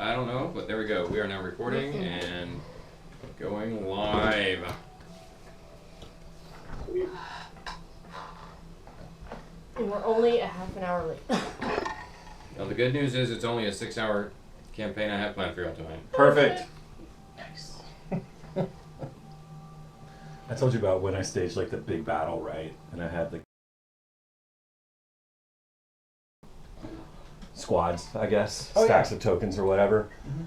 I don't know, but there we go. We are now recording and going live. And we're only a half an hour late. Now the good news is it's only a 6-hour campaign I have planned for y'all tonight. Perfect. Nice. I told you about when I staged like the big battle, right? And I had the squads, I guess, stacks of tokens or whatever. Mm-hmm.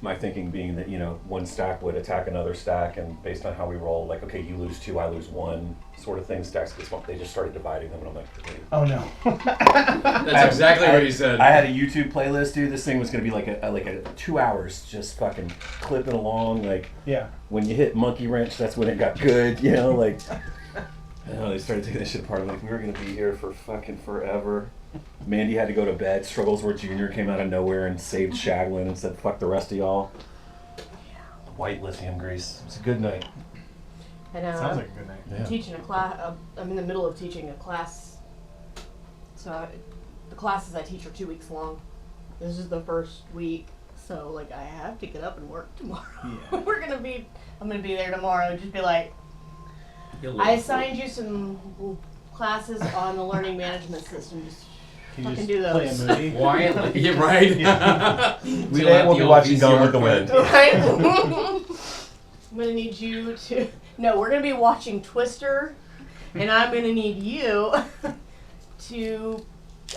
My thinking being that, you know, one stack would attack another stack, and based on how we roll, like, okay, you lose 2, I lose 1, sort of thing. Stacks get swamped. They just started dividing them, and I'm like, wait. Oh no. That's exactly what he said. I had a YouTube playlist, dude. This thing was gonna be like a 2 hours, just fucking clipping along. Like, yeah. When you hit monkey wrench, that's when it got good. You know, like, I know they started taking this shit apart. I'm like, we were gonna be here for fucking forever. Mandy had to go to bed. Strugglesworth Jr. came out of nowhere and saved Shaglin and said, fuck the rest of y'all. White lithium grease. It's a good night. I know. Sounds like a good night. I'm teaching a class. I'm in the middle of teaching a class. So the classes I teach are 2 weeks long. This is the first week. So like I have to get up and work tomorrow. Yeah. I'm gonna be there tomorrow. Just be like, I assigned you some classes on the learning management system. Just fucking do those. Play a movie? Why? Yeah, right. Today we'll be watching Gone with the Wind. Right? I'm gonna need you to. No, we're gonna be watching Twister, and I'm gonna need you to.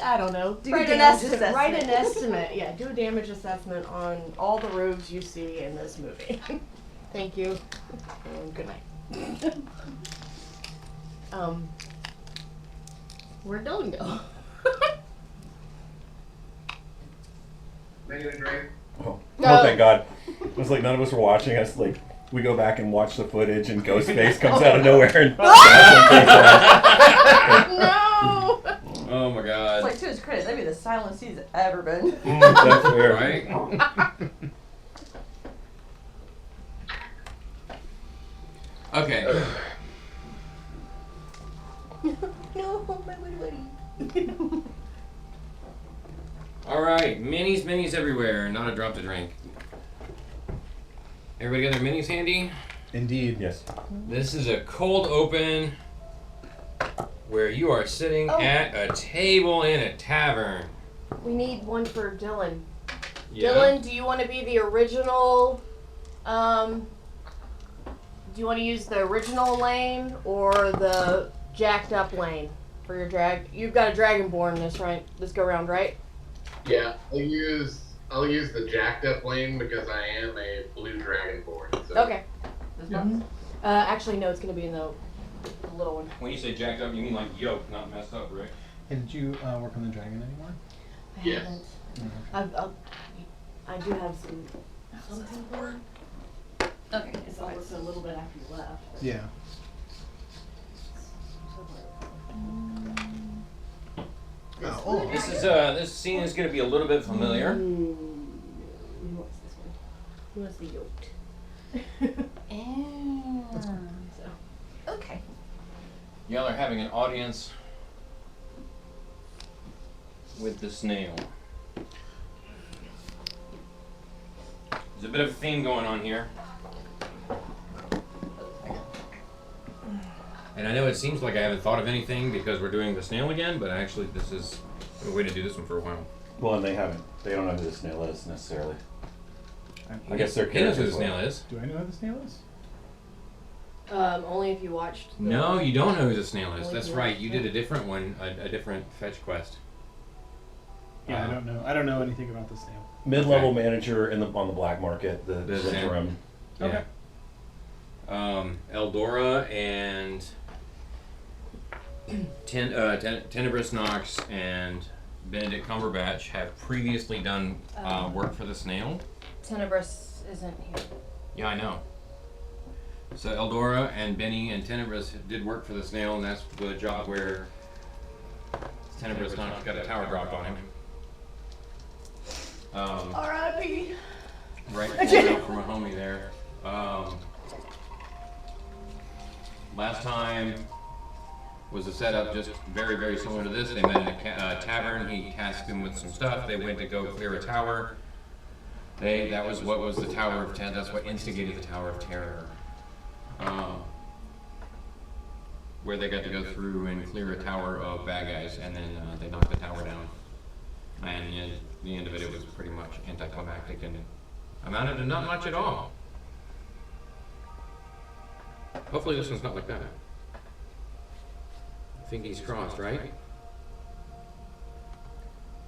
I don't know. Write an estimate. Yeah, do a damage assessment on all the rogues you see in this movie. Thank you. And good night. Where'd Dylan go? Oh, thank God. It was like none of us were watching us. Like, we go back and watch the footage, and Ghostface comes out of nowhere and. No! Oh my God. It's like, to his credit, that'd be the silentest he's ever been. That's fair. Right? Okay. No, my buddy. Alright, minis everywhere, not a drop to drink. Everybody got their minis handy? Indeed. Yes. This is a cold open where you are sitting at a table in a tavern. We need one for Dylan. Yeah. Dylan, do you want to be the original, do you want to use the original lane or the jacked up lane for your drag? You've got a Dragonborn this go round, right? Yeah, I'll use the jacked up lane because I am a blue Dragonborn. So. Okay. Actually, no, it's going to be in the little one. When you say jacked up, you mean like yoked, not messed up, right? Hey, did you work on the dragon anymore? I Yes. haven't. I do have something for it. Okay. It's almost a little bit after you left. Yeah. Oh. This scene is going to be a little bit familiar. Who wants this one? Who wants the yoked? So. Okay. Y'all are having an audience with the snail. There's a bit of a theme going on here. And I know it seems like I haven't thought of anything because we're doing the snail again, but actually this is a way to do this one for a while. Well, and they don't know who the snail is necessarily. I guess they're He knows who the characters. snail is. Do I know who the snail is? Only if you watched. No, you don't know who the snail is. Only That's if you right. watched You did a different one, a different fetch quest. Yeah, I don't know. I don't know anything about the snail. Mid-level manager on the black market, the Zhentarim. Yeah. Okay. Eldora and Tenebrous Nox and Benedict Cumberbatch have previously done work for the snail. Tenebrous isn't here. Yeah, I know. So Eldora and Benny and Tenebrous did work for the snail, and that's the job where Tenebrous Nox got a tower dropped on him. R.I.P. Right from a homie there. Last time was a setup just very, very similar to this. They met in a tavern. He tasked him with some stuff. They went to go clear a tower. That was what was the Tower of Terror. That's what instigated the Tower of Terror. Where they got to go through and clear a tower of bad guys, and then they knocked the tower down. And at the end of it, it was pretty much anticlimactic and amounted to not much at all. Hopefully this one's not like that. Fingers crossed, right?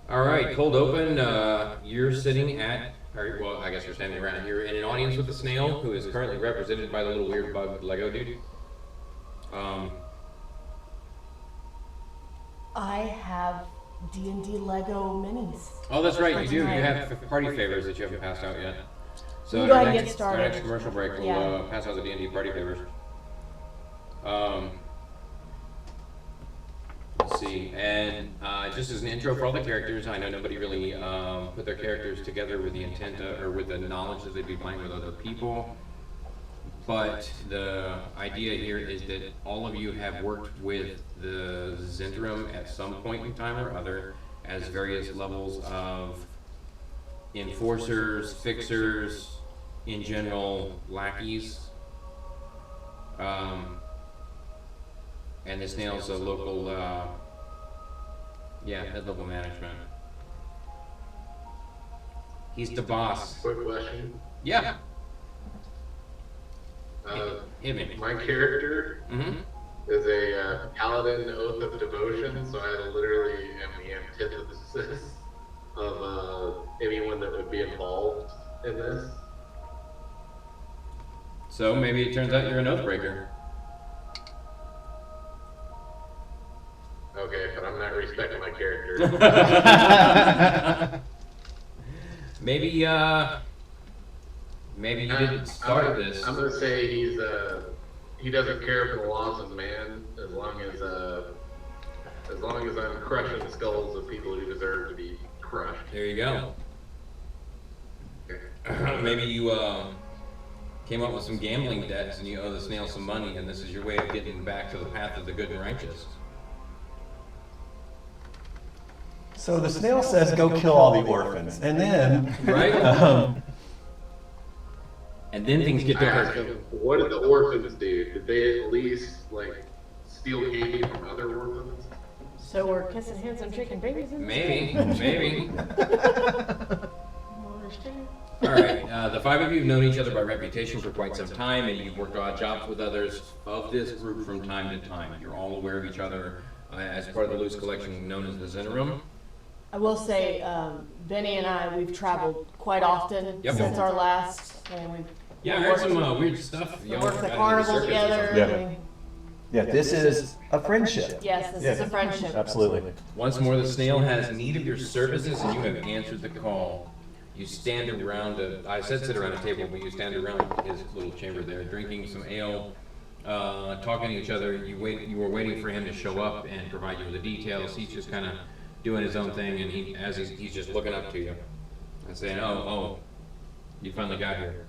Alright, cold open. You're sitting at, or, well, I guess you're standing around here in an audience with the Snail, who is currently represented by the little weird bug Lego dude. I have D&D Lego minis. Oh, that's right, you do. You have party favors that you haven't passed out yet. So We'll go ahead and next, get started. Our next commercial break, we'll Yeah. pass out the D&D party favors. Let's see, and just as an intro for all the characters, I know nobody really put their characters together with the intent or with the knowledge that they'd be playing with other people. But the idea here is that all of you have worked with the Zhentarim at some point in time or other as various levels of enforcers, fixers, in general, lackeys. And the Snail's a local, head-level management. He's the boss. Quick question. Yeah. Hit me. My character is a paladin oath of devotion, so I literally am the antithesis of anyone that would be involved in this. So maybe it turns out you're an oathbreaker. Okay, but I'm not respecting my character. Maybe you didn't start this. I'm gonna say he doesn't care for the laws of man as long as I'm crushing the skulls of people who deserve to be crushed. There you go. Maybe you came up with some gambling debts and you owe the Snail some money, and this is your way of getting back to the path of the good and righteous. So the Snail says, "Go kill all the orphans," and then Right? And then things get I asked dark. him, what did the orphans do? Did they at least steal candy from other orphans? So we're kissing hands and shaking babies in Maybe. understand. Alright, the five of you have known each other by reputation for quite some time, and you've worked odd jobs with others of this group from time to time. You're all aware of each other as part of the loose collection known as the Zhentarim. I will say, Benny and I, we've traveled quite often since our last, and we've Yeah, I heard some weird stuff. we Y'all worked the got into carnival circuses. together. Yeah. and we- yeah, this is a friendship. Yes, this is a friendship. Absolutely. Once more, the Snail has need of your services, and you have answered the call. You stand around I said sit around a table, but you stand around his little chamber there, drinking some ale, talking to each other. You were waiting for him to show up and provide you with the details. He's just kind of doing his own thing, and he's just looking up to you and saying, "Oh, you finally got here."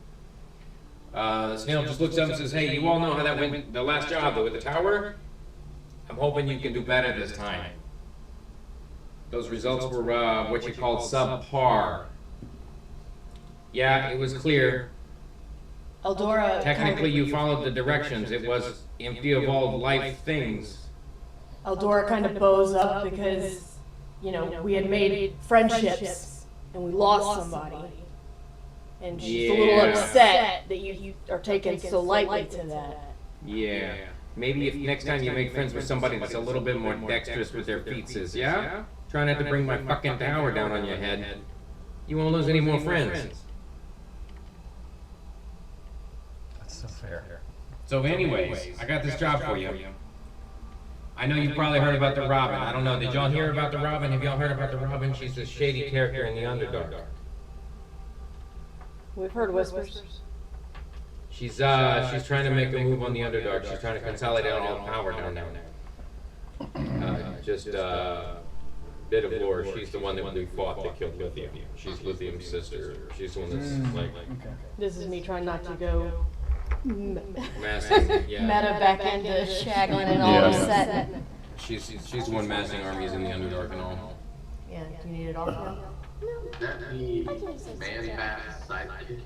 The Snail just looks up and says, "Hey, you all know how that went the last job with the tower? I'm hoping you can do better this time. Those results were what you called subpar. Yeah, it was clear. Eldora. Technically, you followed the directions. It was empty of all life things. Eldora kind of bows up because, we had made friendships and we lost somebody. And she's a little Yeah. upset that you are taking so lightly to that. Yeah. Maybe if next time you make friends with somebody that's a little bit more dexterous with their feet, yeah? Try not to bring my fucking tower down on your head. You won't lose any more friends." That's so fair. So anyways, I got this job for you. I know you've probably heard about the Robin. I don't know, did y'all hear about the Robin? Have y'all heard about the Robin? She's a shady character in the Underdark. We've heard whispers. She's trying to make a move on the Underdark. She's trying to consolidate all power down there. Just bit of lore. She's the one that we fought that killed Lithium. She's Lithium's sister. She's the one that's This is me trying not to go massing. Yeah. meta back into shaggling and all upset. She's the one massing armies in the Underdark and all. Yeah, do you need it off now? That means man pass sidekick.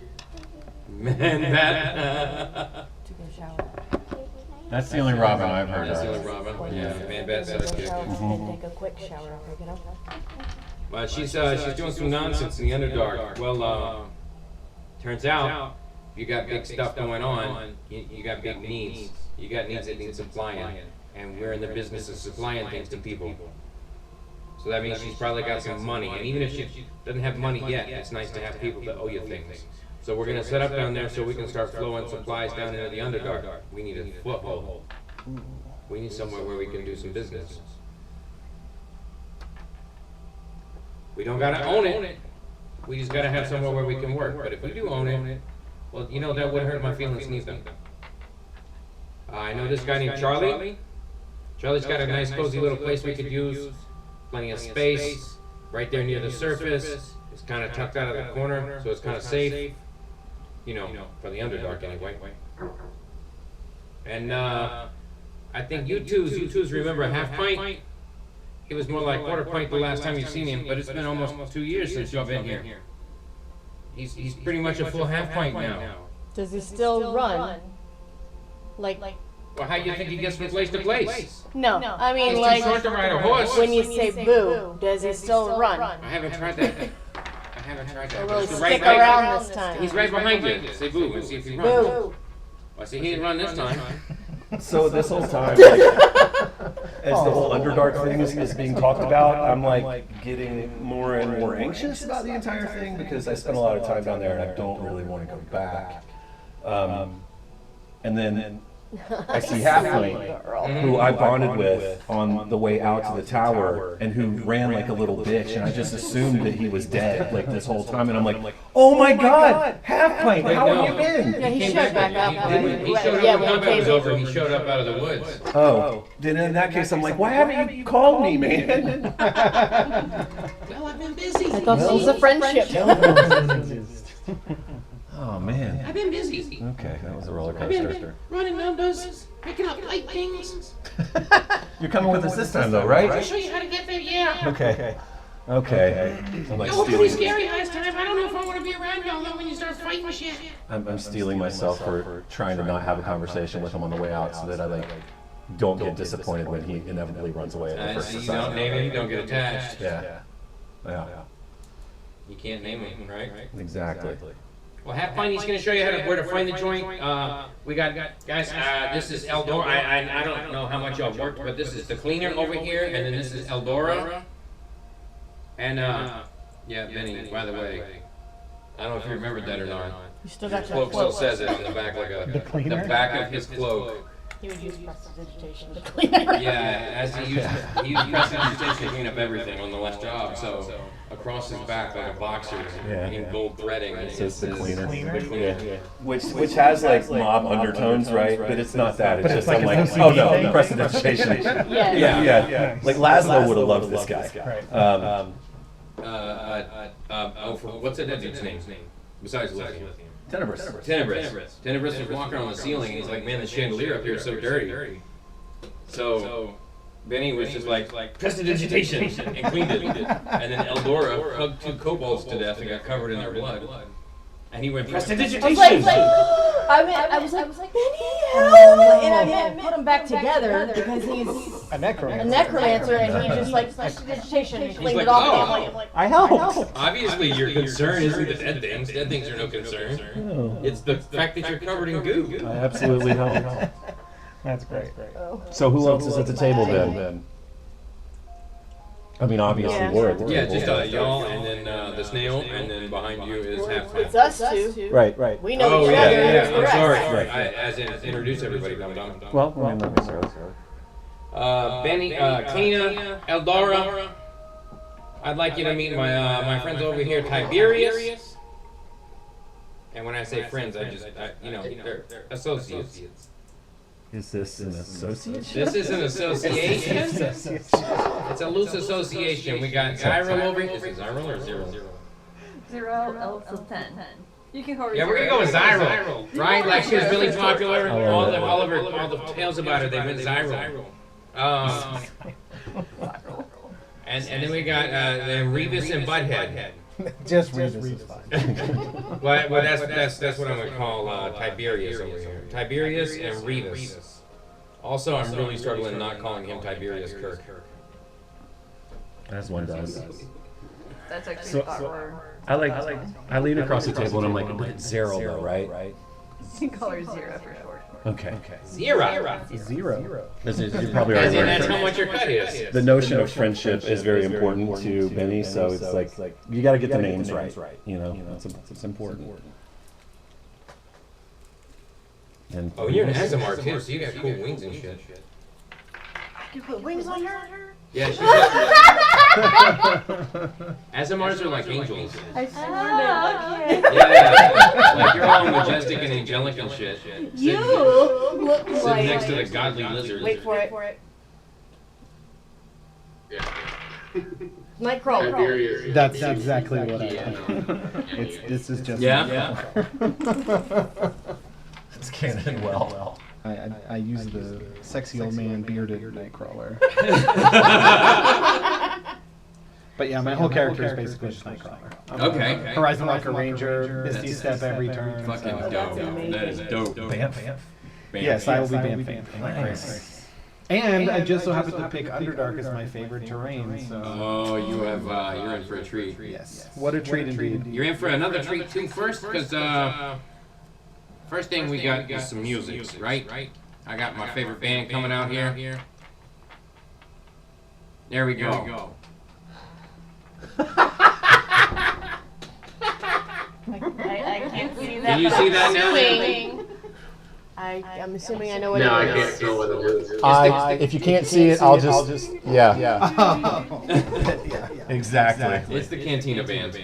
Man, that. To go shower. That's the only Robin I've heard That's the of. only Robin. Yeah, man, bad Take a sidekick. shower, then take a quick shower after you get up. Well, she's doing some nonsense in the Underdark. Well, turns out you got big stuff going on. You got big needs. You got needs that need supplying, and we're in the business of supplying things to people. So that means she's probably got some money, and even if she doesn't have money yet, it's nice to have people that owe you things. So we're gonna set up down there so we can start flowing supplies down into the Underdark. We need a foothold. We need somewhere where we can do some business. We don't gotta own it. We just gotta have somewhere where we can work. But if we do own it, well, you know, that wouldn't hurt my feelings neither. I know this guy named Charlie. Charlie's got a nice cozy little place we could use. Plenty of space, right there near the surface. It's kind of tucked out of the corner, so it's kind of safe. You know, for the Underdark anyway. And I think you twos remember a half pint? He was more like quarter pint the last time you've seen him, but it's been almost 2 years since you've been here. He's pretty much a full half pint now. Does he still run? Like, Well, how do you think he gets from place to place? no, I mean, He's too like, short to ride a horse. when you say boo, does he still run? I haven't tried that. I haven't tried that. Or will he He's stick right- around this time? He's right behind you. Say boo and see if he runs. Boo. Well, see, he didn't run this time. So this whole time, like, as the whole Underdark thing is being talked about, I'm like getting more and more anxious about the entire thing because I spent a lot of time down there and I don't really want to go back. And then I see Halfling, who I bonded with on the way out to the tower, and who ran like a little bitch, and I just assumed that he was dead like this whole time, and I'm like, oh my god, Halfling, how have you been? Yeah, he Came showed back up. He showed up Yeah, when when combat was came- over. He showed up out of the woods. Oh, then in that case, I'm like, why haven't you called me, man? Well, I've been busy. I thought this was a friendship. Oh man. I've been busy. Okay, that was a roller I've been coaster. running numbers, picking up light things. You're coming with us this time, though, right? I'll show you how to get there. Yeah. Okay. Okay. I'm like Y'all were pretty stealing. scary last time. I don't know if I want to be around y'all though when you start fighting shit. I'm stealing myself for trying to not have a conversation with him on the way out, so that I like don't get disappointed when he inevitably runs away at the first You don't sign. name him, you don't get attached. Yeah. Yeah. You can't name him, right? Exactly. Well, Half Pint, he's going to show you where to find the joint. We got, guys, this is Eldora. I don't know how much y'all worked, but this is the cleaner over here, and then this is Eldora. And, yeah, Benny, by the way, I don't know if you remembered that or not. You still got Cloak your still cloak. says it on the back, like the back of his cloak. He would use prestidigitation to clean it. Yeah, as he used prestidigitation to clean up everything on the last job, so across his back like a boxer in gold threading. It says the cleaner. The cleaner. Yeah. Which has like mob undertones, right? But it's not that. It's just I'm like, oh no, prestidigitation. Yeah. Yeah. Like Laszlo would have loved this guy. What's that dude's name? Besides Lithium. Tenebrous. Tenebrous was walking on the ceiling, and he's like, man, the chandelier up here is so dirty. So Benny was just like prestidigitation, and cleaned it. And then Eldora hugged 2 kobolds to death and got covered in their blood. And he went, prestidigitation! I was like, Benny, help! And I had to put him back together because he's A necromancer. a necromancer and he just like prestidigitation and cleaned like, it off. oh. And I'm like, I helped. Obviously, your concern isn't the dead things. Dead things are no concern. It's the fact that you're covered in goo. I absolutely helped. That's great. oh. So who else is at the table then? I mean, obviously Yeah. we're at the Yeah, table. just y'all, and then the snail, and then behind you is Half Pint. It's us two. Right. We know Oh, each yeah, other. yeah, Who's the I'm rest? sorry. Right. As in, introduce everybody, dum dum. Well, I mean, not necessarily. Benny, Tina, Eldora. I'd like you to meet my friends over here, Tiberius. And when I say friends, they're associates. Is this an association? This is an association. It's a loose association. We got Zyril over here. Is it Zyril or Zero? 0 L to 10. You can go. Yeah, we're gonna go with Zyril, right? Like she was really popular. All the tales about her, they've been Zyril. And then we got Revis and Butthead. Just Revis is fine. Well, that's what I'm gonna call Tiberius over here. Tiberius and Revis. Also, I'm really struggling not calling him Tiberius Kirk. As one does. That's actually So- spot word. I lean across the table and I'm like, but it's zero though, right? You call her zero for short. Okay. Zero. Zero. This is, you probably As already in, learned. that's how much your cut is. The notion of friendship is very important to Benny, so it's like you got to get the names right. You know, it's important. And Oh, you're an Azamar too, so you got cool wings and shit. You put wings on her? Yeah, she's Azamars are like angels. I swear Yeah, like you're all majestic and angelic and shit. You look Sitting like. next to the godly lizards. Wait for it. Yeah. Nightcrawler. Tiberius. That's exactly what I Yeah. think. This is just. Yeah. it's canon well. I use the sexy old man bearded Nightcrawler. But yeah, my whole character is basically just Nightcrawler. I'm Okay. Horizon Walker Ranger, Misty Step every turn. Fucking so- dope. That is dope. Bamf. Yes, I will be bamfing. Nice. And I just so happen to pick Underdark as my favorite terrain. So Oh, you have you're in for a treat. yes, what a treat indeed. You're in for another treat too. First, because first thing we got is some music, right? I got my favorite band coming out here. There we go. I can't see that. Can you see that now? I'm assuming I know what No, I it can't is. tell what it is. If you can't see it, I'll just yeah. Exactly. It's the Cantina Band.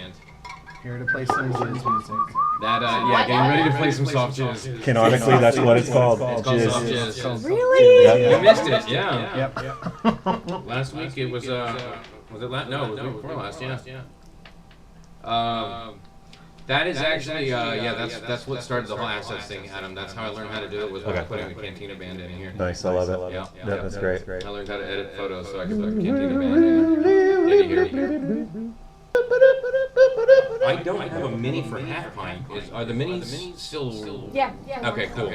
Here to play some jazz music. That yeah, getting ready to play some soft jazz. Canonically, that's what it's called. It's called soft jazz. Really? You missed it, yeah. Yep. Last week it was it last? No, it was the week before last. Yeah. That is actually that's what started the whole assets thing, Adam. That's how I learned how to do it was by putting a Cantina Band in here. Nice, I love it. Yeah. That's great. I learned how to edit photos so I could put a Cantina Band in here. I don't have a mini for half pint. Are the minis still? Yeah. Okay, cool.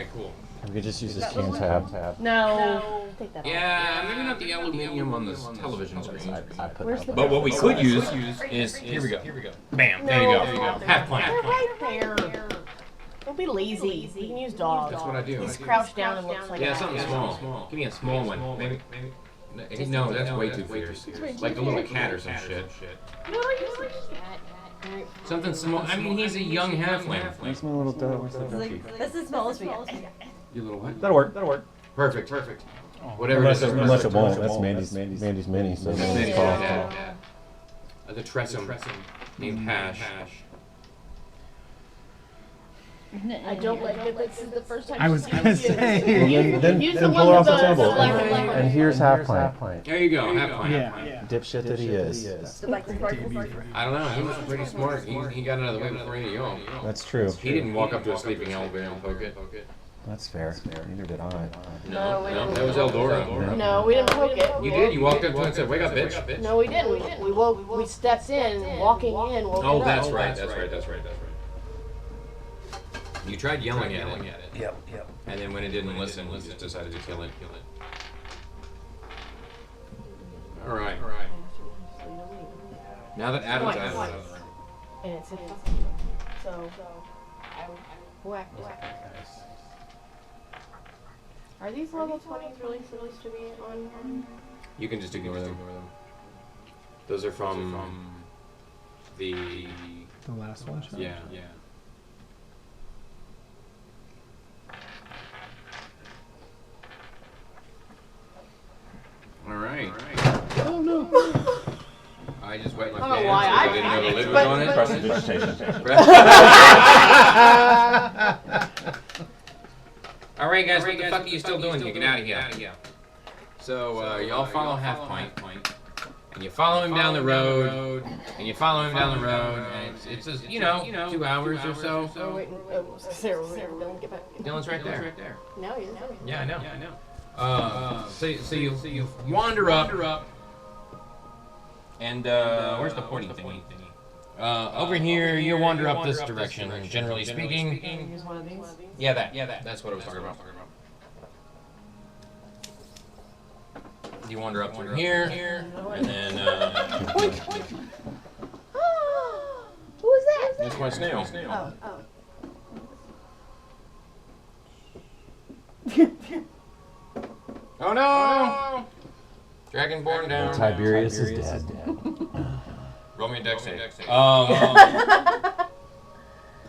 We could just use this can tab. No. Take that off. Yeah, maybe not the aluminium on the television screen. I put Where's the But what we could use is here we go. Bam. There you go. Half They're pint. right there. Don't be lazy. You can use dogs. That's what I do. He's crouched down and looks like Yeah, that. something small. Give me a small one. Maybe. No, that's way too fierce. Like a little cat or some shit. No, you're like a cat. Alright. Something small. I mean, he's a young halfling. Where's my little dog? It's like, that's the smallest we got. You little what? That'll work. Perfect. Whatever it is. Unless it won't. That's Mandy's mini. So Maybe, call. yeah. The Tressum named Hash. I don't like that this is the first time I was she's gonna used it. say. Then Use the pull one her off with the the table. black And one. here's half pint. There you go. Half pint. Yeah. Dipshit that he is. Like the I don't know. He was pretty smart. He got out of the way before any of y'all. That's true. He didn't walk up to a sleeping elevator and poke it. That's fair. Neither did I. No, we didn't. That was Eldora. No, we didn't poke it. You did. You walked up to it and said, "Wake up, bitch." No, we didn't. We woke. We stepped in. Walking in. Woke Oh, it that's up. right. You tried yelling at it. Yep. And then when it didn't listen, we just decided to kill it. All right. Now that Adam's out of it. And it's so I whacked it. Are these level 20s really supposed to be on? You can just ignore them. Those are from the The last one. Shot? yeah. All right. Oh no! I just wet my I don't know pants. why I I didn't know the lid was but- on it. Prestidigitation. All right, guys. What the fuck are you still doing? You get out of here. So y'all follow Half Pint, and you follow him down the road, and you follow him down the road, and it's just 2 hours or so. Oh wait, Sarah, don't get back. Dylan's right there. No, you're not. Yeah, I know. So you wander up, and where's the pointy thingy? Over here, you wander up this direction. Generally speaking, Use one of these. yeah, that. That's what I was talking about. You wander up through here, and then Who is that? that's my snail. Oh. Oh no! Dragonborn down. Tiberius is dead. Roll me a dex save.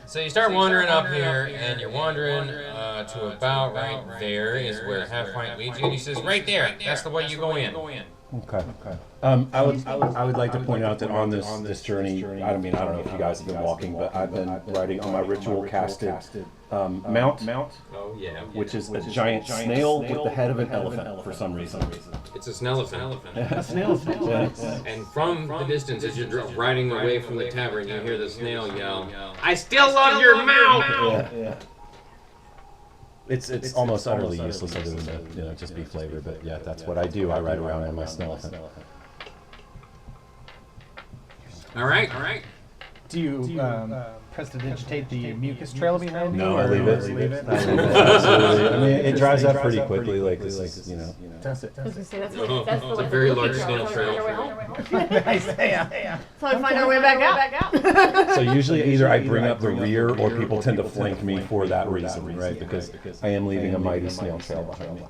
So you start wandering up here, and you're wandering to about right there is where Half-Pint leads you. And he says, right there, that's the way you go in. Okay. I would like to point out that on this journey, I don't know if you guys have been walking, but I've been riding on my ritual casted mount. Oh, yeah. Which is a giant snail with the head of an elephant for some reason. It's a Snail-elephant. A snail. And from the distance, as you're riding away from the tavern, you hear the snail yell, I still love your mouth! Yeah. It's almost utterly useless other than to just be flavor, but yeah, that's what I do. I ride around on my Snail-elephant. All right. Do you prestidigitate the mucus trail behind you? No, I or leave it. leave it? Absolutely. I mean, it dries up pretty quickly. Like this is, Does it? I was gonna say that's It's the a very large snail trail. Nice. Yeah. So I find our way back out. So usually either I bring up the rear or people tend to flank me for that reason, right? Because I am leaving a mighty snail trail behind me.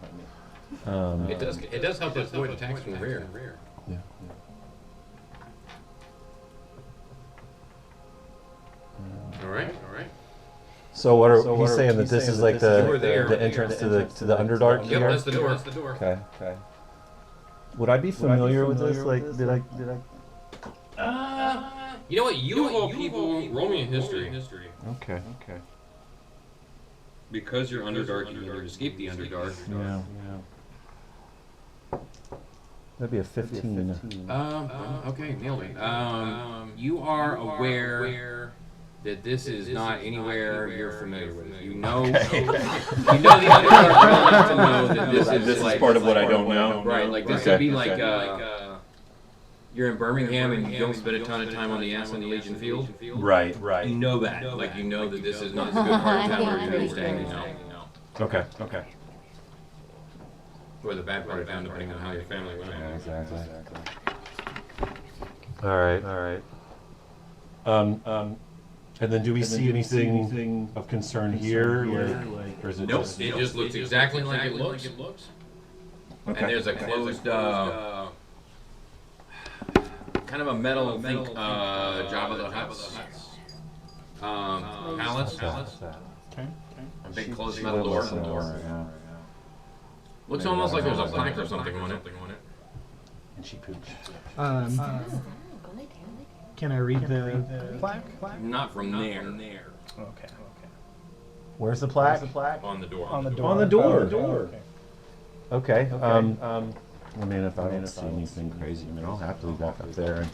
It does help us avoid attacks from the rear. Yeah. All right. So what are he's saying that this is like the entrance to the Underdark Yep, here? that's the door. Okay. Would I be familiar with this? Like, did I? You know what? You of all people, roll me a history. Okay. Because you're Underdark, you need to escape the Underdark. Yeah. That'd be a 15. Okay, nailed it. You are aware that this is not anywhere you're familiar with. You know, you know the Underdark well enough to know that this is like part of what I don't know. Right, like this would be like you're in Birmingham and you don't spend a ton of time on the Aslan Legion field. Right. You know that, like you know that this is not the good part of town where you're going to be staying. You know. Okay. Or the bad part of town, depending on how your family went. Yeah, exactly. All right. And then do we see anything of concern here, or is it Nope. just? It just looks exactly like it looks. Okay. And there's a closed, kind of a metal, think, Jabba the Hutt's palace. Okay. A big closed metal door. Looks almost like there's a plaque or something on it. And she pooped. Can I read the plaque? Not from there. Okay. Where's the plaque? On the door. On the door. On the door. Oh, okay. Okay. I mean, if I don't see anything crazy, I mean, I'll happily walk up there.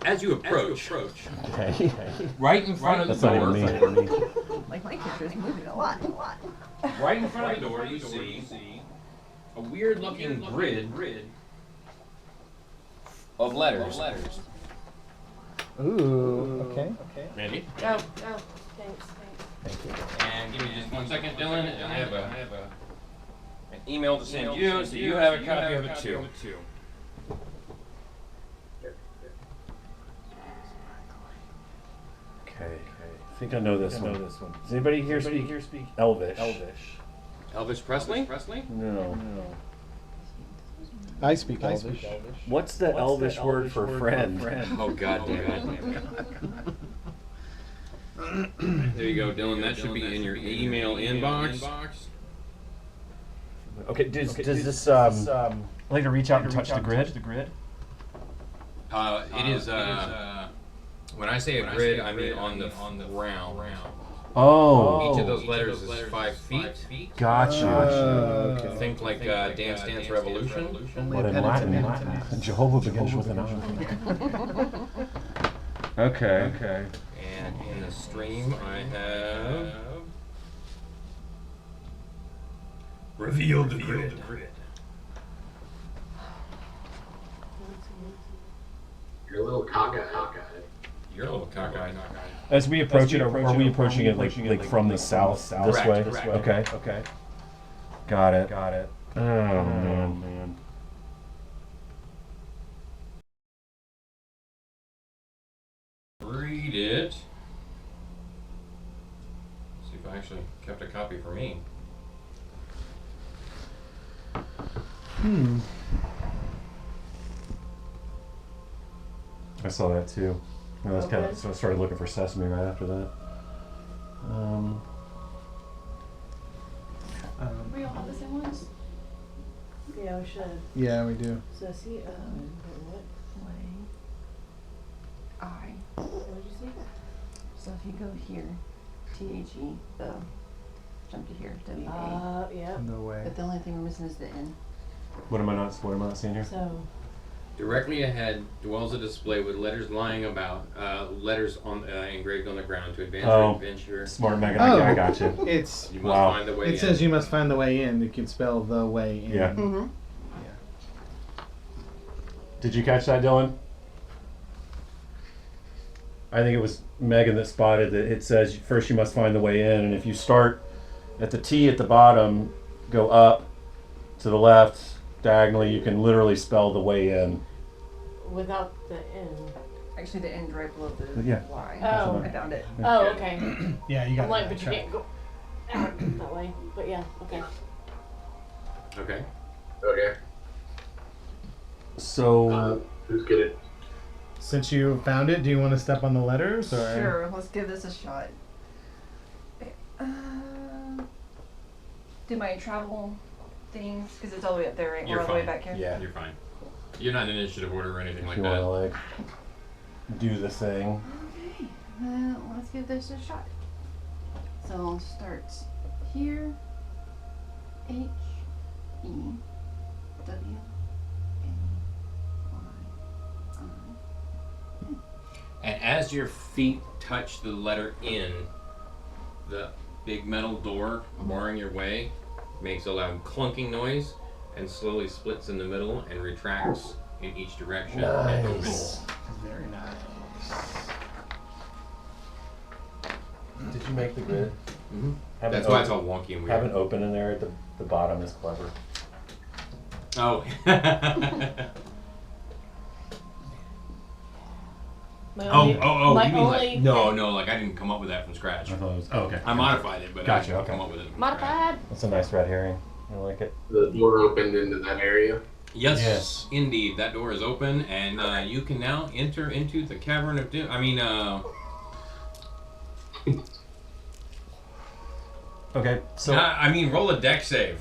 As you approach, Okay. right in front of the That's not door, even me. Like my character is moving a lot. right in front of the door, you see a weird-looking grid of letters. Ooh. Okay. Mandy? Oh, thanks. Thank you. And give me just 1 second, Dylan. And I have an email to send you, so you have a copy of it too. Okay. I think I know this one. Does anybody here speak Elvish? Elvis Presley? No. I speak Elvish. What's the Elvish word for friend? Oh, God damn it. There you go, Dylan. That should be in your email inbox. Okay. Does this like to reach out and touch the grid? It is, when I say a grid, I mean on the ground. Oh. Each of those letters is 5 feet. Gotcha. Okay. Think like Dance Dance Revolution. What in Latin? Jehovah begins with an I. Okay. And in the stream, I have reveal the grid. You're a little cockeyed. You're a little cockeyed. As we approach it, are we approaching it like from the south this way? Correct. Okay. Okay. Got it. Oh man. Read it. See if I actually kept a copy for me. I saw that too. And that's kind of, so I started looking for Sesame right after that. We all have the same ones? Yeah, we should. Yeah, we do. So see, what? I. What did you say? So if you go here, THE, jump to here, WA. Yeah. No way. But the only thing we're missing is the N. What am I not seeing here? So, Directly ahead dwells a display with letters lying about, letters on engraved on the ground to advance your adventure. Smart Megan, Oh. I got you. It's You must find the way in. it says you must find the way in. You can spell the way in. Yeah. mm-hmm. Did you catch that, Dylan? I think it was Megan that spotted that it says first you must find the way in, and if you start at the T at the bottom, go up to the left diagonally, you can literally spell the way in. Without the N. Actually, the N right below the Yeah. Y. Oh. I found it. Oh, okay. Yeah, you got I'm like, it. but you can't go out that way. But yeah, okay. Okay. Okay. So Who's good at? Since you found it, do you want to step on the letters or? Sure, let's give this a shot. Do my travel things, because it's all the way up there, right? You're We're all the way fine. back here? yeah, You're fine. You're not in initiative order or anything if like you want to that. like do the thing. Okay, let's give this a shot. So I'll start here. H, E, W, A, Y, I. And as your feet touch the letter N, the big metal door barring your way makes a loud clunking noise and slowly splits in the middle and retracts in each direction and opens. Very nice. Did you make the grid? Mm-hmm. Have That's an why it's open- all wonky and Have weird. an open in there at the bottom is clever. Oh. My Oh, only, my you mean only like, no, like I didn't come up with that from scratch. I thought it was, oh, okay. I modified it, but Gotcha, I didn't okay. come up with it from scratch. modified. That's a nice red herring. I like it. The door opened into that area. Yes, indeed. That door is open, and you can now enter into the Cavern of Doom. Okay, so roll a deck save.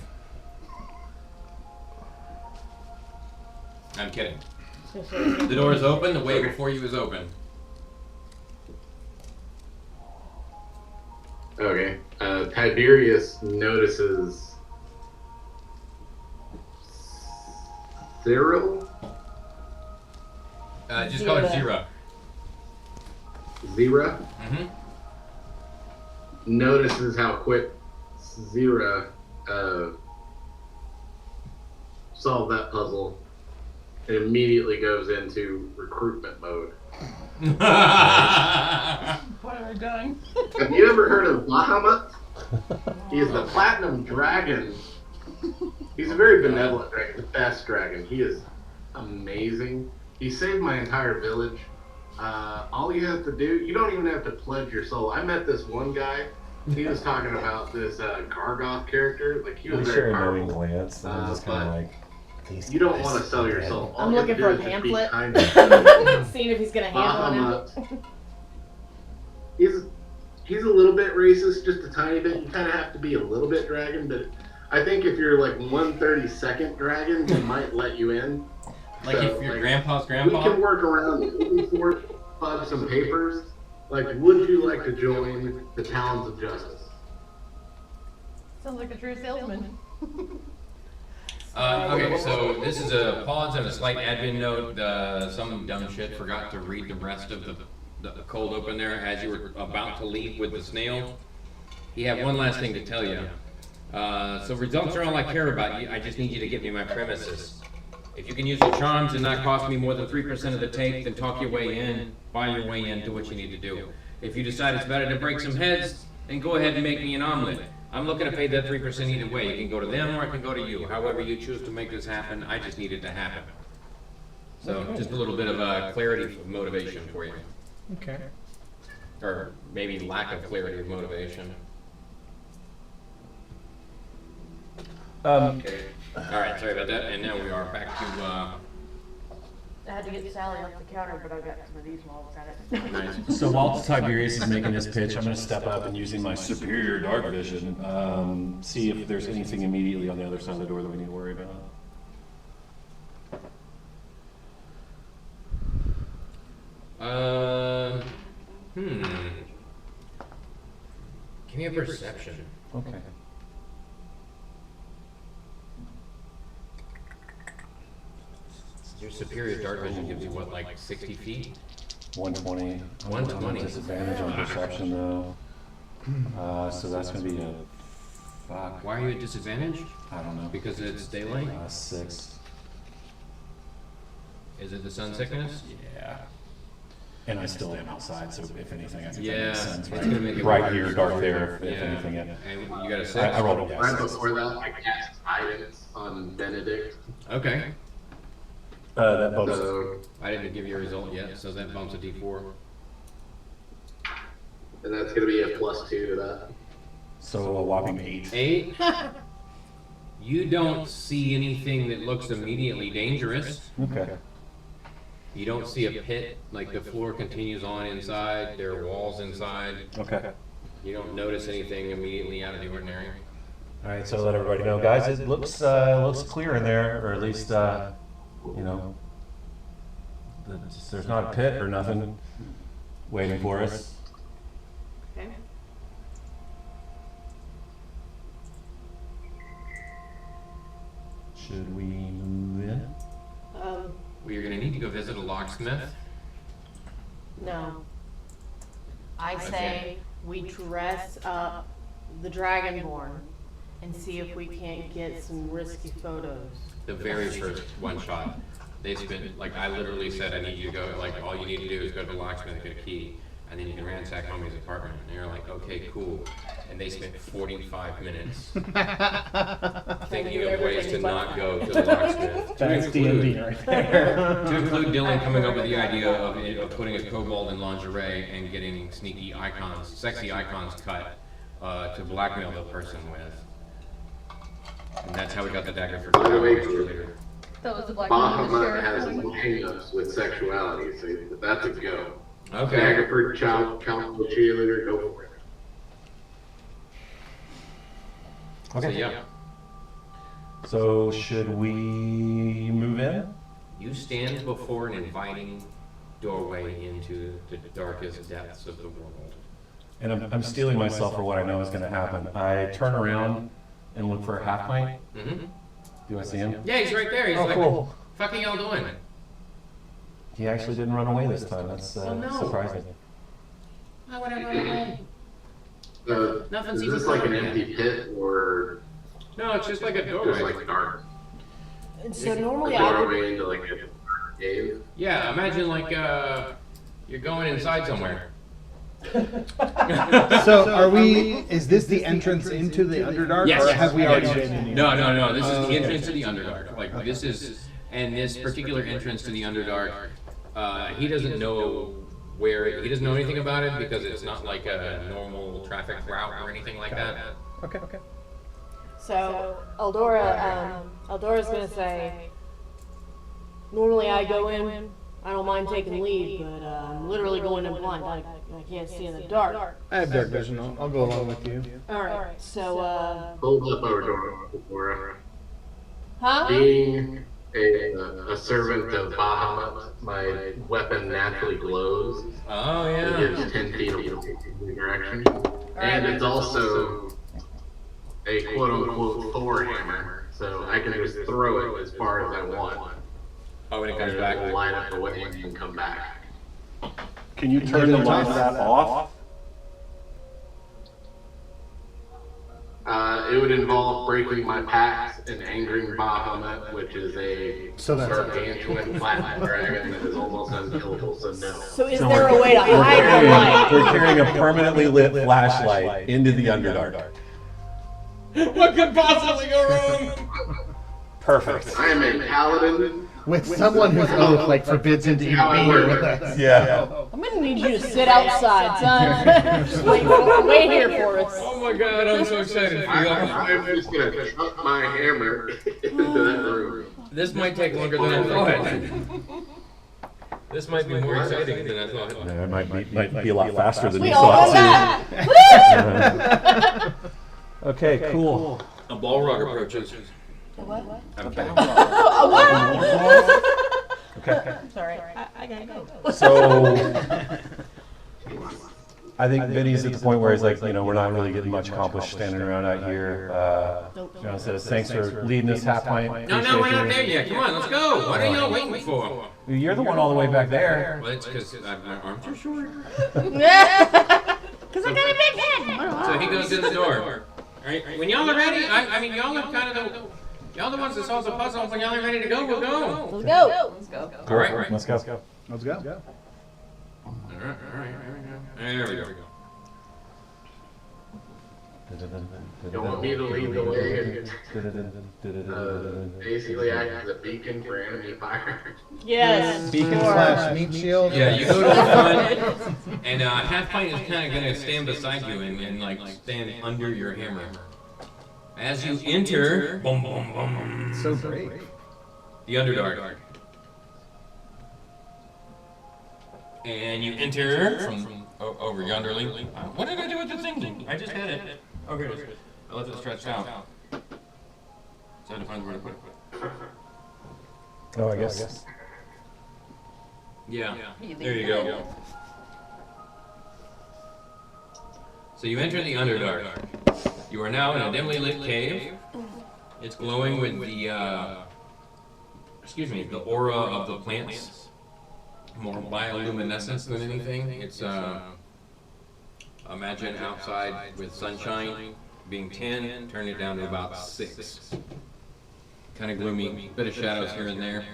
I'm kidding. The door is open. The way before you is open. Okay. Tiberius notices Cyril? Just call her Zira. Zira? Mm-hmm. Notices how quick Zira solved that puzzle and immediately goes into recruitment mode. What have I done? Have you ever heard of Bahamut? He is the platinum dragon. He's a very benevolent dragon, the best dragon. He is amazing. He saved my entire village. All you have to do, you don't even have to pledge your soul. I met this one guy. He was talking about this Gargoth character. Like he was we very share a knowing powerful. glance, and I'm just kind of but like, these You don't guys want to sell are your dead. soul. All I'm you have looking to for do a is just be pamphlet. kind to him. Seeing if he's gonna handle it. Bahamut. He's a little bit racist, just a tiny bit. You kind of have to be a little bit dragon, but I think if you're like 1/32nd dragon, they might let you in. Like So, if your like, grandpa's We grandpa. can work around it. Fudge some papers. Like, would you like to join the Talons of Justice? Sounds like a true salesman. Okay, so this is a pause and a slight admin note. Some dumb shit forgot to read the rest of the cold open there as you were about to leave with the snail. He had one last thing to tell you. So results are all I care about. I just need you to get me my premises. If you can use the charms and not cost me more than 3% of the take, then talk your way in, buy your way in, do what you need to do. If you decide it's better to break some heads, then go ahead and make me an omelet. I'm looking to pay that 3% either way. You can go to them or I can go to you. However you choose to make this happen, I just need it to happen. So just a little bit of clarity of motivation for you. Okay. Or maybe lack of clarity of motivation. Okay. All right, sorry about that. And now we are back to, I had to get Sally off the counter, but I got some of these while I was at it. So while Tiberius is making his pitch, I'm going to step up and using my superior dark vision, see if there's anything immediately on the other side of the door that we need to worry about. Give me a perception. Okay. Your superior dark vision gives you what, like 60 feet? 120. 120. Disadvantage on perception though. So that's going to be a fuck. Why are you at disadvantage? I don't know. Because it's daylight? 6. Is it the sun sickness? Yeah. And I still am outside, so if anything, I think Yeah, that makes sense. it's Right, gonna make it right harder here, for dark sure. there, if Yeah. anything. Yeah. And you got a 6? I rolled a Right 6. before that, I cast guidance on Benedict. Okay. That bumps. So, I didn't give you a result yet, so that bumps a d4. and that's gonna be a +2 to that. So a whopping 8. 8? You don't see anything that looks immediately dangerous. Okay. You don't see a pit, like the floor continues on inside, there are walls inside. Okay. You don't notice anything immediately out of the ordinary. All right, so let everybody know, guys. It looks clear in there, or at least you know, there's not a pit or nothing waiting for us. Okay. Should we move in? Um, Well, you're gonna need to go visit a locksmith. no. I say we dress up the Dragonborn and see if we can't get some risky photos. The very first one shot, they spent, like, I literally said, I need you to go, like, all you need to do is go to the locksmith and get a key, and then you can ransack homie's apartment. And you're like, okay, cool. And they spent 45 minutes thinking of ways to not go to the locksmith. That's D&D right there. To include Dylan coming up with the idea of putting a kobold in lingerie and getting sneaky icons, sexy icons cut to blackmail the person with. And that's how we got the dagger for By the way, cheerleader. That was the black Bahamut has no hang-ups with sexuality, so that's a go. Okay. Daggerford, child, council, cheerleader, go for it. So yeah, So should we move in? you stand before an inviting doorway into the darkest depths of the world. And I'm stealing myself for what I know is going to happen. I turn around and look for a half pint. Mm-hmm. Do I see him? Yeah, he's right there. He's Oh, like, cool. "Fuck are y'all doing?" He actually didn't run away this time. That's no. surprising. Why would I run away? Nothing's Is even this like an broken empty pit or No, it's just like a just doorway. like dark? And so A normally I would, doorway into like a dark cave? Yeah, imagine like you're going inside somewhere. So are we, is this the entrance into the Underdark? Yes. Or have we already Yes. been in here? No. This is the entrance to the Underdark. Like this is, and this particular entrance to the Underdark, he doesn't know where. He doesn't know anything about it because it's not like a normal traffic route or anything like that. Okay. so Eldora's gonna say, normally I go in, I don't mind taking lead, but I'm literally going in blind. I can't see in the dark. I have dark vision. I'll go along with you. Alright, so, Hold up our door, Laura. huh? Being a servant of Bahamut, my weapon naturally glows. Oh It yeah. gives 10 feet of every direction. And it's also a quote-unquote Thor hammer, so I can just throw it as far as I want. Oh, when it And comes it back. will light up away and come back. Can you turn the light of that off? It would involve breaking my packs and angering Bahamut, which is a gargantuan flat dragon that is almost unkillable, so no. So is there a way to hide the light? We're carrying a permanently lit flashlight into the Underdark. What could possibly go wrong? Perfect. I am a paladin. With someone whose oath like forbids him to even be here with us. Yeah. I'm gonna need you to sit outside, son. Just wait here for us. Oh my god, I'm so excited for you. I'm just gonna chuck my hammer into that room. This might take longer than I thought. This might be more exciting than I thought. Yeah, it might be a lot faster than We you all thought go too. back. Okay, cool. A Balrog approaches. What? I'm kidding. Okay. Sorry, I gotta go. So, I think Vinny's at the point where he's like, you know, we're not really getting much accomplished standing around out here. John says, thanks for leading us, Half Pint. No, we're not there yet. Come on, let's go. What are y'all waiting for? You're the one all the way back there. Well, it's because my arms are short. Because I got a big head. So he goes in the door. Alright, when y'all are ready, I mean, y'all are kind of y'all the ones that solve the puzzle. When y'all are ready to go, we'll go. Let's go. Let's go. Alright. Let's go. Let's go. Alright. There we go. You want me to lead the way and basically act as a beacon for enemy fire? Yes. Beacon / meat shield. Yeah, you go to the front, and Half Pint is kind of going to stand beside you and like stand under your hammer. As you enter, boom, boom, boom, So great. the Underdark. And you enter from over yonderly. What did I do with the thing? I just had it. Oh, here it is. I left it stretched out. So I had to find where to put it. Oh, I guess. Yeah, there you go. So you enter the Underdark. You are now in a dimly lit cave. It's glowing with the, the aura of the plants. More bioluminescence than anything. It's, imagine outside with sunshine being 10, turn it down to about 6. Kind of gloomy, bit of shadows here and there.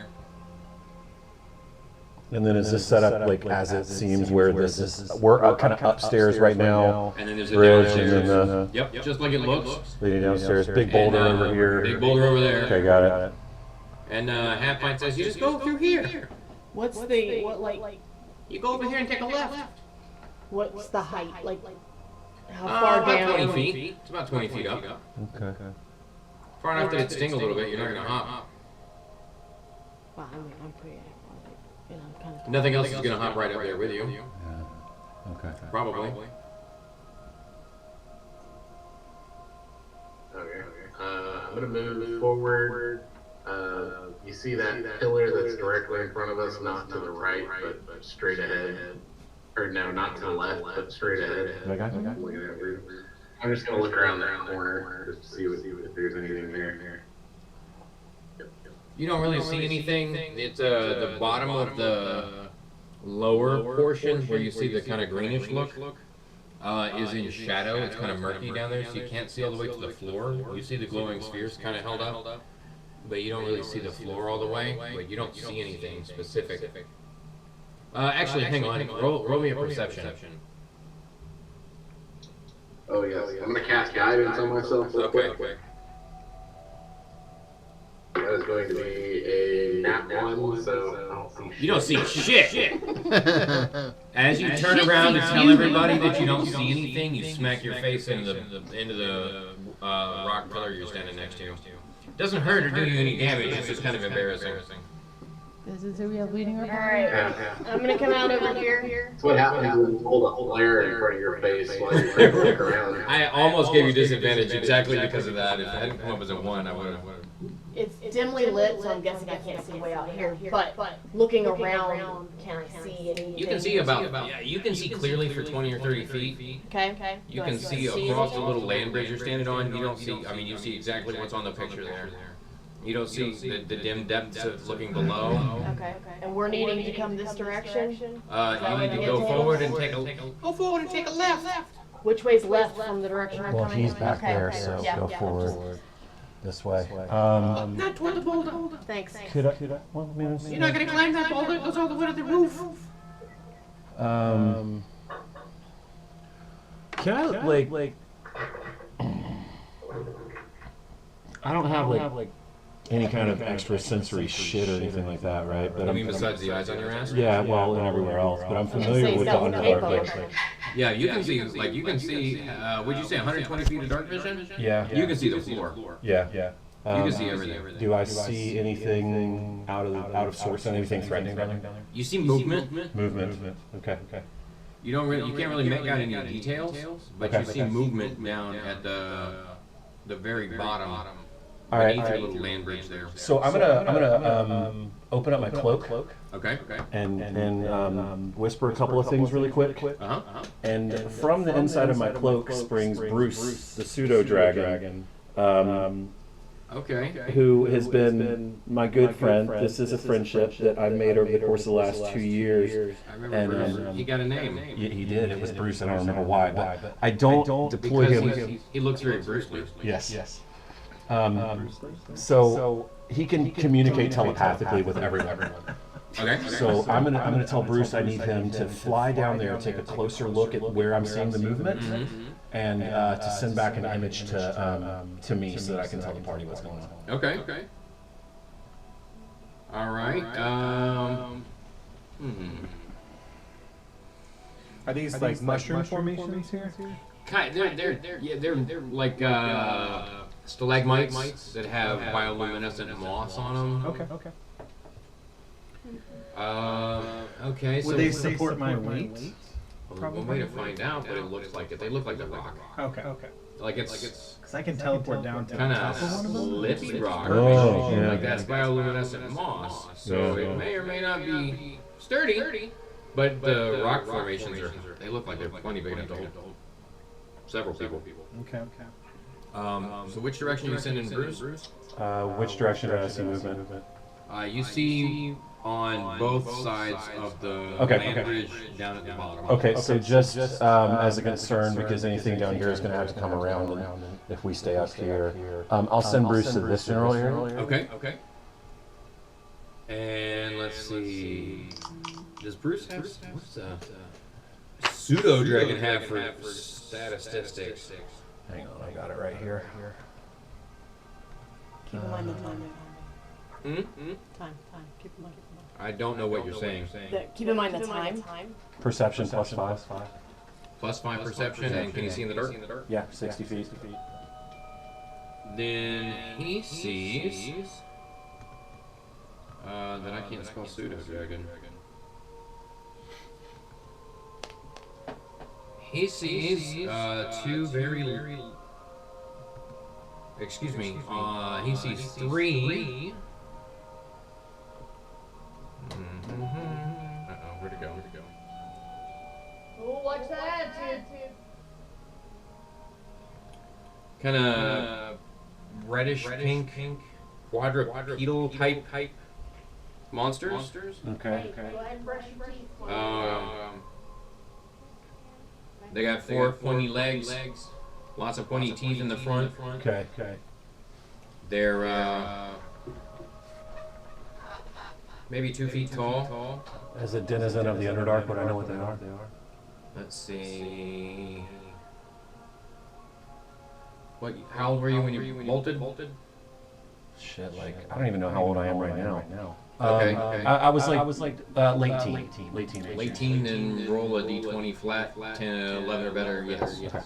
And then is this set up like as it seems where this is, we're kind of upstairs right now, And then there's a bridge, downstairs. and then Yep, just like it looks. leading downstairs, big boulder And, over here. Big boulder over there. Okay, got it. And Half Pint says, you just go through here. What's the what like? You go over here and take a left. What's the height? Like how far About down? 20 feet. It's about 20 feet up. Okay. Far enough that it sting a little bit, you're not going to hop. Well, I mean, I'm pretty athletic, and I'm kind of. Nothing else is going to hop right up there with you. Yeah. Okay. Probably. Okay. I'm gonna move forward. You see that pillar that's directly in front of us, not to the right, but straight ahead. Or no, not to the left, but straight ahead. Okay. Look at that room. I'm just gonna look around that corner just to see if there's anything there. You don't really see anything. It's the bottom of the lower portion where you see the kind of greenish look is in shadow. It's kind of murky down there, so you can't see all the way to the floor. You see the glowing spheres kind of held up, but you don't really see the floor all the way. But you don't see anything specific. Actually, hang on. Roll me a perception. Oh yes, I'm gonna cast guidance on myself. Okay. That is going to be a nat 1, so I don't see shit. You don't see shit. As you turn around to tell everybody that you don't see anything, you smack your face into the rock pillar you're standing next to. Doesn't hurt or do you any damage. It's just kind of embarrassing. This is who we have leading our Alright, I'm gonna come out over here. That's what happens when you hold a flare in front of your face while you're trying to look around. I almost gave you disadvantage exactly because of that. If it hadn't come up as a 1, I would have. It's dimly lit, so I'm guessing I can't see way out here. But looking around, can I see anything? You can see you can see clearly for 20 or 30 feet. Okay. You can see across the little land bridge you're standing on. You don't see, I mean, you see exactly what's on the picture there. You don't see the dim depths of looking below. Okay. And we're needing to come this direction? You need to go forward and take a left. Which way's left from the direction I'm Well, coming? he's back Okay, there, okay. so Yeah, go yeah. forward this way. Not toward the boulder. Thanks. Could I? Well, I mean, You're not gonna climb that boulder. It goes all the way to the roof. Can I like? I don't have like any kind of extra sensory shit or anything like that, right? But I mean, besides the eyes on your ass? yeah, well, and everywhere else. But I'm familiar with the Underdark. Like, Yeah, you can see, like, you can see, would you say 120 feet of dark vision? yeah, You can see the floor. yeah. You can see everything. Do I see anything out of source and anything threatening down there? You see movement. Movement. Okay. You can't really make out any details, but you see movement down at the very bottom. All right. Beneath your little land bridge there. So I'm gonna open up my cloak Okay. and whisper a couple of things really quick. And from the inside of my cloak springs Bruce, the pseudo dragon, Okay. who has been my good friend. This is a friendship that I made over the course of the last 2 years. I remember Bruce. He got a name. He did. It was Bruce. I don't remember why, but I don't deploy Because him. he looks very Bruce Lee. Yes. So he can communicate telepathically with everyone. Okay. So I'm gonna tell Bruce I need him to fly down there, take a closer look at where I'm seeing the movement, and to send back an image to me so that I can tell the party what's going on. Okay. All right. Are these like mushroom formations here? They're like stalagmites that have bioluminescent moss on them. Okay. Okay. So Would they support my weight? One way to find out, but it looks like it. They look like a rock. Okay. Like it's Because I can teleport down to the kind top of of one of them. slippy rock. Oh, yeah. Like that's bioluminescent moss. So it may or may not be sturdy, but the rock formations they look like they're plenty big enough to hold several people. Okay. So which direction are you sending Bruce? Which direction do I see movement? You see on both sides of the land bridge down at the bottom. Okay, so just as a concern, because anything down here is going to have to come around, and if we stay up here, I'll send Bruce to this general area. Okay. And let's see. Does Bruce have what's the pseudo dragon have for statistics? Hang on, I got it right here. Keep in mind the time. Time. Keep in mind. I don't know what you're saying. Keep in mind the time. Perception plus 5. Plus 5 perception, and can you see in the dark? Yeah, 60 feet. Then he sees that I can't spell pseudo dragon. He sees two very. Excuse me. He sees 3. Where'd it go? Oh, watch that attitude. Kind of reddish pink, quadrupedal type monsters. Okay. Go ahead and brush your teeth. They got 4 pointy legs, lots of pointy teeth in the front. Okay. They're maybe 2 feet tall. As a denizen of the Underdark, would I know what they are? Let's see. How old were you when you bolted? Shit, like I don't even know how old I am right now. Okay. I was like late teen. Late teen, and roll a d20 flat, 10, 11 or better. Yes. Okay.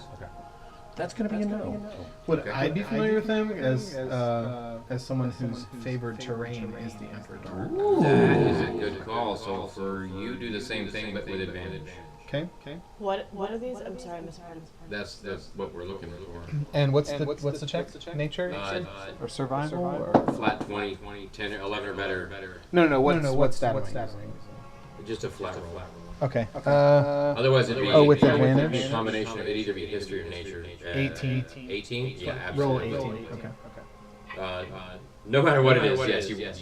That's gonna be a no. Would I be familiar with them as someone whose favored terrain is the Underdark? That is a good call. So for you, do the same thing but with advantage. Okay. What are these? I'm sorry, I missed part. That's what we're looking for. And what's the check? Nature? Or survival? Or? Flat 20, 10, 11 or better. No. What's stat range? Just a flat roll. Okay. Otherwise, it'd be with a advantage? combination of it'd either be history or nature. 18. 18? Yeah, Roll absolutely. 18. Okay. No matter what it is, yes,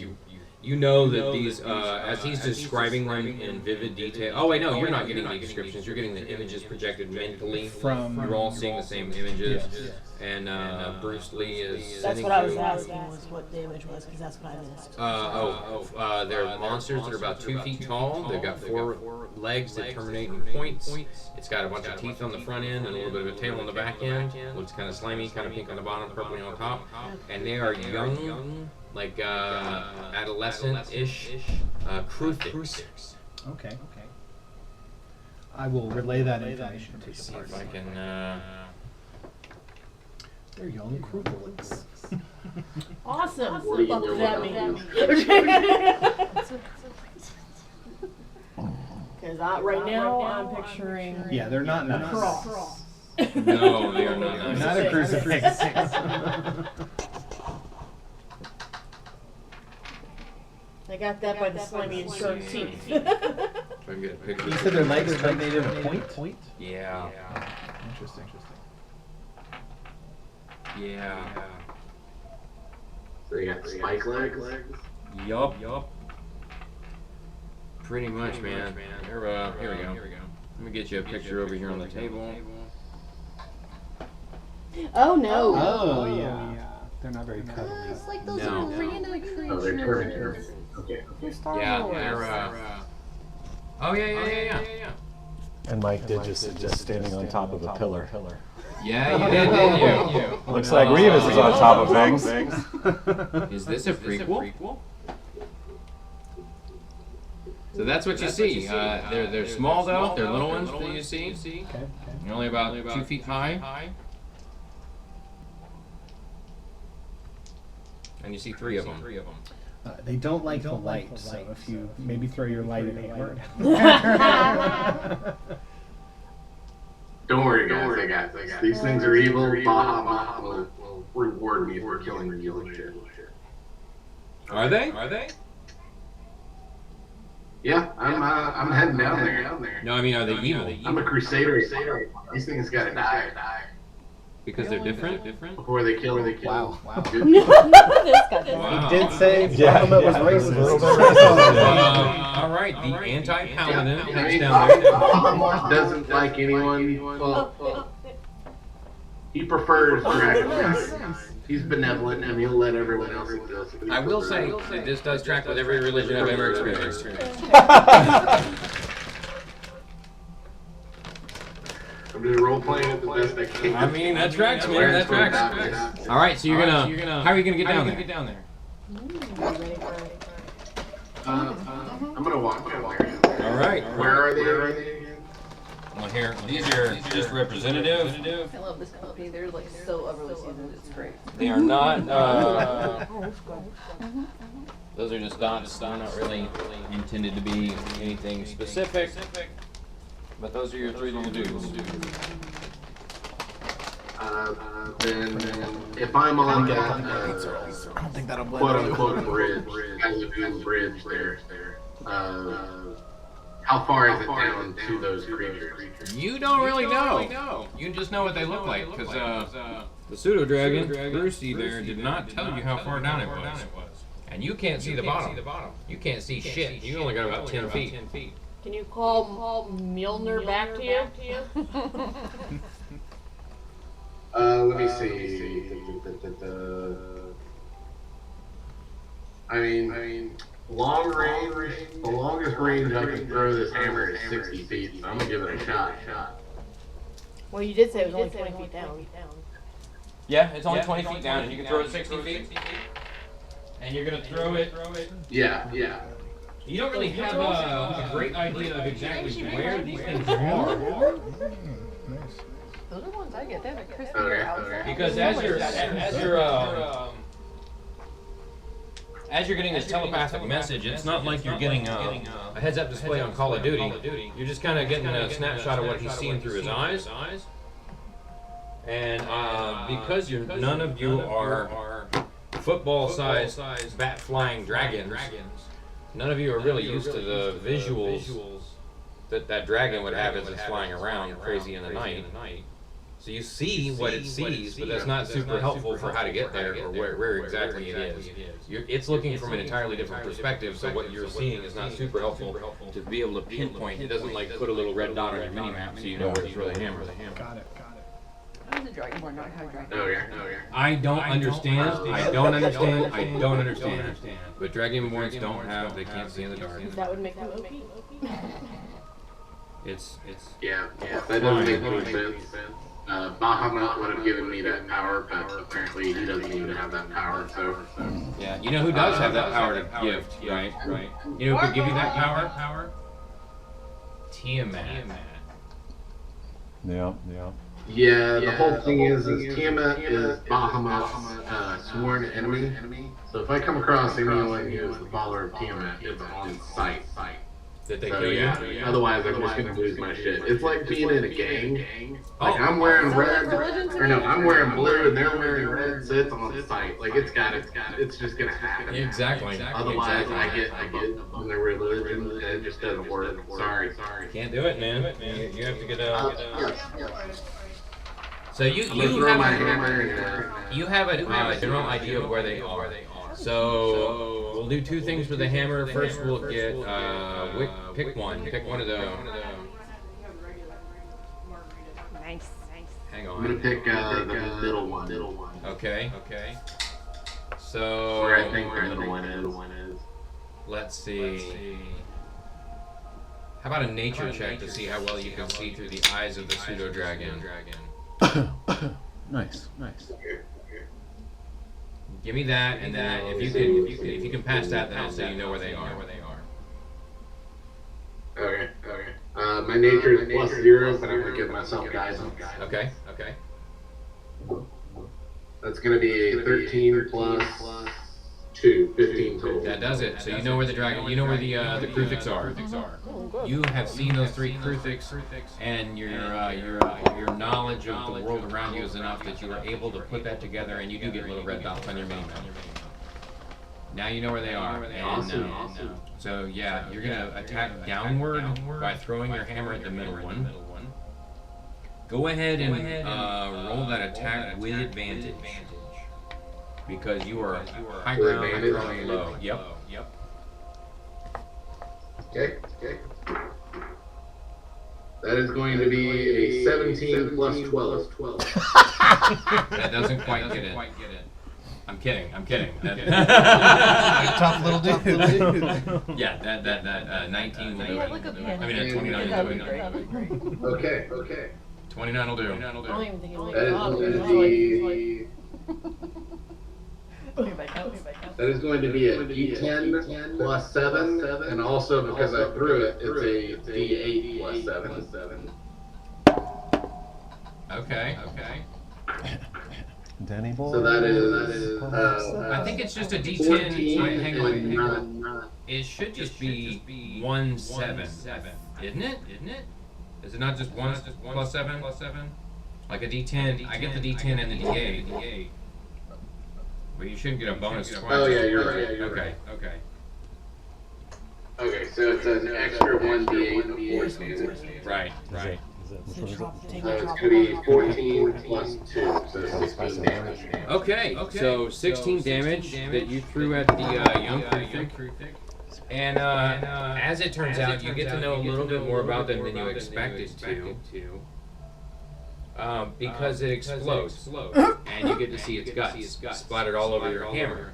You know that these, as he's describing them in vivid detail. Oh wait, no, you're not getting the descriptions. You're getting the images projected mentally. You're all seeing the same images. Yes. And Bruce Lee is. That's sending what I was you- asking, was what the image was, because that's what I missed. They're monsters that are about 2 feet tall. They've got 4 legs that terminate in points. It's got a bunch of teeth on the front end and a little bit of a tail on the back end. Looks kind of slimy, kind of pink on the bottom, purple on top. And they are young, like adolescent-ish crucifix. Okay. I will relay that information to See the if party. I can. They're young Krupelix. Awesome. What do you Fuck know does that about mean? Because right now I'm picturing Yeah, they're not a nice. cross. No, they are not. They're not a crucifix. I got that by the slimy and sharp teeth. If I can get a picture. You said their legs terminated a point? Yeah. Interesting. Yeah. So you got spike legs? Yup. Pretty much, man. Here we go. Let me get you a picture over here on the table. Oh no. Oh, yeah. They're not very cuddly. It's like those No. arena creatures. Oh, they're Terminators. Okay. From Star Yeah, Wars. they're. Oh yeah. And Mike did just suggest standing on top of a pillar. Yeah, you did, didn't you? Looks like Revis is on top of things. Is this a prequel? So that's what you see. They're small though. They're little ones that you see. Okay. They're only about 2 feet high. And you see 3 of them. They don't like the light, so if you maybe throw your light at Hammer. Don't worry, guys. I got this. These things are evil. Bahamut will reward me for killing evil shit. Are they? Yeah, I'm heading down there. No, I mean, are they evil? I'm a crusader. These things gotta die Because they're different? before they kill. Wow. Good This guy does. Wow. He did say Yeah, Bahamut was yeah, racist. a little bit racist. All right, the anti-paladin I heads mean, down there. Bahamut doesn't like anyone. Well, he prefers dragons. He's benevolent and he'll let everyone else exist. I will say that this does track with every religion I've ever experienced. I'm just role playing it the best I can. I mean, that tracks, man. That tracks. All right, so you're gonna. How are you gonna get down there? I'm gonna walk down there. All right. Where are they again? Well, here, these are just representative. I love this company. They're like so overly seasoned. It's great. They are not. Those are just dots. They're not really intended to be anything specific. But those are your 3 little dudes. Then if I'm on that I don't think that'll blend quote in. unquote bridge, Lagoon Bridge there, how far is it down to those creatures? You don't really know. You just know what they look like because the pseudo dragon Brucey there did not tell you how far down it was, and you can't see the bottom. You can't see shit. You only got about 10 feet. Can you call Mjolnir back to you? Let me see. I mean, long range. The longest range I can throw this hammer is 60 feet. So I'm gonna give it a shot. Well, you did say it was only 20 feet down. Yeah, it's only 20 feet down, and you can throw it 60 feet. And you're gonna throw it. Yeah. You don't really have a great idea of exactly where these things are, Those are ones I get. They have a crispy Okay. outside. because as you're getting this telepathic message, it's not like you're getting a heads-up display on Call of Duty. You're just kind of getting a snapshot of what he's seeing through his eyes. And because none of you are football-sized bat-flying dragons, none of you are really used to the visuals that dragon would have as it's flying around crazy in the night. So you see what it sees, but that's not super helpful for how to get there or where exactly it is. It's looking from an entirely different perspective, so what you're seeing is not super helpful to be able to pinpoint. It doesn't like put a little red dot on your mini map so you know where it's really hammered. Got it. How does a dragonborn not have dragon? Okay. I don't understand. I don't understand. I don't understand. But dragonborns don't have. They can't see in the dark. That would make them OP. It's. Yeah, that doesn't make any sense. Bahamut would have given me that power, but apparently he doesn't even have that power, so. Yeah, you know who does have that power to gift, right? You know who could give you that power? Tiamat. Yeah. Yeah, the whole thing is Tiamat is Bahamut's sworn enemy. So if I come across anyone who is the follower of Tiamat, it's on sight. Did they So kill you? yeah, otherwise I'm just gonna lose my shit. It's like being in a gang. Like I'm wearing red, or no, I'm wearing blue and they're wearing red, so it's on sight. Like it's just gonna happen. Exactly. Otherwise I get on their religion and it just doesn't work. Sorry. Can't do it, man. You have to get out. Yes. So you Throw my have hammer in there. you have a general idea of where they are. So we'll do two things with the hammer. First, we'll get pick one. Pick one of those. Nice. Hang I'm gonna on. pick the middle one. Okay. So Where I think the middle one is. let's see. How about a nature check to see how well you can see through the eyes of the pseudo dragon? Nice. Give me that, and then if you can pass that, then I'll say you know where they are. Okay. My nature is +0, but I'm gonna give myself guidance. Okay. That's gonna be 13 plus 2, 15 total. That does it. So you know where the dragon, you know where the Kruthix are. You have seen those 3 Kruthix, and your knowledge of the world around you is enough that you are able to put that together, and you do get little red dots on your mini map. Now you know where they are. And, Awesome. So yeah, you're gonna attack downward by throwing your hammer at the middle one. Go ahead and roll that attack with advantage. Because you are high ground and throwing low. Yep. Okay. That is going to be a 17 plus 12. That doesn't quite get it. I'm kidding. Tough little dude. Yeah, that 19 will do it. Look up here. I mean, 29 That will would do be great. it. Okay. 29 will do. I don't even think it was That is God. going It to was like, be. That is going to be a D10 plus 7, and also because I threw it, it's a D8 plus 7. Okay. Danny boy. So that is. I think it's just a D10. 14 Wait, hang and on. 9. It should just be 1 7, isn't it? Is it not just 1 plus 7? Like a D10. I get the D10 and the D8. But you shouldn't get a bonus twice. Oh yeah, you're right. Okay. Okay, so it's an extra 1d8 of force damage. Right. So it's going to be 14 plus 2, so 16 damage. Okay, so 16 damage that you threw at the young Kruthix. And as it turns out, you get to know a little bit more about them than you expected to. Because it explodes, and you get to see its guts splattered all over your hammer.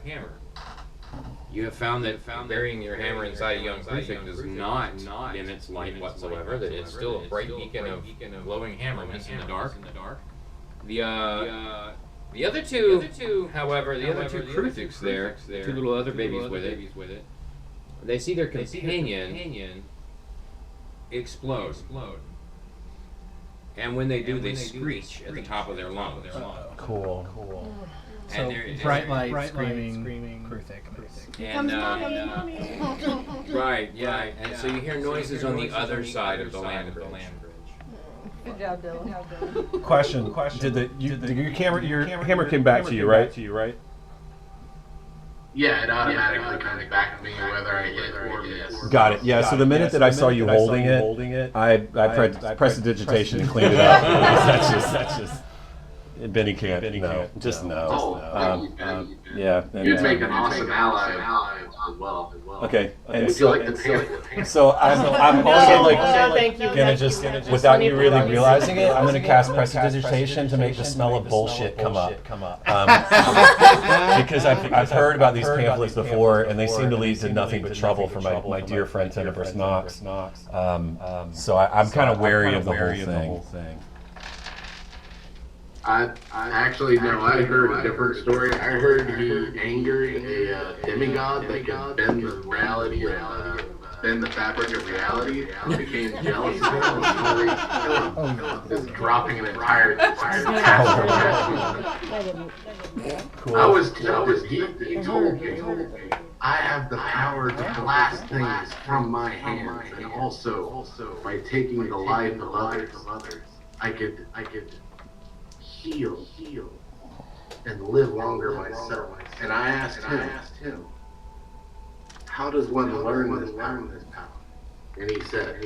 You have found that burying your hammer inside a young Kruthix does not dim its light whatsoever, that it's still a bright beacon of glowing hammerness in the dark. The other two, however, the other two Kruthix there, 2 little other babies with it, they see their companion explode. And when they do, they screech at the top of their lungs. Cool. So bright light, screaming, Kruthix. And right, and so you hear noises on the other side of the land bridge. Good job, Dylan. Question. Did your hammer came back to you, right? Yeah, it automatically comes back to me whether I hit or miss. Got it. Yeah. So the minute that I saw you holding it, I prestidigitation and cleaned it up. That's just. Benny can't. No, just no. Oh, Yeah. you'd make an awesome ally as well. Okay. And Would you like to pay? So I'm also like thank you. gonna just without you really realizing it, I'm gonna cast prestidigitation to make the smell of bullshit come up. Because I've heard about these pamphlets before, and they seem to lead to nothing but trouble for my dear friend Tenebrous Knox. So I'm kind of wary of the whole thing. I actually no. I heard a different story. I heard he angered a demigod that could bend the reality and bend the fabric of reality. And became jealous of him and just dropping an entire Cool. I was he told me I have the power to blast things from my hands, and also by taking the life of others, I could heal and live longer myself. And I asked him, how does one learn this power? And he said,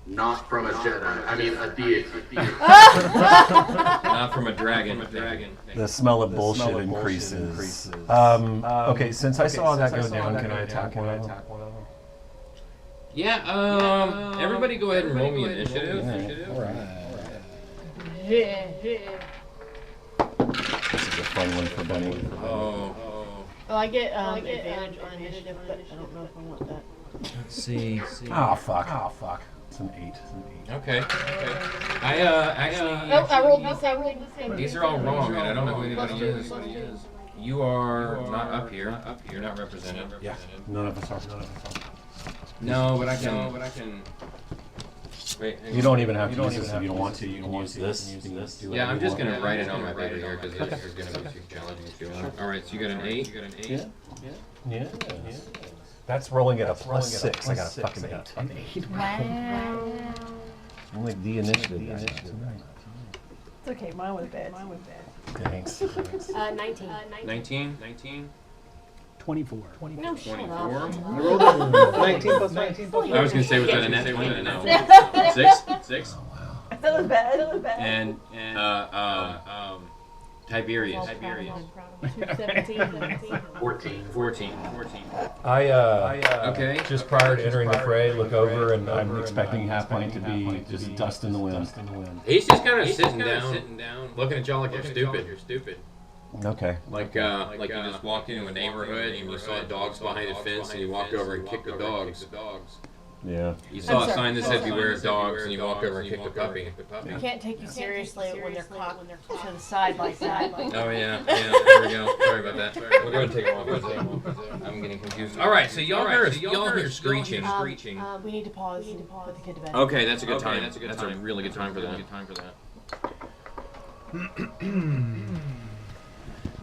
not from a Jedi. I mean, a deity. Not from a dragon. The smell of bullshit increases. Okay, since I saw that go down, can I attack one of them? Yeah, everybody go ahead and roll me initiative. This is a fun one for Benny. Oh. Well, I get advantage on initiative, but I don't know if I want that. Let's see. Oh, fuck. It's an 8. Okay. I actually. Oh, I rolled the same. These are all wrong, and I don't know who anybody is. You are not up here. You're not represented. Yeah, none of us are. No, but I can. Wait, you don't even have to use this if you don't want to. You can use this. Yeah, I'm just going to write it on my paper here because this is going to be too challenging if you want. Alright, so you got an 8? Yeah. That's rolling at a +6. I got a fucking 8. Wow. I'm like the initiative. It's okay, mine was bad. Thanks. 19. 24. No, shut 24. up. I rolled a 19 plus 19 plus I was going to say, was that a net 20? No. 6? That was bad. And, Tiberius. 14. I Okay. just prior to entering the fray, look over and I'm expecting Half Pint to be just dust in the wind. He's just kind of sitting down, looking at y'all like you're stupid. Okay. Like you just walked into a neighborhood and you saw dogs behind a fence and you walked over and kicked the dogs. Yeah. You saw a sign that said beware of dogs and you walked over and kicked the puppy. We can't take you seriously when they're cocked to the side like that. Oh yeah, there we go. Sorry about that. We'll go and take them off. I'm getting confused. All right, so y'all hear screeching. We need to pause and put the kid to bed. Okay, that's a good time. That's a really good time for that.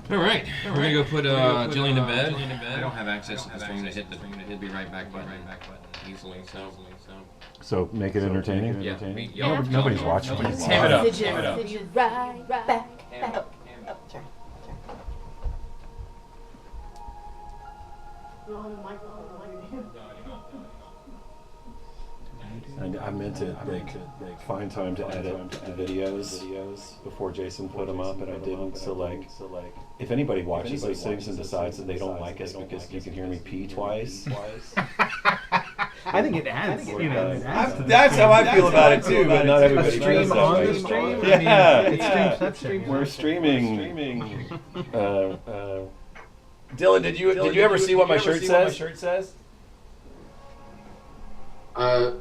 All right, we're gonna go put Jillian to bed. I don't have access to the screen to hit the be right back button easily. So make it entertaining. Yeah. Nobody's watching. Ham it up. Right back. Sorry. I meant to find time to edit the videos before Jason put them up, and I didn't. So if anybody watches those things and decides that they don't like us because you can hear me pee twice. I think it adds. That's how I feel about it too, but not everybody Stream does on that the way. stream. Yeah, It's streamception. We're streaming. Dylan, did you ever see what my shirt says? I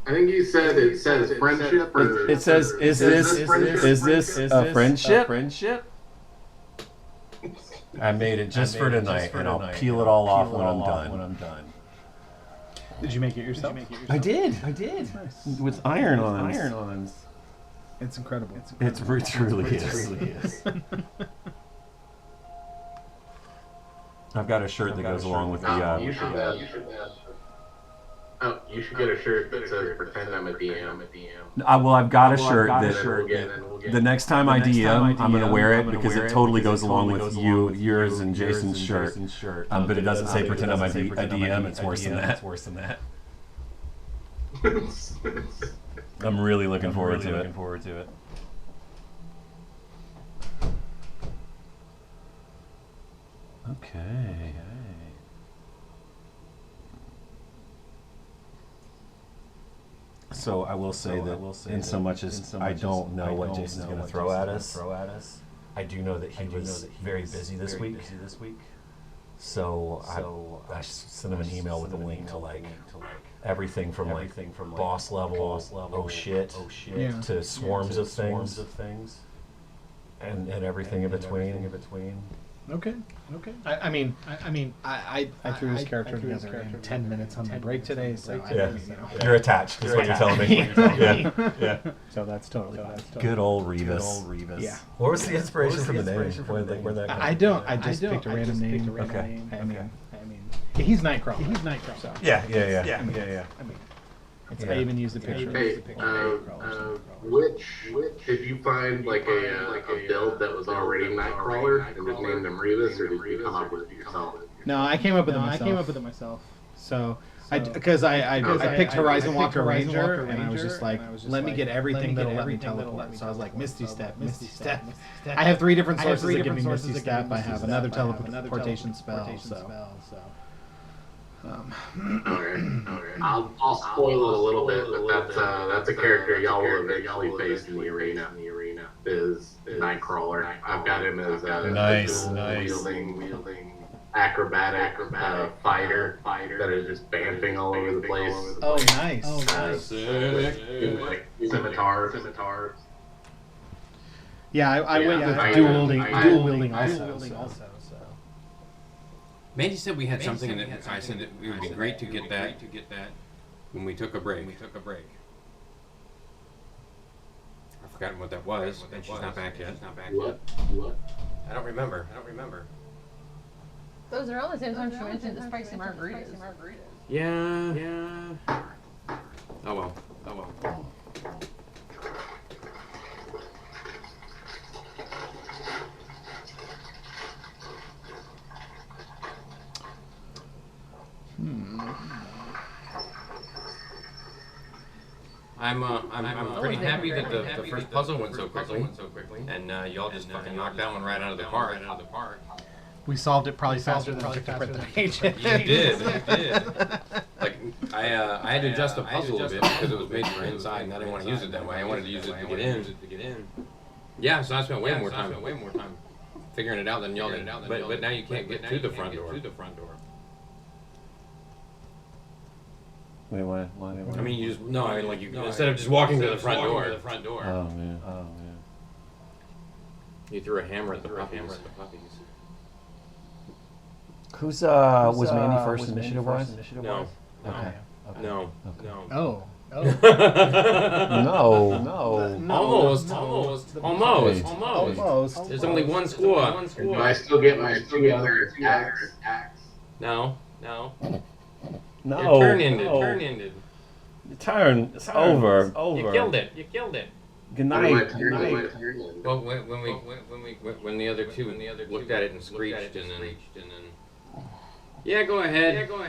think you said it says friendship. Or It says, is this a friendship? I made it just for tonight, and I'll peel it all off when I'm done. Did you make it yourself? I did. With iron-ons. It's incredible. It truly is. I've got a shirt that goes along with the. You should have. Oh, you should get a shirt that says "Pretend I'm a DM." Well, I've got a shirt And that then we'll get the next time I DM, I'm gonna wear it because it totally goes along with yours and Jason's shirt. But it doesn't say pretend I'm a DM. It's worse than that. I'm really looking forward to it. Okay. So I will say that in so much as I don't know what Jason's going to throw at us, I do know that he was very busy this week. So I sent him an email with a link to like everything from boss level, oh shit, to swarms of things, and everything in between. Okay. I mean, I threw his character together in 10 minutes on my break today, so You're attached, is what you're telling me. Yeah. So that's totally fine. Good old Revis. Yeah. What was the inspiration for the name? Where'd that come I don't. I just picked a random name. Okay. I mean, he's Nightcrawler. So. Yeah. I mean, I even used the picture. Hey, which did you find like a build that was already Nightcrawler and just named him Revis, or did you come up with it yourself? No, I came up with it myself. So, because I picked Horizon Walker Ranger, and I was just like, let me get everything that'll let me teleport. So I was like, Misty Step. I have 3 different sources that give me Misty Step. I have another teleportation spell. Okay. I'll spoil it a little bit, but that's a character y'all will eventually face in the arena. Is Nightcrawler. I've got him as a Nice. wielding acrobatic fighter that is just bamping all over the place. Oh, nice. Like scimitars. Yeah, I went with dual wielding also. Mandy said we had something, and I said that it would be great to get that when we took a break. I've forgotten what that was, and she's not back yet. What? I don't remember. Those are all the same time she mentioned the spicy margaritas. Yeah. Oh well. I'm pretty happy that the first puzzle went so quickly, and y'all just fucking knocked that one right out of the park. We solved it probably faster than I took to print the page. You did. Like I had to adjust the puzzle a bit because it was made for inside, and I didn't want to use it that way. I wanted to use it to get in. Yeah, so I spent way more time figuring it out than y'all did. But now you can't get to the front door. Wait, what? I mean, instead of just walking to the front door. Oh man. You threw a hammer at the puppies. Who's was Mandy first initiative-wise? No. Okay. No. Oh. Almost. There's only one score. Do I still get my 2 other attacks? No. No. Your turn ended. The turn. It's over. You killed it. Good night. Well, when the other two looked at it and screeched and then. Yeah, go ahead. No,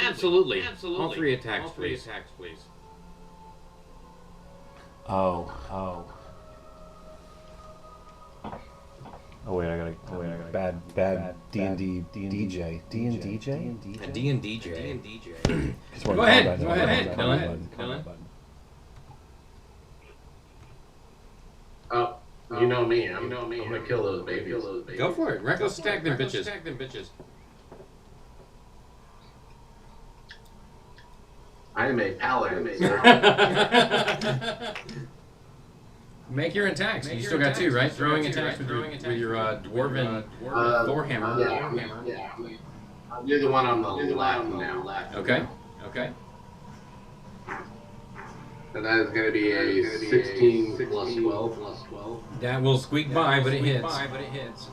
absolutely. All 3 attacks, please. Oh, wait, I gotta bad D&D DJ. D&DJ? A D&DJ. Go ahead, Dylan. Oh, you know me. I'm gonna kill those babies. Go for it. Reckless stack them bitches. I am a paladin. Make your attacks. You still got 2, right? Throwing attacks with your dwarven Thor hammer. Yeah. I'll do the one on the left now. Okay. And that is going to be a 16 plus 12. That will squeak by, but it hits.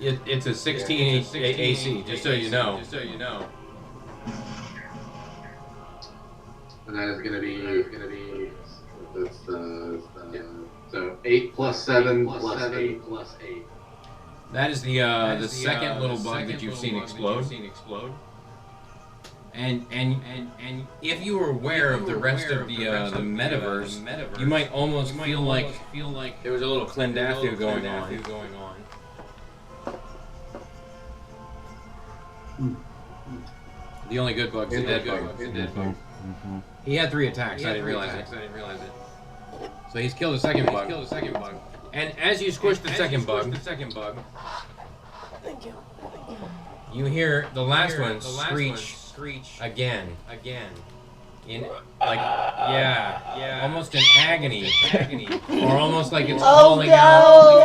It's a 16 AC, just so you know. And that is gonna be so 8 plus 7 plus 8 plus 8. That is the second little bug that you've seen explode. And if you were aware of the rest of the metaverse, you might almost feel like there was a little Clendathu going on. The only good bug's a dead bug. He had 3 attacks. I didn't realize it. So he's killed the second bug. And as you squish the second bug, you hear the last one screech again. In almost in agony, or almost like it's calling out.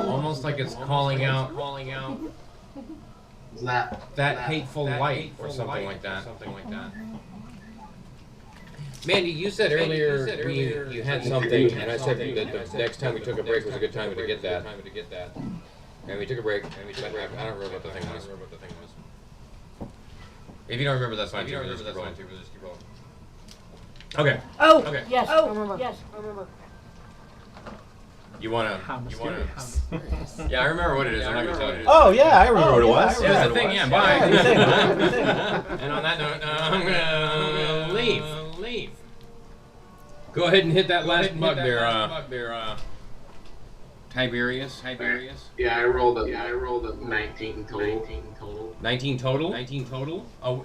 Almost like it's calling out that hateful light or something like that. Mandy, you said earlier you had something, and I said that the next time we took a break was a good time to get that. And we took a break, but I don't remember what the thing was. If you don't remember, that's fine too. Just keep rolling. Okay. Oh, Okay. yes, I remember. You wanna? Yeah, I remember what it is. I'm not gonna tell you. Oh yeah, I remember what it was. It was the thing. Yeah, bye. And on that note, I'm gonna leave. Go ahead and hit that last bug there, Tiberius. Yeah, I rolled a 19 total. 19 total? Oh,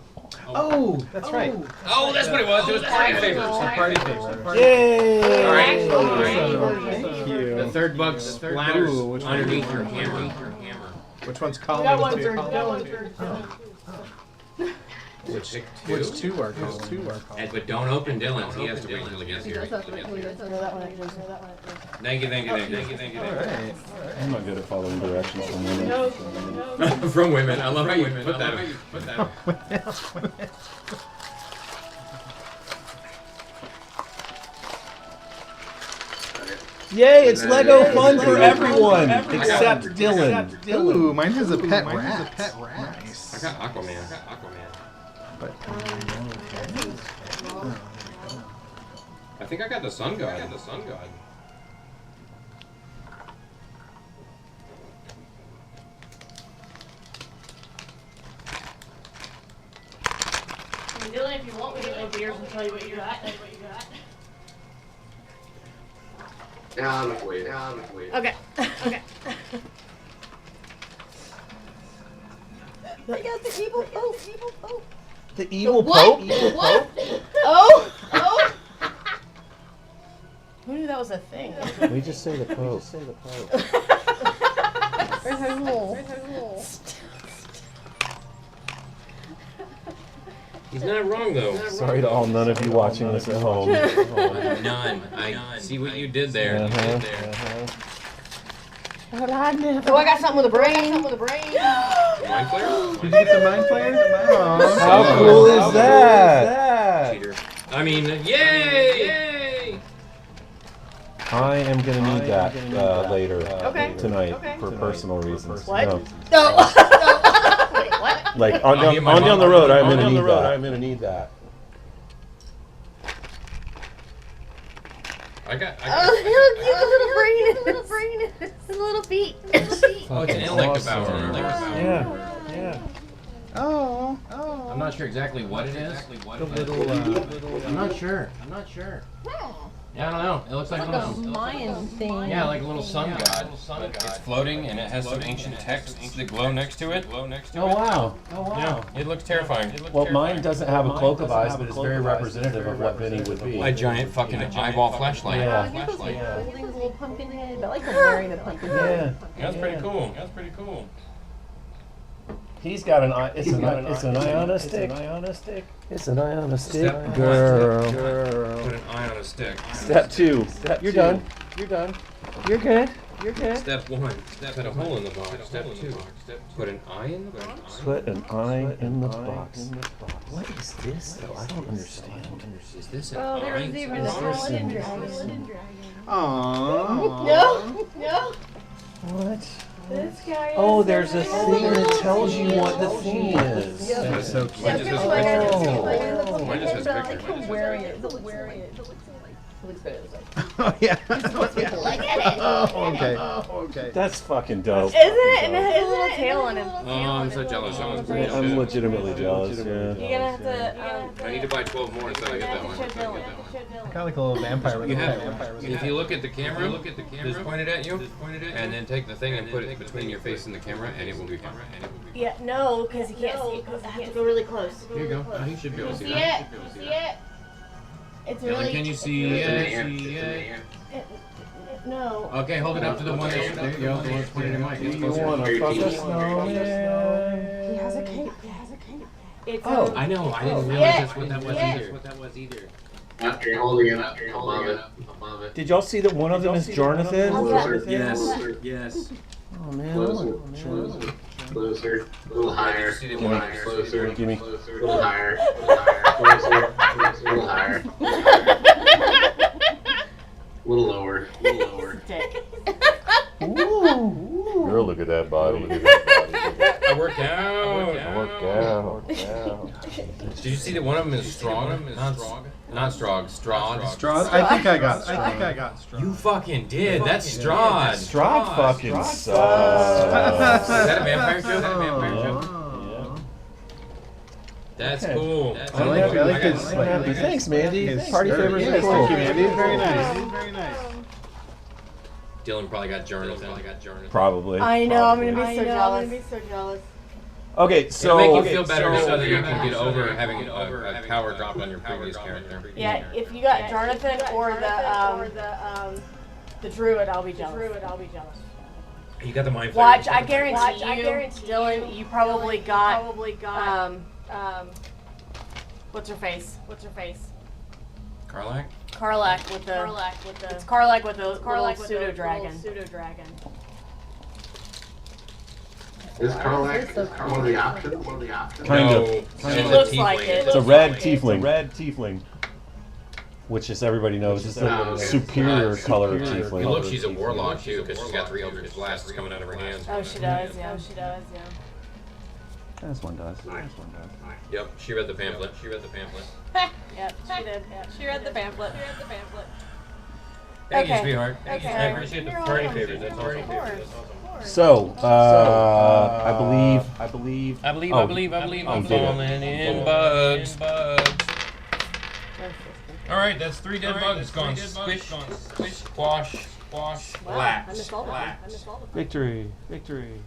that's right. Oh, that's what it was. It was party favors. Party favor. Yay! All right. Thank you. The third bug splatters underneath your hammer. Which one's We calling? got one for Dylan. Which two are calling? But don't open Dylan's. He has to wait until he gets here. Thank you. Alright. I'm not good at following directions from women. From women. I love how you put that. Yay! It's Lego fun for everyone except Dylan. Ooh, mine has a pet rat. Nice. I got Aquaman. But I think I got the Sun God. Dylan, if you want, we can open yours and tell you what you got. Yeah, I'll wait. Okay. I got the evil Pope. The evil What? Pope? What? Oh! Who knew that was a thing? We just say the Pope. Where's her hole? He's not wrong though. Sorry to all none of you watching this at home. None. I see what you did there. Oh, I got something with a brain. Mind flayer? did you get the mind flayer? Oh, How cool is that? Cheater. I mean, yay! I am gonna need that later tonight Okay. for personal reasons. What? No. No. Wait, what? Like on down the road, I'm gonna need that. I got. Oh, look, the little brain. The little feet. Oh, it's an Electabauer. Yeah. Oh. I'm not sure exactly what it is. I'm not sure. Yeah, I don't know. It looks like a little Mayan thing. Yeah, like a little sun god. It's floating and it has some ancient texts that glow next to it. Oh wow. Yeah, it looks terrifying. Well, mine doesn't have a cloak of eyes, but it's very representative of what Vinny would be. A giant fucking eyeball flashlight. Yeah. Those little pumpkin head. I like him wearing the pumpkin head. Yeah. That's pretty cool. He's got an eye. It's an Iona stick. It's an Iona stick. Step Girl. Put an eye on a stick. Step 2. You're done. You're good. Step 1. Put a hole in the box. Step 2. Put an eye in the box. Put an eye in the box. What is this though? I don't understand. Is this an Oh, there eye? was even a paladin dragon. Aww. No. What? This guy is Oh, there's a thing that tells you what the theme is. That's so cute. Mine just has a picture. Mine just has a picture. Wearing it. It looks better this way. Oh yeah. Oh, okay. Okay. That's fucking dope. Isn't it? And it has a little tail on him. Oh, I'm so jealous. I want to I'm legitimately jealous. Yeah. You're gonna have to. I need to buy 12 more until I get that one. Kind of like a little vampire. With You a have, vampire. if you look at the camera, just point it at you, and then take the thing and put it between your face and the camera, and it will be fine. Yeah, no, because you can't see. I have to go really close. Here you go. Oh, you should be able to see See that. it? You see it? It's Ellen, really. can you see it? No. Okay, hold it up to the one. There you go. The one's pointed at Mike. It's You closer. wanna fuck a snowman? He has a cape. He has a cape. It's Oh. I know. I didn't realize that's what that was either. After you're holding it up, above it. Did y'all see that one of them is Jonathan? Closer. Yes. Oh man. Closer. A little higher. See the A little one higher. here. Closer. Gimme. A little higher. Closer. A little higher. A little lower. Girl, look at that body. I worked out. Did you see that one of them is strong? Not strong. Strahd. Strahd? I think I got Strahd. You fucking did. That's Strahd. Strahd fucking sucks. Is that a vampire joke? Yeah. That's Okay. cool. I like his. Thanks, Mandy. His Party skirt. favors Yes, are cool. thank you, Mandy. Very nice. Dylan probably got journals. Probably. I know. I'm gonna be so jealous. Okay, so It'll make you feel better so that you can get over having a power dropped on your previous character. Yeah, if you got Jonathan or the druid, I'll be jealous. You got the mind flayer. Watch, I guarantee you, Dylan, you probably got what's her face? Karlach? Karlach with the it's Karlach with the pseudo dragon. Is Karlach one of the options? Kind No, of. She's looks a like tiefling. it. It's a red tiefling. Which, as everybody knows, is the okay. superior color of Hey, tiefling. look, she's a warlock too, because she's got 3 eldritch blasts coming out of her hands. Oh, she does. Yeah. This one does. Yep, she read the pamphlet. Yep, she did. She read the pamphlet. Thank you, Okay. sweetheart. Okay. I appreciate the party favors. That's awesome. So, I believe. I'm falling in bugs. All right, that's 3 dead bugs gone. Squish, squash, I missed all of them. Victory.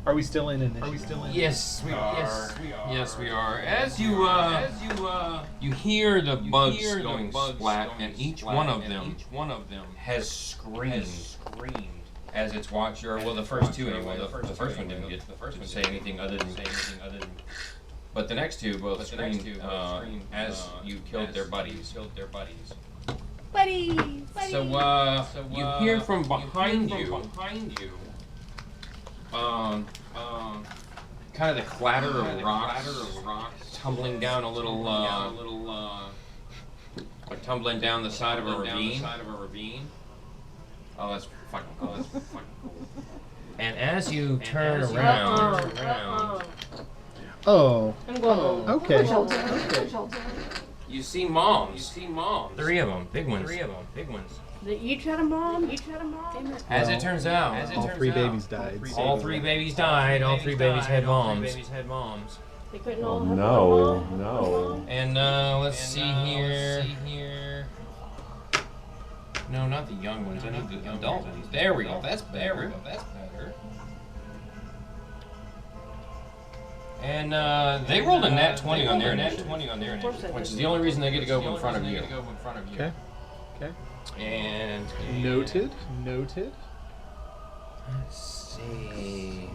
Are we still in initiative? Yes, we are. Yes, we are. As you hear the bugs going splat, and each one of them has screamed as its watcher. Well, the first 2 anyway. The first one didn't get to say anything other than. But the next 2 both screamed as you killed their buddies. Buddy. So you hear from behind you. Kind of the clatter of rocks tumbling down a little, like tumbling down the side of a ravine. Oh, that's fucking cool. And as you turn around, Oh. I'm going. Okay. you see moms. 3 of them, big ones. Did you try to mom? As it turns out, All 3 babies died. all 3 babies died. All 3 babies had moms. They couldn't all Oh have no. And let's see here. No, not the young ones. I need the adult ones. There we go. That's better. And they rolled a nat 20 on their initiative, which is the only reason they get to go in front of you. Okay. And Noted. Let's see.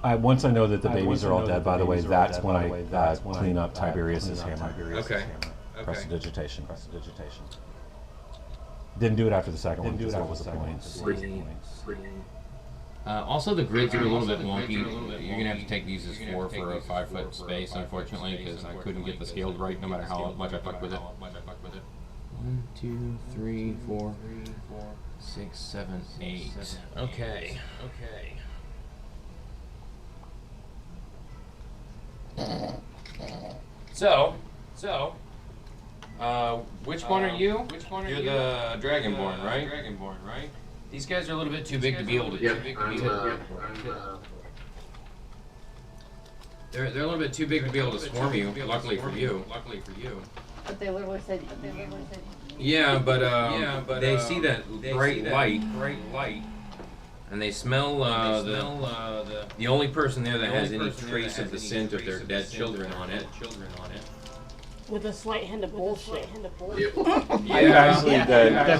Once I know that the babies are all dead, by the way, that's when I clean up Tiberius's hammer. Okay. Prestidigitation. Didn't do it after the second one. Because that was the point. Also, the grids are a little bit wonky. You're gonna have to take these as 4 for a 5-foot space, unfortunately, because I couldn't get the scales right, no matter how much I fucked with it. 1, 2, 3, 4, 6, 7, 8. Okay. So, which one are you? You're the Dragonborn, right? These guys are a little bit too big to be able to. They're a little bit too big to be able to swarm you. Luckily for you. But they literally said. Yeah, but they see that bright light, and they smell the only person there that has any trace of the scent of their dead children on it. With a slight hint of bullshit. That's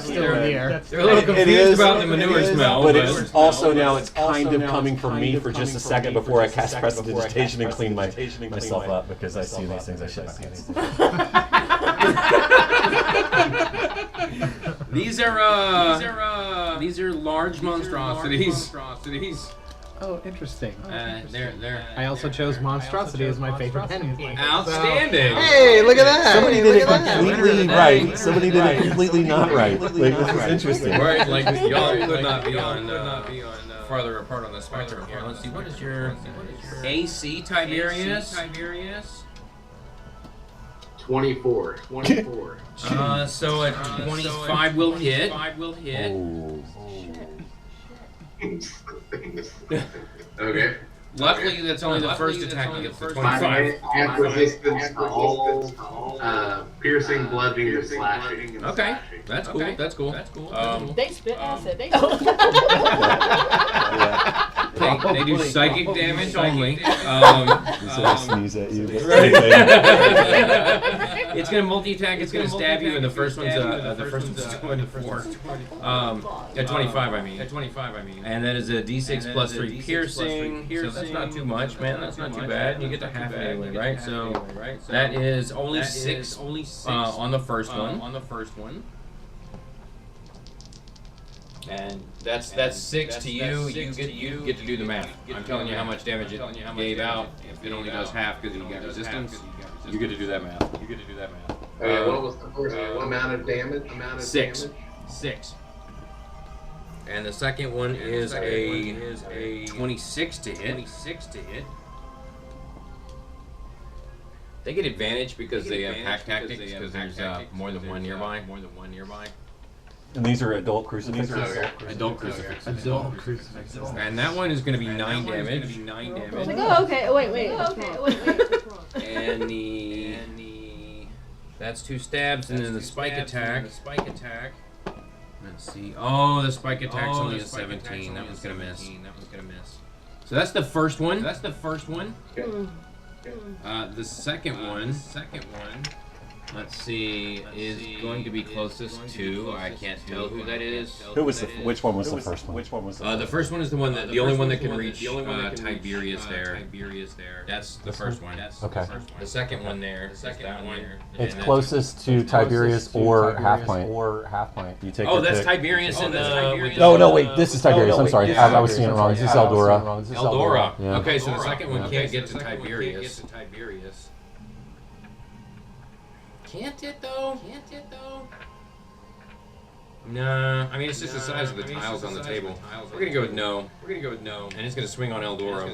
still in the air. They're a little confused about the manure smell, but it's also now it's kind of coming from me for just a second before I cast prestidigitation and clean myself up because I see these things I shit my pants. These are large monstrosities. Oh, interesting. They're. I also chose monstrosity as my favorite enemy. Outstanding. Hey, look at that! Somebody did it completely right. Somebody did it completely not right. Like, this is interesting. Right, like y'all could not be on farther apart on the spectrum here. Let's see, what is your AC, Tiberius? 24. So a 25 will hit. Oh. Okay. Luckily, that's only the first attack you get for 25. I have resistance to all piercing, bludgeoning, and slashing. Okay, that's cool. They spit acid. They They do psychic damage only. So I sneeze at you. It's gonna multi-attack. It's gonna stab you, and the first one's 24. 25, I mean. And that is a D6 plus 3 piercing. So that's not too much, man. That's not too bad. You get to half it anyway, right? So that is only 6 on the first one. And that's 6 to you. You get to do the math. I'm telling you how much damage it gave out. If it only does half because you got resistance, you get to do that math. Okay, what was the first amount of damage? 6. And the second one is a 26 to hit. They get advantage because they have pack tactics because there's more than one nearby. And these are adult crucifixes? Adult crucifixes. And that one is going to be 9 damage. like, oh, okay. Wait. And that's 2 stabs, and then the spike attack. Let's see. Oh, the spike attack's only a 17. That was going to miss. So that's the first one. The second one. Let's see, is going to be closest to. I can't tell who that is. Which one was the first one? The first one is the only one that can reach Tiberius there. That's the first one. Okay. The second one there. That one. It's closest to Tiberius or Half Pint. You take your that's pick. Tiberius and the. No, wait. This is Tiberius. I'm sorry. I was seeing it wrong. This is Eldora. Yeah. Okay, so the second one can't get to Tiberius. Can't it though? Nah, I mean it's just the size of the tiles on the table. We're gonna go with no. And it's gonna swing on Eldora.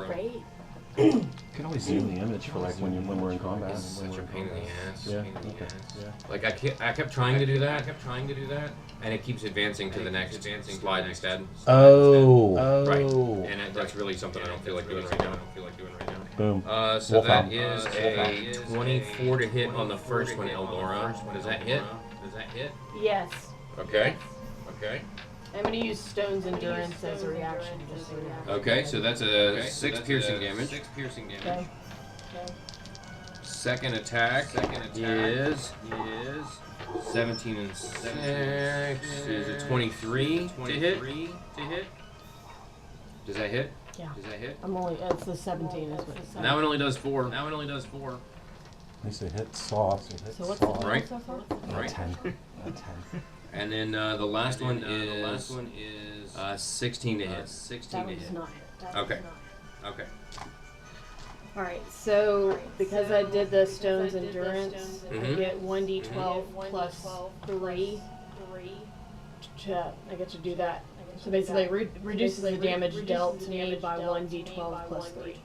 Great. You can always zoom the image for like when we're in combat. It's such a pain in the ass. Yeah. Okay. Like I kept trying to do that, and it keeps advancing to the next slide instead. Oh. Right. And that's really something I don't feel like doing right now. Boom. So that is a 24 to hit on the first one, Eldora. Does that hit? Yes. Okay. I'm gonna use Stone's Endurance as a reaction, just so you know. Okay, so that's a 6 piercing damage. Okay. Second attack is 17 and 6. Is a 23 to hit? Does that hit? Yeah. It's the 17 is what it says. That one only does 4. At least it hit soft. So what's the total Right. so far? 10. And then the last one is 16 to hit. That one does not hit. Okay. Alright, so because I did the Stone's Endurance, I Mhm. get 1d12 plus 3. I get to do that. So basically, it reduces the damage dealt to me by 1d12 plus 3.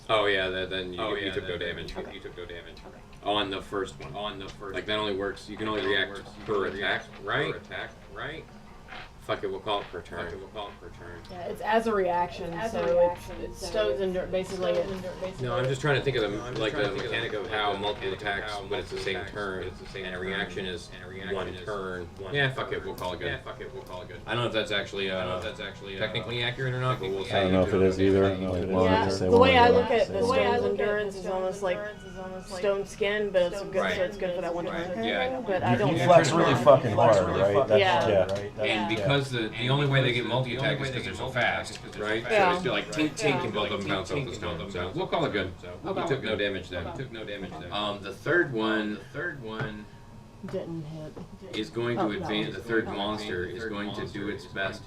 Oh yeah, then you took no damage. You took no damage. On the first one. Like that only works. You can only react per attack, right? Fuck it, we'll call it per turn. Yeah, it's as a reaction, so it's Stone's Endurance, basically. No, I'm just trying to think of the mechanic of how multiple attacks, but it's the same turn, and a reaction is one turn. Yeah, fuck it, we'll call it good. I don't know if that's actually technically accurate or not, but we'll say. I don't know if it is either. Yeah, the way I look at the Stone's Endurance is almost like stone skin, but it's good, so it's good for that one turn. Yeah. But I don't. You flex really fucking hard, right? Yeah. And because the only way they get multi-attack is because they're so fast, right? Yeah. So it's like tink and both of them bounce off the stone. So we'll call it good. You took no damage then. The third one Didn't hit. is going to advance. The third monster is going to do its best.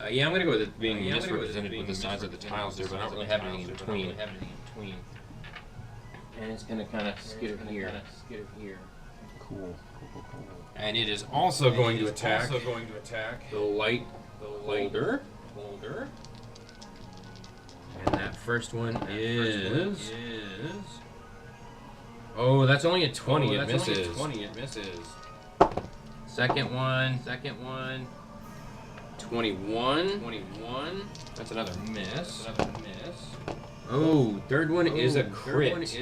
Yeah, I'm gonna go with it being misrepresented with the size of the tiles there, but I don't really have anything in between. And it's gonna kind of skitter here. Cool. And it is also going to attack the light holder. And that first one is. Oh, that's only a 20. It misses. Second one. 21. That's another miss. Oh, third one is a crit.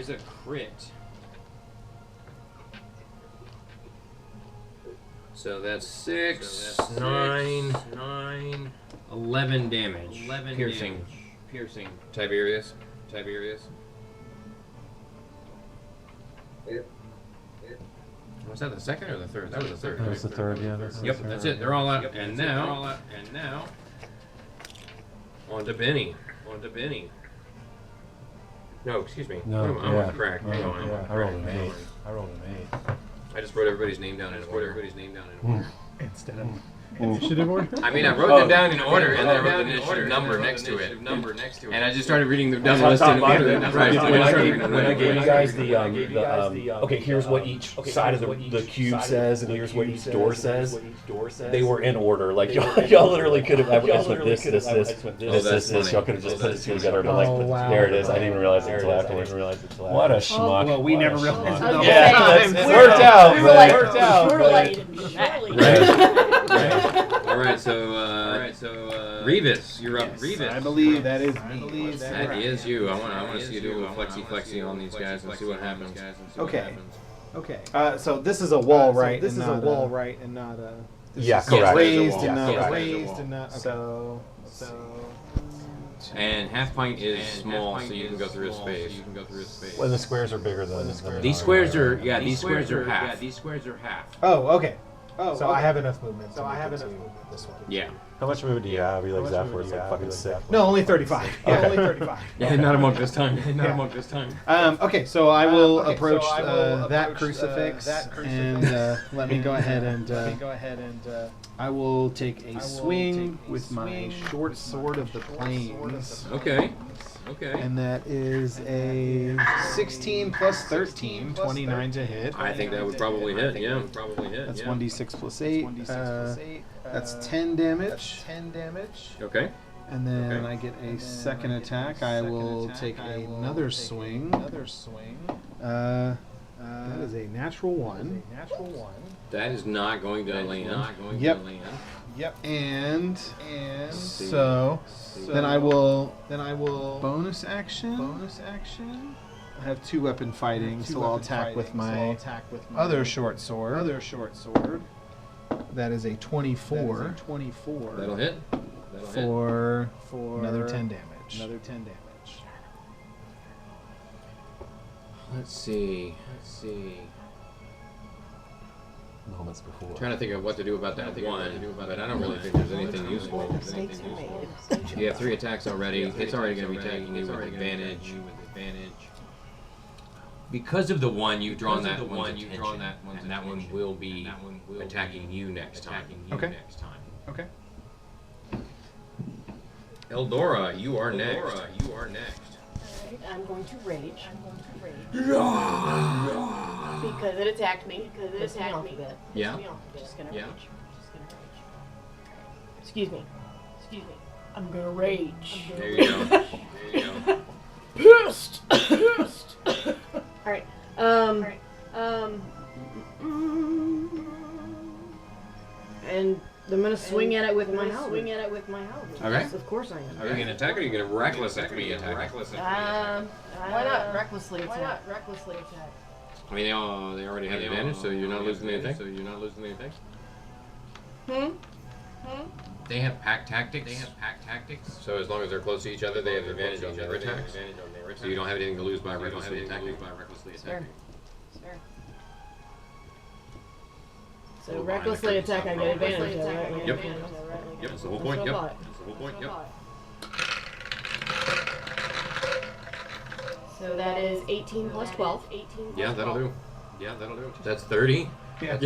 So that's 6, 9, 11 damage. Piercing. Tiberius. Was that the second or the third? That was the third. That was the third, yeah. Yep, that's it. They're all out. And now, on to Benny. No, excuse me. No, I'm on crack. Hang on. Yeah, I rolled an 8. I just wrote everybody's name down in order. Instead of initiative order? I mean, I wrote them down in order, and then I wrote the initiative number next to it. And I just started reading them down the list in order. When I gave you guys the okay, here's what each side of the cube says, and here's what each door says. They were in order. Like y'all literally could have. I just went this. Y'all could have just put the two together. But like, there it is. I didn't even realize it until afterwards. What a schmuck. Well, we never realized it. Yeah, it worked out. We were like, All right, so Revis, you're up. I believe that is me. That is you. I want to see you do a little flexy on these guys and see what happens. Okay. So this is a wall, right? This is a wall, right? And not a. Yeah, correct. Raised and Yeah, not correct. raised and not. So. And half pint is small, so you can go through a space. Well, the squares are bigger than These squares are half. Oh, okay. So I have enough movement. So I have enough movement. This one. Yeah. How much movement do you have? You like Zeph, where it's like fucking sick. No, only 35. Yeah, only 35. Yeah, not a monk this time. Okay, so I will approach that crucifix and let me go ahead and I will take a swing with my short sword of the plains. Okay. And that is a 16 plus 13, 29 to hit. I think that would probably hit. Yeah. That's 1d6 plus 8. That's 10 damage. Okay. And then I get a second attack. I will take another swing. That is a natural 1. That is not going to land. Yep. And so then I will bonus action. I have 2 weapon fighting, so I'll attack with my other short sword. That is a 24. That'll hit. For another 10 damage. Let's see. Moments before. I'm trying to think of what to do about that one, but I don't really think there's anything useful. mistakes we made. You have 3 attacks already. It's already going to be attacking you with advantage. Because of the one you've drawn that one's attention, and that one will be attacking you next time. Okay. Eldora, you are next. I'm going to rage. Because it attacked me. Yeah. Just gonna Yeah. rage. Excuse me. I'm gonna rage. There you go. Pissed. Alright. And I'm gonna swing at it with my halberd. Okay. Yes, of course I am. Are you gonna attack or are you gonna reckless me attack? Why not recklessly attack? I mean, they already have advantage, so you're not losing anything. They have pack tactics. So as long as they're close to each other, they have advantage on their attacks. So you don't have anything to lose by recklessly attacking. Sure. So recklessly attack, I get advantage. Right? Yep. That's the whole point. Yep. So that is 18 plus 12. Yeah, that'll do. That's 30. Yeah.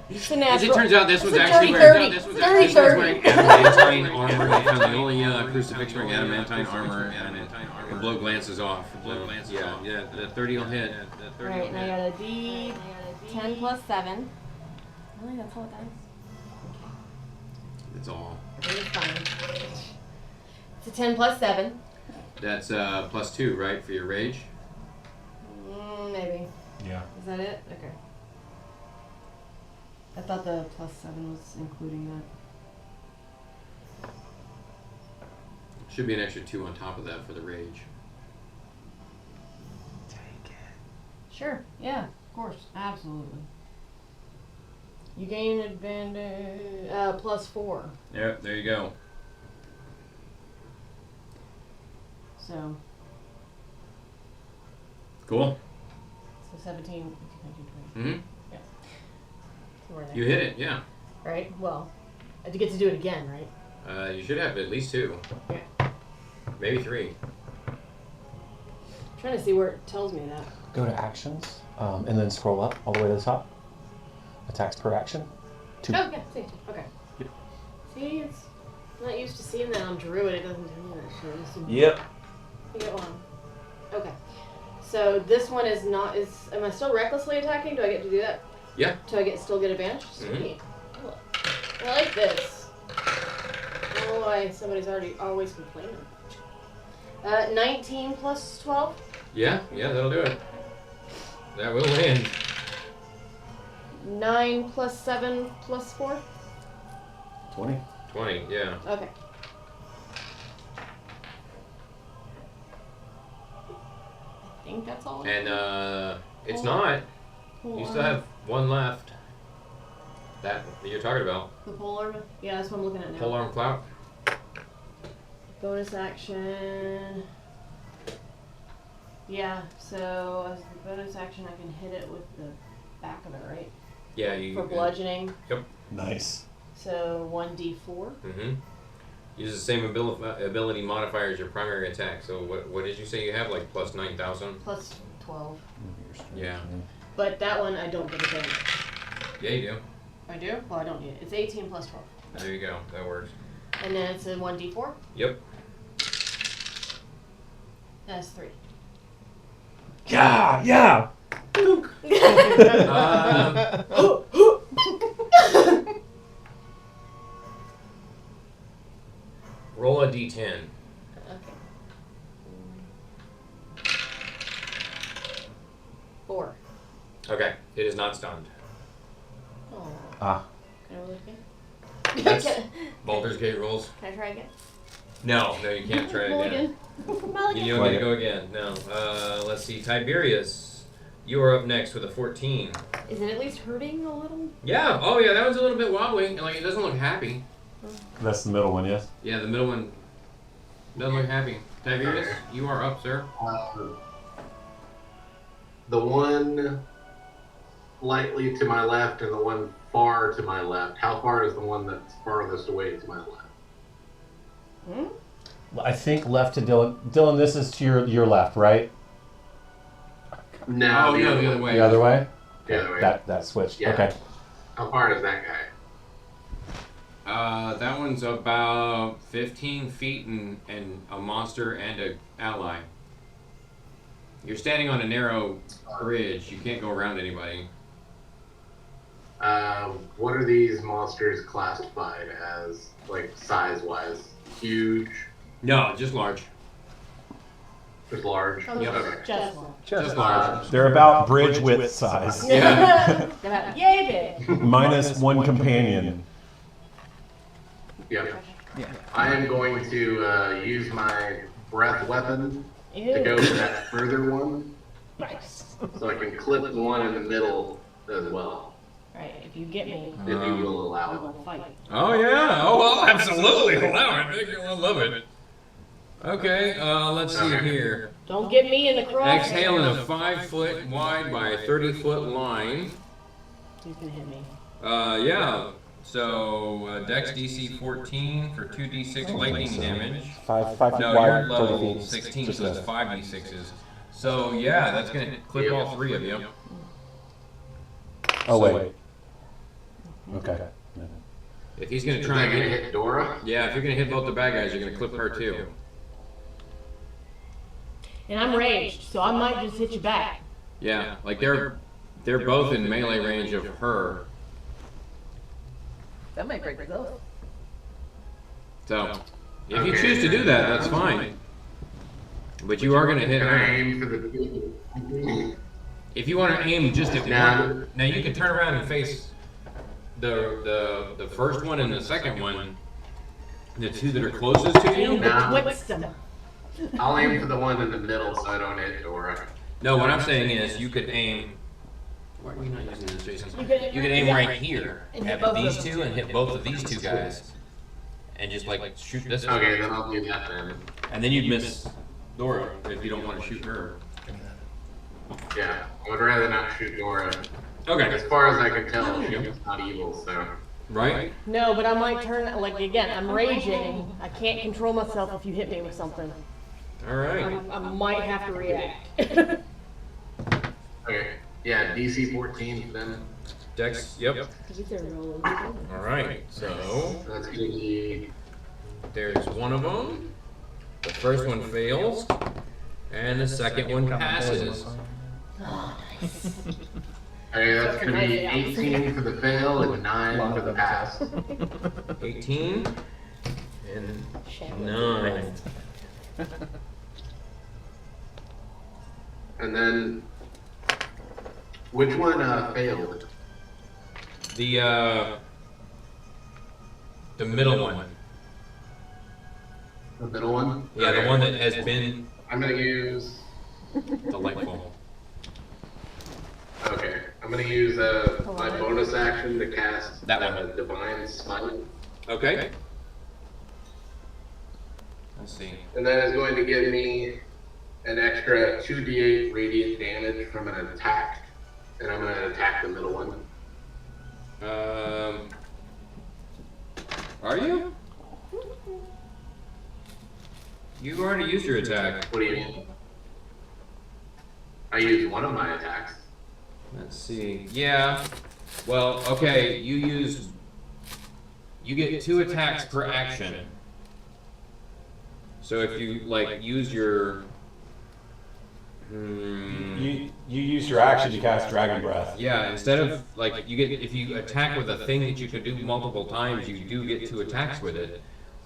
It's a As natural. it turns out, this was It's a actually dirty wearing 30. wearing adamantine armor. They found the only crucifix wearing adamantine armor, and blow glances off. Yeah, the 30 will hit. Alright, and I got a D10 plus 7. Really? That's all it does? That's all. It's fine. It's a 10 plus 7. That's plus 2, right, for your rage? Maybe. Yeah. Is that it? Okay. I thought the plus 7 was including that. Should be an extra 2 on top of that for the rage. Sure. Yeah, of course. Absolutely. You gain advantage plus 4. Yep, there you go. So Cool. 17, 18, 19, 20. Mm-hmm. Yeah. Somewhere there. You hit it, yeah. Right? Well, I get to do it again, right? You should have at least 2. Yeah. Maybe 3. I'm trying to see where it tells me that. Go to actions, and then scroll up all the way to the top. Attacks per action. 2. Oh, yeah. See. Okay. Yep. See, it's I'm not used to seeing that on Druid. It doesn't do that shit. Yep. You get one. Okay. So this one is not. Am I still recklessly attacking? Do I get to do that? Yeah. Do I still get advantage? Sweet. I like this. Oh, somebody's always complaining. 19 plus 12. Yeah, that'll do it. That will land. 9 plus 7 plus 4. 20. 20, yeah. Okay. I think that's all. And it's not. You still have 1 left. That you're talking about. The polearm? Yeah, that's what I'm looking at now. Polearm clout. Bonus action. Yeah, so as the bonus action, I can hit it with the back of it, right? Yeah, you. For bludgeoning. Yep. Nice. So 1d4. Mm-hmm. Use the same ability modifier as your primary attack. So what did you say you have? Like plus 9,000? Plus 12. Yeah. But that one I don't get advantage. Yeah, you do. I do? Well, I don't need it. It's 18 plus 12. There you go. That works. And then it's a 1d4. Yep. That's 3. Yeah. Roll a d10. Okay. 4. Okay, it is not stunned. Oh. Ah. Can I roll it again? That's Baldur's Gate rules. Can I try again? No, you can't try Roll again. Mulligan. You don't get to go again. No. Let's see. Tiberius, you are up next with a 14. Is it at least hurting a little? Yeah. Oh, yeah. That one's a little bit wobbly. Like it doesn't look happy. That's the middle one, yes? Yeah, the middle one doesn't look happy. Tiberius, you are up, sir. The one slightly to my left and the one far to my left. How far is the one that's farthest away to my left? I think left to Dylan. Dylan, this is to your left, right? No, the other way. The other way? The other way. That switched. Yeah. Okay. How far is that guy? That one's about 15 feet and a monster and a ally. You're standing on a narrow bridge. You can't go around anybody. What are these monsters classified as, like, size-wise? Huge? No, just large. Just large? Oh, Yep. Just large. They're about bridge width size. Yeah. Yay big. Minus one companion. Yeah. I am going to use my breath weapon to go for that further one. Nice. So I can clip the one in the middle as well, Right, if you get me, if you will allow we it. will fight. Oh yeah. Oh, well, absolutely. Allow it. I love it. Okay. Let's see here. Don't get me in the cross. Exhale in a 5-foot wide by 30-foot line. You can hit me. Yeah. So Dex DC 14 for 2d6 lightning damage. 5 feet No, wide, you're 30 level feet. 16, Just so that's 5d6s. So yeah, that's gonna clip all 3 of you. Oh wait. Okay. If he's gonna Is try that and gonna hit, hit Dora? yeah, if you're gonna hit both the bad guys, you're gonna clip her too. And I'm raged, so I might just hit you back. Yeah, like they're both in melee range of her. That might break both. So if you choose to do that, that's fine. But you are gonna hit Can I her. aim for the... If you want to aim just at Nah. one, now you can turn around and face the first one and the second one, the 2 that are closest to you. Aim Nah. betwixt them. I'll aim for the one in the middle so I don't hit Dora. No, what I'm saying is you could aim. Why are we not using this, Jason? You could- You could aim right here And hit at both of these them. 2 and hit both of these 2 guys, and just like shoot this one. Okay, then I'll do that then. And then you'd miss Dora if you don't want to shoot her. Yeah, I would rather not shoot Dora. Okay. As far as I can tell, she's not evil, so... Right? No, but I might turn, like, again, I'm raging. I can't control myself if you hit me with something. All right. I might have to react. Okay, yeah, DC 14 then. Dex. Yep. All All right. So That's gonna be... there's one of them. The first one fails, and the second one passes. Okay, that's gonna be 18 for the fail and 9 for the pass. 18 and 9. And then... Which one failed? The middle one. The middle one? Yeah, the one that has been I'm gonna use... delightful. Okay, I'm gonna use my bonus action to cast That one. Divine Smite. Okay. Let's see. And that is going to give me an extra 2d8 radiant damage from an attack. And I'm gonna attack the middle one. Are you? You already used your attack. What do you mean? I used one of my attacks. Let's see. Yeah. Well, okay. You get 2 attacks per action. So if you like use your You use your action to cast Dragon Breath. yeah, instead of like you get if you attack with a thing that you can do multiple times, you do get 2 attacks with it.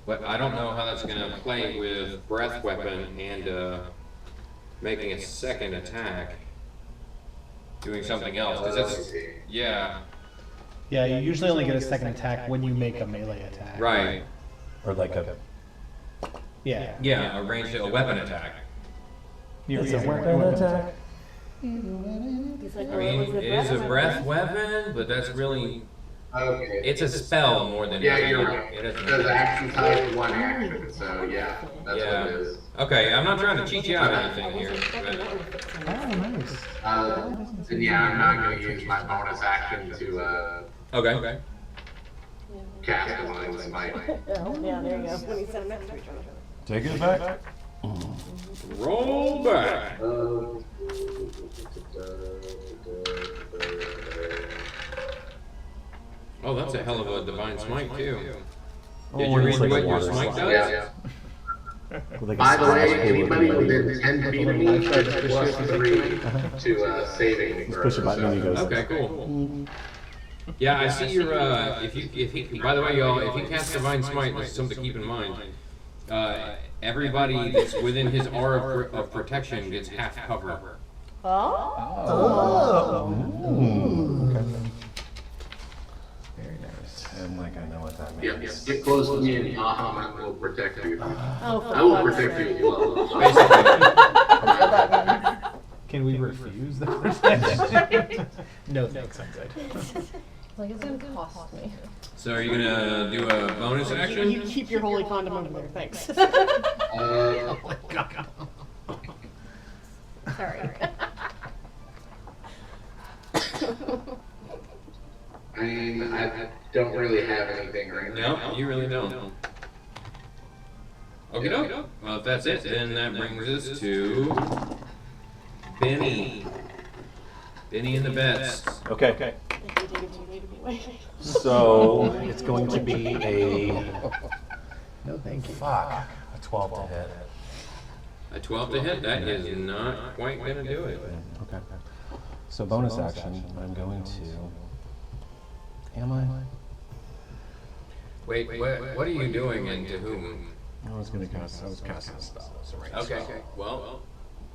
But I don't know how that's gonna play with breath weapon and making a second attack, doing something else. 'Cause that's yeah, Yeah, you usually only get a second attack when you make a melee attack. right. Or like a... Yeah. Yeah, a weapon attack. It's a weapon attack? I mean, it is a breath weapon, but that's really Okay. it's a spell more than Yeah, anything. you're right. It isn't- Because action tied to one action, so yeah, that's Yeah. what it is. Okay, I'm not trying to cheat you out of anything here. But Oh, nice. And yeah, I'm not gonna use my bonus action to okay. cast Divine Smite. Yeah, there you go. When he said next to each other. Take it back. Roll back. Oh, that's a hell of a divine smite too. Oh, Did you read it's like what a your water smite slide. does? Yeah. With like a By the way, splash pool anybody at the end. within 10 feet of me gets +3 to saving Just push a button and he goes. Okay, cool. Yeah, I see your, if you, by the way, y'all, if you cast Divine Smite, there's something to keep in mind. Everybody that's within his aura of protection gets half cover. Oh. Very nice. And like I know what that Yeah, means. get close to me and Bahamut will protect you. Oh, for I will fuck's protect sake. you as well. Can we refuse the protection? No thanks, I'm good. Like, it's gonna cost me. So are you gonna do a bonus You action? keep your holy condom under there, thanks. Uh, Sorry. I mean, I don't really have anything right now. No, you really don't. Okay, doke. Well, if that's it, then that brings us to Benny. Benny and the bets. Okay. So it's going to be a No thank you. fuck. A 12 to hit. A 12 to hit, that is not quite gonna do it. Okay. So bonus action, I'm going to. Am I? Wait, what are you doing and to whom? I was casting a spell. So right. Okay, well,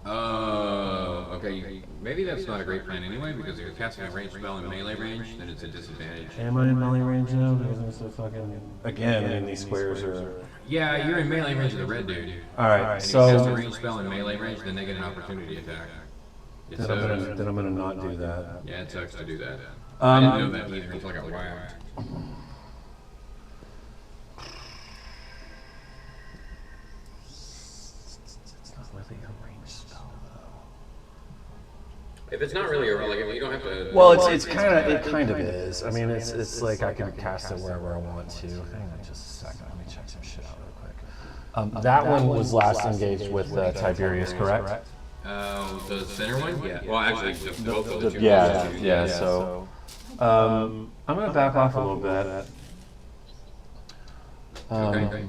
okay, maybe that's not a great plan anyway, because if you're casting a ranged spell in melee range, then it's a disadvantage. Am I in melee range now? Because I'm so fucking. Again, I mean, these squares are. Yeah, you're in melee range of the red dude. Alright, And if you cast a so. ranged spell in melee range, then they get an opportunity attack. It's, Then I'm gonna not do that. yeah, it sucks to do that. I didn't know that either until I got whacked. It's not really a ranged spell, though. If it's not really a, like, you don't have to. Well, it kind of is. I mean, it's like I can cast it wherever I want to. Hang on just a second. Let me check some shit out real quick. That one was last engaged with Tiberius, correct? The center one? Yeah. Well, actually, both of the two. Yeah. So, I'm gonna back off a little bit. Okay.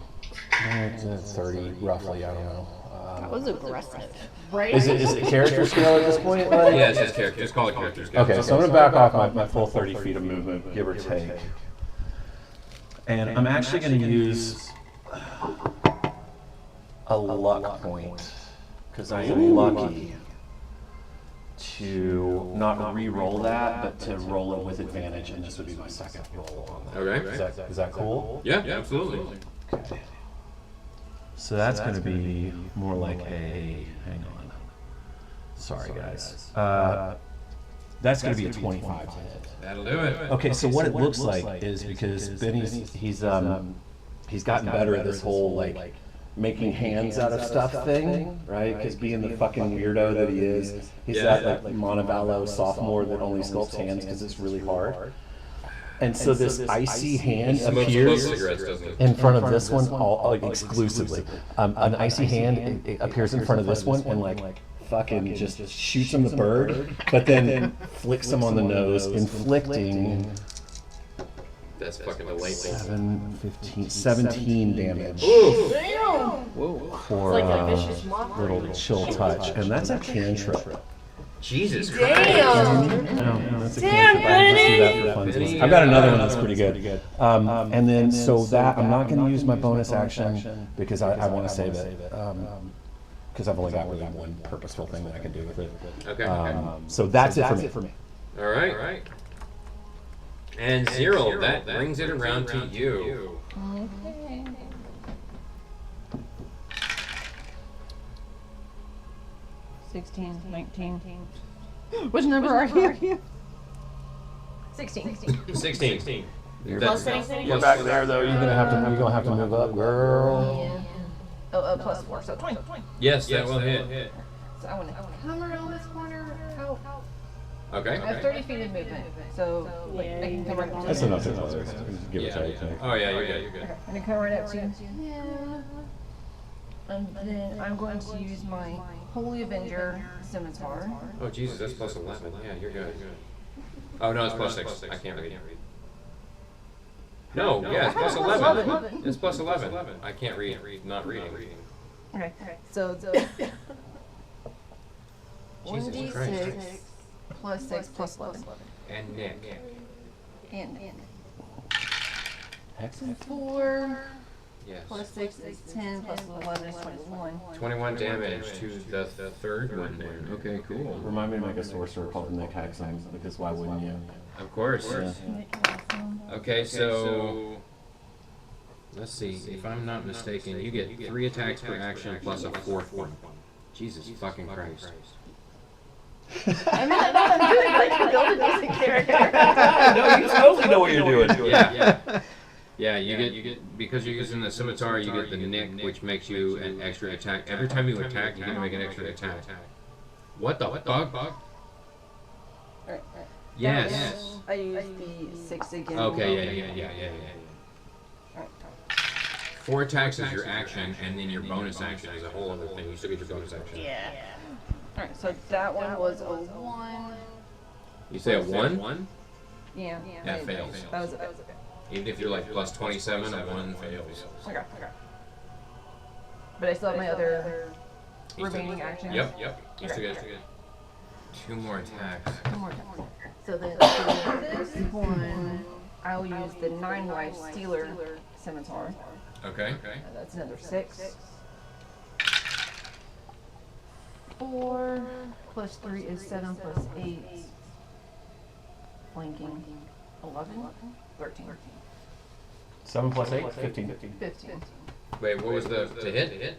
It's 30 roughly. I don't know. That was aggressive. Right? Is it character scale at this point? Like? Yeah, it's just character. Just call it character scale. Okay, so I'm gonna back off my full 30 feet of movement, give or take. And I'm actually gonna use a luck point, because I am lucky to not re-roll that, but to roll it with advantage, and this would be my second roll on that. Okay. Is that cool? Yeah, absolutely. Okay. So that's gonna be more like a, hang on. Sorry guys. That's gonna be a 25 to hit. That'll do it. Okay, so what it looks like is because Benny's he's gotten better at this whole like making hands out of stuff thing, right? Because being the fucking weirdo that he is, he's that like Montevallo sophomore that only sculpts hands because it's really hard. And so this icy hand appears in front of this one, all like exclusively. An icy hand it appears in front of this one and like fucking just shoots him the bird, but then flicks him on the nose, inflicting That's fucking delightful. 17 damage Damn! for Like a vicious mockery. little chill touch, and that's a cantrip. Jesus Christ. Damn! No, that's a Damn, cantrip. I just do that for Benny! funsies. I've got another one that's pretty good. And then so that I'm not going to use my bonus action because I want to save it. Because I've only got really one purposeful thing that I can do with it. Okay. So that's it for me. All right. And Zero, that brings it around to you. Okay. $16, 19. Which number are you? 16. 16. Plus anything? You're back there though. You're gonna have to move up, girl. Yeah. Oh, plus 4, so 20. Yes, that will hit. So I want to Come around this corner. How? Okay. I have 30 feet of movement, so like, I can come right up to That's you. enough to close. Give or take. Oh yeah, you're good. Okay, I'm gonna come right up to you. Yeah. And then I'm going to use my Holy Avenger Scimitar. Oh Jesus, that's plus 11. Yeah, you're good. Oh no, it's plus 6. I can't read. No, yeah, it's plus Plus 11. 11. It's plus 11. I can't read. Not reading. Okay. So 1d6 plus 6 plus 11. And Nick. And Excellent. 4 Yes. plus 6 is 10 plus 11 is 21. 21 damage to the third one there. Okay, cool. Remind me to make a sorcerer called Nick Hexing, because why wouldn't you? Of course. Yeah. Okay, so let's see. If I'm not mistaken, you get 3 attacks per action plus a 4th one. Jesus fucking Christ. I mean, I know I'm doing like to build a decent character. No, you totally know what you're doing. Yeah. Yeah, you get because you're using the scimitar, you get the nick, which makes you an extra attack. Every time you attack, you get to make an extra attack. What the fuck? Alright. Yes. I used the 6 again. Okay, yeah. Alright. 4 attacks is your action, and then your bonus action is a whole other thing. You still get your bonus action. Yeah. Alright, so that one was a 1. You say a 1? Yeah. That fails. That was okay. Even if you're like plus 27, a 1 fails. Okay. But I still have my other remaining actions. Yep. You still get 2 more attacks. One more time. So then this one, I'll use the 9-life Stealer Scimitar. Okay. That's another 6. 4 plus 3 is 7 plus 8. Flanking. 11? 13. 7 plus 8, 15. 15. Wait, what was the to hit?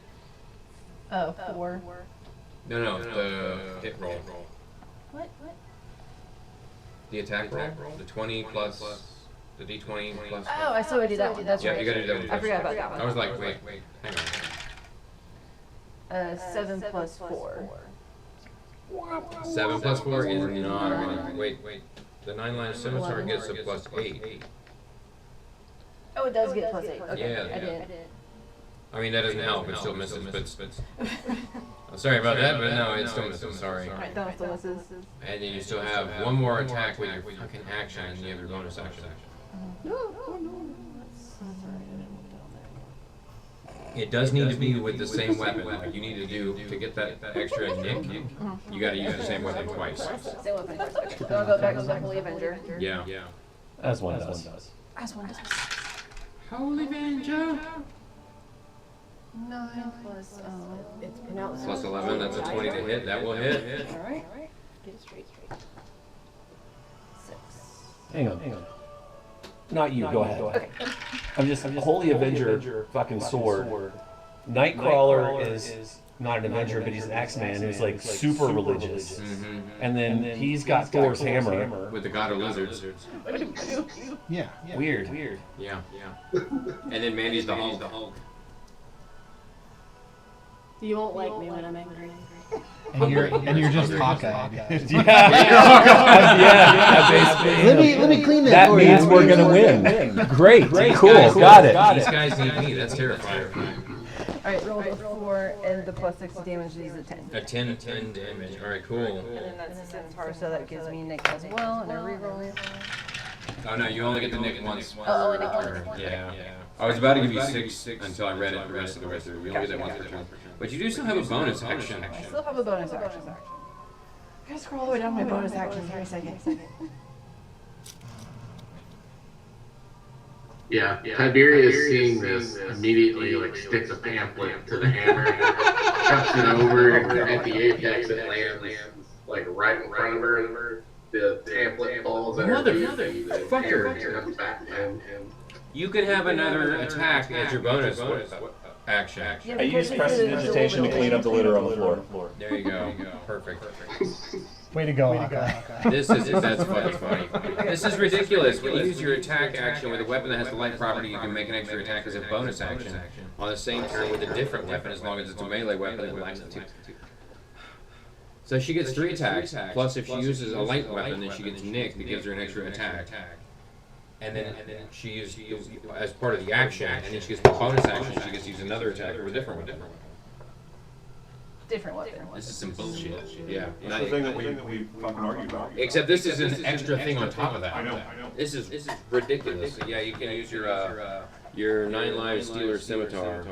4. No, the hit roll. What? The attack roll? The 20 plus the d20 plus. Oh, I still gotta do that one. That's Yeah, right. you gotta do that one. I forgot about that one. I was like, wait, hang on. 7 plus 4. 7 plus 4 is not. Wait. The 9-line scimitar gets a plus 8. Oh, it does get plus 8. Okay, Yeah. I didn't. I mean, that doesn't help. It still misses. But I'm sorry about that, but no, it still misses. Sorry. Alright, that one still misses. And then you still have 1 more attack with your fucking action, and you have your bonus action. It does need to be with the same weapon. Like you need to do to get that extra nick. You got to use the same weapon twice. Same weapon. Okay, so I'll go back to the Holy Avenger. Yeah. As one does. As one does. Holy Avenger. 9 plus, It's pronounced Plus 11. That's a 20 to hit. That will hit. alright. Get it straight. 6. Hang on. Not you, go ahead. Okay. I'm just Holy Avenger fucking sword. Nightcrawler is not an Avenger, but he's an Axeman who's like super religious. And then he's got Thor's hammer. With the god of lizards. Yeah. Weird. Yeah. And then Mandy's the Hulk. You won't like me when I'm angry. And you're just Hawkeye. Yeah, Let me clean that. that for means you. we're gonna win. Great, cool, got it. These guys need me. That's terrifying. Alright, roll the 4 and the plus 6 damage, these are 10. A 10 damage. All right, cool. And then that's the Scimitar, so that gives me Nick as well, and a reroll. Oh no, you only get the nick once. Oh, only Nick once. Yeah. I was about to give you 6 until I read it the rest of the way through. You only get that once per turn. But you do still have a bonus action. I still have a bonus action. I gotta scroll all the way down to my bonus actions for a second. Yeah, Tiberius seeing this immediately like sticks a pamphlet to the hammer, chucks it over at the apex, it lands like right in front of her. The pamphlet falls at her feet. Motherfucker. Comes back to him. You could have another attack as your bonus action. I use prestidigitation to clean up the litter on the floor. There you go. Perfect. Way to go, Hawkeye. That's fucking funny. This is ridiculous. When you use your attack action with a weapon that has the light property, you can make an extra attack as a bonus action on the same turn with a different weapon, as long as it's a melee weapon that lacks the 2. So she gets 3 attacks, plus if she uses a light weapon, then she gets nick that gives her an extra attack. And then she uses, as part of the action, and then she gets the bonus action, she gets to use another attack with a different weapon. different weapon. This is some bullshit. Yeah. That's the thing that we fucking argued about. Except this is an extra thing on top of that. I know. This is ridiculous. Yeah, you can use your 9 live Steeler Scimitar.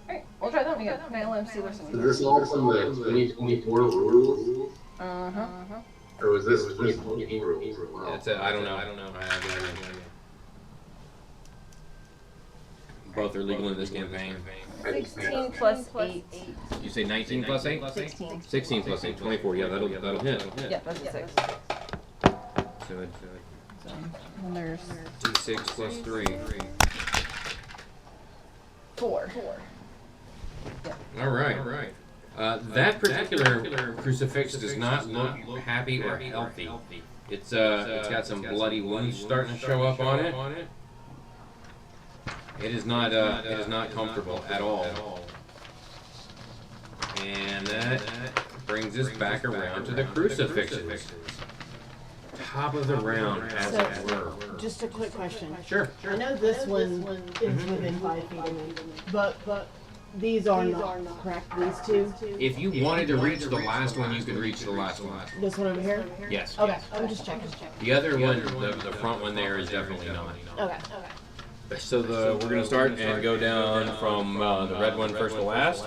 Alright, we'll try that. We got 9 lives, Steeler Is Scimitar. this all from the 2024 rules? Uh-huh. Or was this 2020 rules? Wow. It's I don't know. I have no idea. Both are legal in this campaign. 16 plus 8. You say 19 plus 8? 16. 16 plus 8, 24. Yeah, that'll hit. Yeah, that's a 6. So it's So, and there's D6 plus 3. 4. All right. That particular crucifix does not look happy or healthy. It's got some bloody wounds starting to show up on it. It is not comfortable at all. And that brings us back around to the crucifixes. Top of the round, as it were. Just a quick question. Sure. I know this one is within 5 feet of me, but these are not, correct? These two? If you wanted to reach the last one, you could reach the last one. This one over here? Yes. Okay, I'm just checking. The other one, the front one there is definitely not. Okay. So we're gonna start and go down from the red one first to last.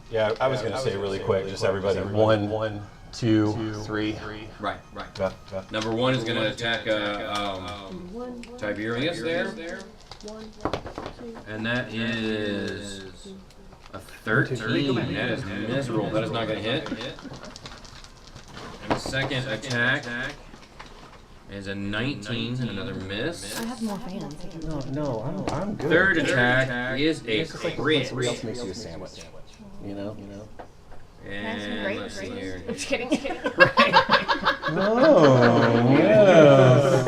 Yeah, I was gonna say really quick, just everybody, 1, 2, 3. Right. Go. Number 1 is gonna attack Tiberius there, 1, 2, and that is a 13. That is miserable. That is not gonna hit. And the second attack is a 19, another miss. I have more fans. No, I'm good. Third attack is a crit. Somebody else makes you a sandwich. You know? And let's see here. I'm just kidding. Oh, yeah.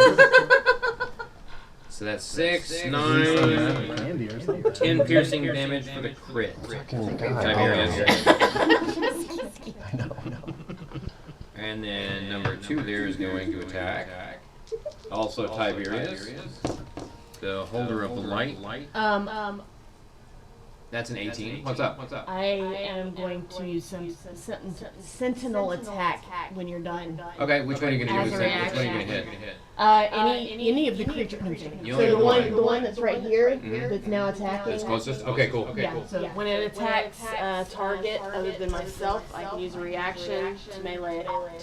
So that's 6, 9, Candy or something. 10 piercing damage for the crit. Tiberius. I know. And then number 2 there is going to attack. Also Tiberius, the holder of the light. That's an 18. What's up? I am going to use some sentinel attack when you're done. Okay, which one are you going to do? As a Which one are you reaction. going to hit? Any of the creature comes in. You So only the one that's right here that's now attacking. That's closest? Okay, cool. Yeah, so when it attacks a target other than myself, I can use a reaction to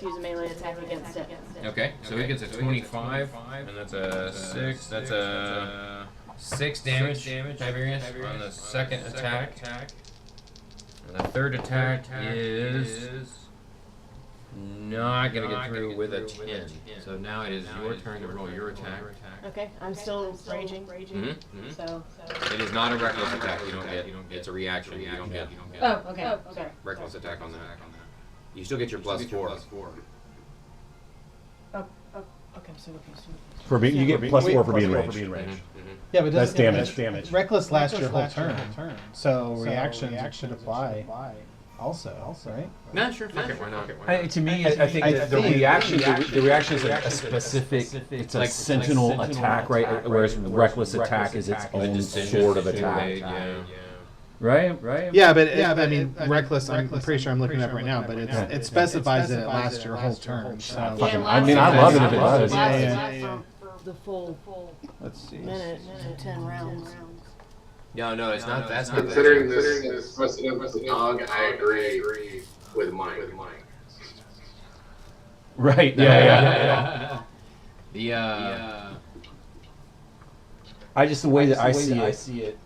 use a melee attack against it. Okay, so he gets a 25, and that's a 6. That's a 6 damage, Tiberius, on the second attack. And the third attack is not going to get through with a 10. So now it is your turn to roll your attack. Okay, I'm still raging. So. It is not a reckless attack. You don't get. It's a reaction. You don't get. Oh, okay. Sorry. Reckless attack on that. You still get your +4. Okay, so. For being, you get +4 for being ranged. Yeah, but That's doesn't damage. Reckless lasts your whole turn. So reactions should apply also, right? Nah, sure. Fuck it. Why not? To me, I think that the reaction is a specific. It's a sentinel attack, right? Whereas reckless attack is its own sort of attack. Yeah. Right. Yeah, but I mean, reckless. I'm pretty sure I'm looking it up right now, but it specifies that it lasts your whole turn. So. I mean, I love it if it does. Yeah. For the full minute and 10 rounds. No, it's not. That's not. Considering this precedent with the dog, I agree with Mike. Right. Yeah. I just the way that I see it.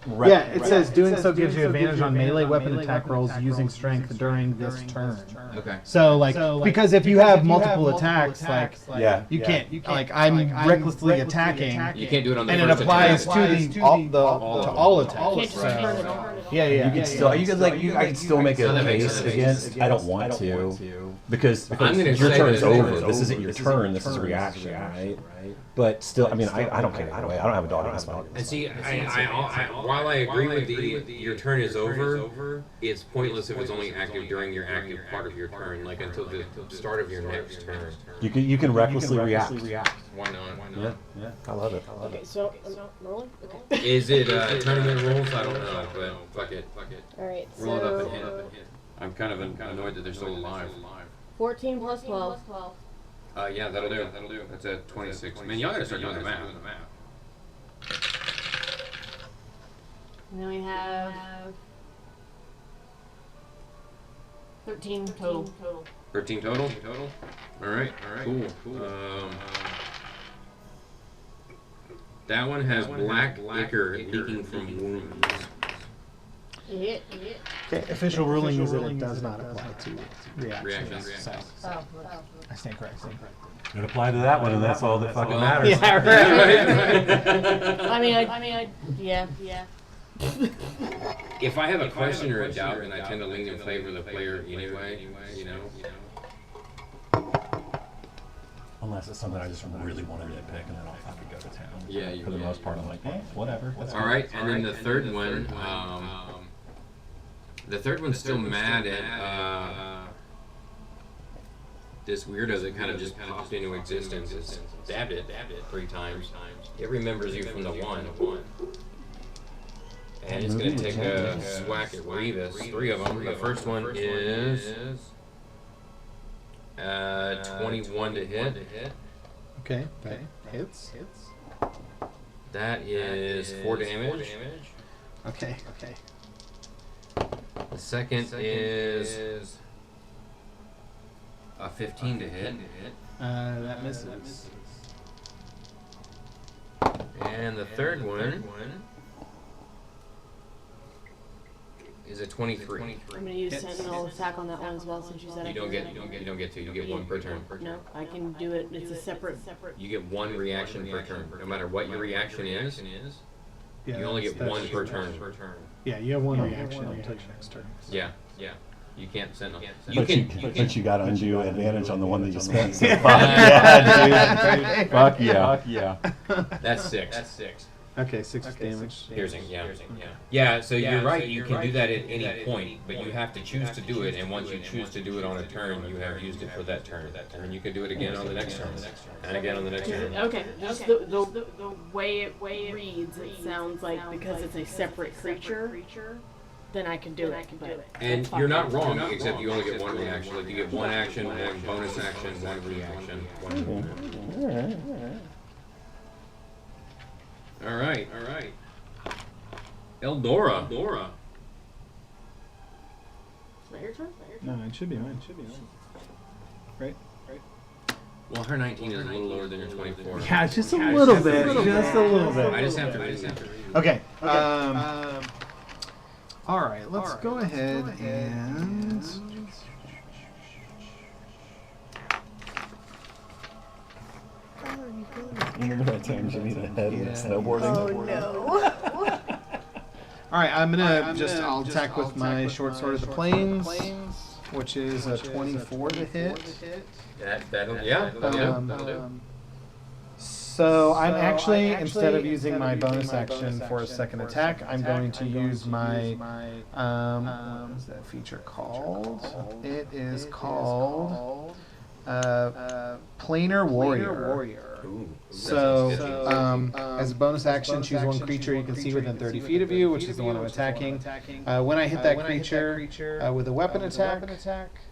Yeah, it says doing so gives you advantage on melee weapon attack rolls using strength during this turn. Okay. So because if you have multiple attacks, you can't like I'm recklessly attacking. You can't do it on the and it first applies attack. to all attacks. Can't just turn it on. Yeah. You can still make a case against. I don't want to because your turn is over. This isn't your turn. This is a reaction, right? But still, I mean, I don't care either way. I don't have a dog in this fight. And see, while I agree with your turn is over, it's pointless if it's only active during your active part of your turn, like until the start of your next turn. You can recklessly react. Why not? Yeah. I love it. Okay, so rolling? Okay. Is it tournament rules? I don't know, but fuck it. Alright, Roll it up and so hit. I'm kind of annoyed that they're still alive. 14 plus 12. Yeah, that'll do. That's at 26. Man, y'all gotta start doing the math. And then we have 13 total. 13 total? Alright, cool. That one has black ichor leaking from wounds. Yeah. Okay, official ruling is that it does not apply to reactions. So, Oh, I stand corrected. It apply to that one, and that's all that fucking matters. Yeah, right. I mean, yeah. If I have a question or a doubt, then I tend to lean in favor of the player anyway, you know? Unless it's something I just really want to nitpick, and then I'll fucking go to town. Yeah, For the most part, I'm like, whatever. Alright, and then the third one, the third one's still mad at this weirdo that kind of just popped into existence. It's stabbed it 3 times. It remembers you from the one. And it's going to take a swack at Revis. 3 of them. The first one is 21 to hit. Okay. Hits. That is 4 damage. Okay. The second is a 15 to hit. That misses. And the third one is a 23. I'm gonna use Sentinel attack on that one as well since you said You don't get to. You get 1 per turn. No, I can do it. It's a separate. You get 1 reaction per turn. No matter what your reaction is, Yeah, you only get 1 per turn. Yeah, you have 1 reaction until your next turn. Yeah. You can't Sentinel. But you got undue advantage on the one that you spent. So fuck yeah, dude. Fuck yeah. That's 6. Okay, 6 damage. Piercing, yeah. Yeah, so you're right, you can do that at any point, but you have to choose to do it, and once you choose to do it on a turn, you have used it for that turn. And you can do it again on the next turn, and again on the next turn. Okay, just the way it reads, it sounds like because it's a separate creature, then I can do it. And you're not wrong, except you only get 1 reaction. Like, you get 1 action, 1 bonus action, 1 reaction, 1 Alright. Eldora. Is that your turn? No, it should be mine. Right? Well, her 19 is a little lower than your 24. Yeah, just a little bit. I just have to read it. Okay. All right. Let's go ahead and. Remember that time Jimmy had snowboarding? Oh no. All right, I'm gonna I'll attack with my short sword of the plains, which is a 24 to hit. That'll do. So I'm actually, instead of using my bonus action for a second attack, I'm going to use my what is that feature called? It is called Planar Warrior. Ooh, So, as a bonus action, choose 1 creature you can see within 30 feet of you, which is the one I'm attacking. When I hit that creature with a weapon attack,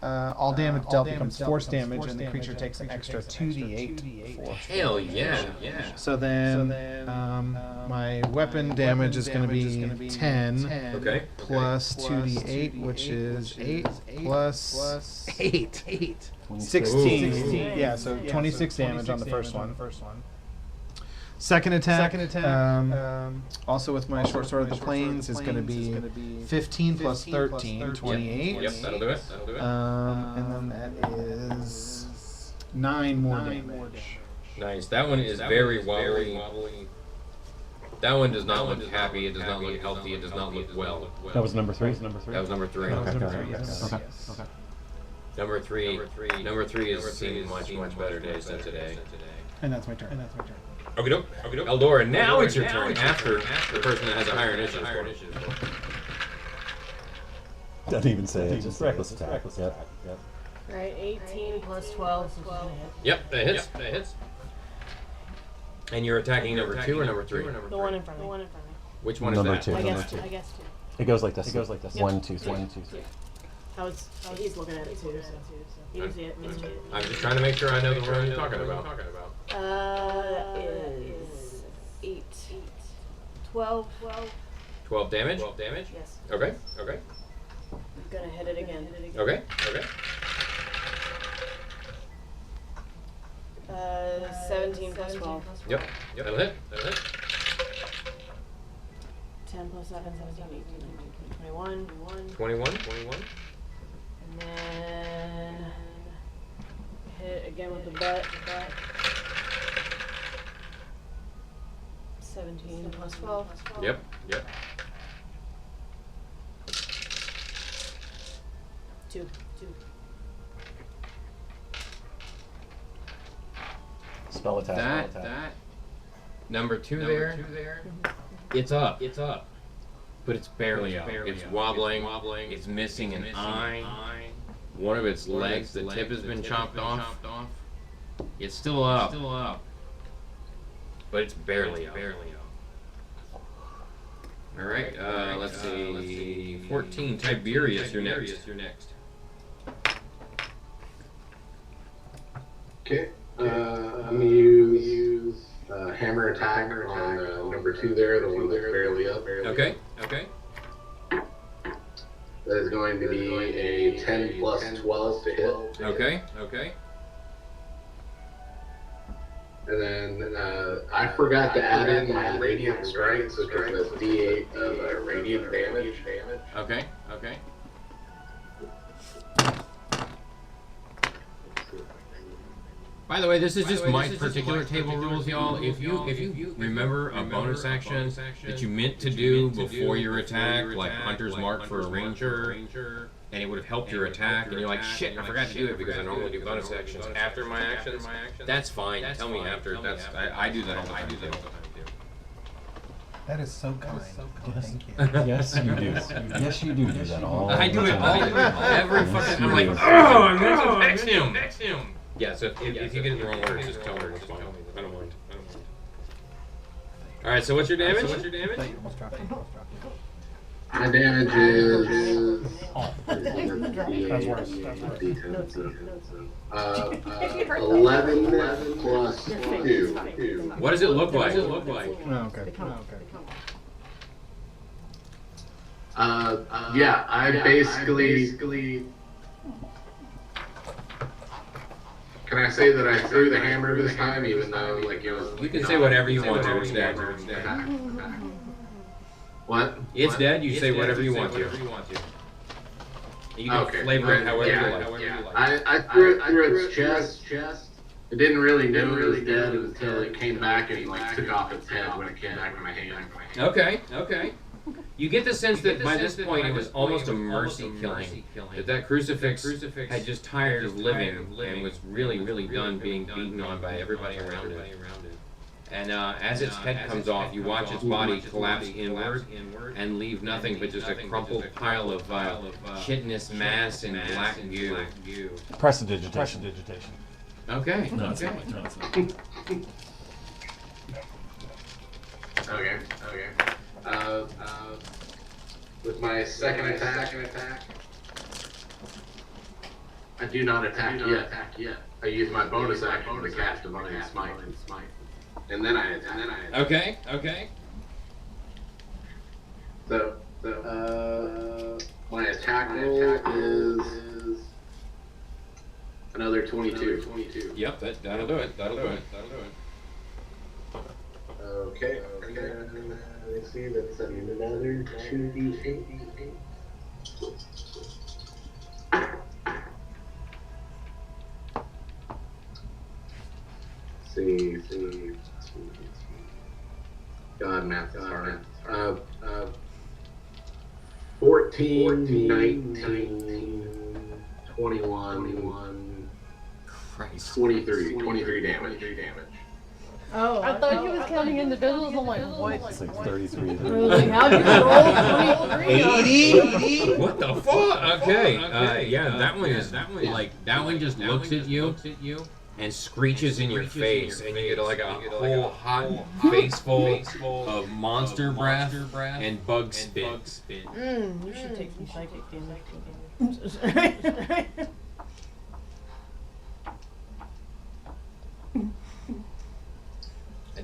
all damage dealt becomes force damage, and the creature takes an extra 2d8 force. Hell yeah. So then, my weapon damage is going to be 10 Okay. plus 2d8, which is 8 plus 8. 16. Yeah, so 26 damage on the first one. Second attack, also with my short sword of the plains, is going to be 15 plus 13, 28. Yep, that'll do it. And then that is 9 more damage. Nice. That one is very wobbly. That one does not look happy. It does not look healthy. It does not look well. That was number 3? That was number 3. Okay. Number three is seeing much better days than today. And that's my turn. Okay, doke. Eldora, now it's your turn after the person that has a higher initiative score. Doesn't even say it, just reckless attack. Yep. Right, 18 plus 12. So Yep, that hits. And you're attacking number 2 or number 3? the one in front of me. Which one Number is that? 2. I guess two. It goes like this. 1, 2, 3. He's looking at it too, so he can see it. I'm just trying to make sure I know the one you're talking about. That is 8, 12. 12 damage? 12 damage? Yes. Okay, okay. I'm gonna hit it again. Okay, okay. 17 plus 12. Yep, that'll hit, that'll hit. 10 plus 7, 17, 18, 19, 20, 21. 21. And then hit again with the butt. 17 plus 12. Yep. Two. Spell attack. That. Number two there. It's up. But it's barely up. It's wobbling. It's missing an eye. One of its legs, the tip has been chopped off. It's still up. But it's barely up. Alright, let's see. 14, Tiberius, you're next. Okay. I'm gonna use hammer attack on number 2 there, the one that's barely up. Okay. That is going to be a 10 plus 12 to hit. Okay. And then I forgot to add in my radiant strike, so it's a D8 of radiant damage. Okay. By the way, this is just my particular table rules, y'all. If you remember a bonus action that you meant to do before your attack, like Hunter's Mark for a Ranger, and it would have helped your attack, and you're like, shit, I forgot to do it because I normally do bonus actions after my actions, that's fine. Tell me after. I do that all the time too. That is so kind. Thank you. Yes, you do. Yes, you do that all. I do it all the time. Every fucking. I'm like, oh, I'm gonna next him. Yeah, so if you get it in the wrong order, just tell me. It's fine. I don't mind. Alright, so what's your damage? My damage is... That's worse. 11 plus 2. What does it look like? Oh, okay. Yeah, I basically... Can I say that I threw the hammer this time, even though, like, it was... You can say whatever you want to. It's dead. What? It's dead. You say whatever you want to. You can flavor it however you like. I threw it through its chest. It didn't really know it was dead until it came back and, like, took off its head when it came back in my hand. Okay. You get the sense that by this point it was almost a mercy killing. That crucifix had just tired of living and was really done being beaten on by everybody around it. And as its head comes off, you watch its body collapse inward and leave nothing but just a crumpled pile of chitinous mass and black goo. Prestidigitation. Okay. No, it's not my turn. It's not. Okay. With my second attack, I do not attack yet. I use my bonus action to cast Divine Smite. And then I attack. Okay. So, my attack roll is another 22. Yep, that'll do it. Okay. Let's see, that's another 2d8. See. God, math is hard. 14, 19, 21, Christ. 23 damage. Oh, I thought he was counting individuals. I'm like, what? It's like 33. I was like, how'd you roll 23? 80? What the fuck? Okay. Yeah, that one just looks at you and screeches in your face, and you get like a whole hot face full of monster breath and bug spit. You should take some psychic damage.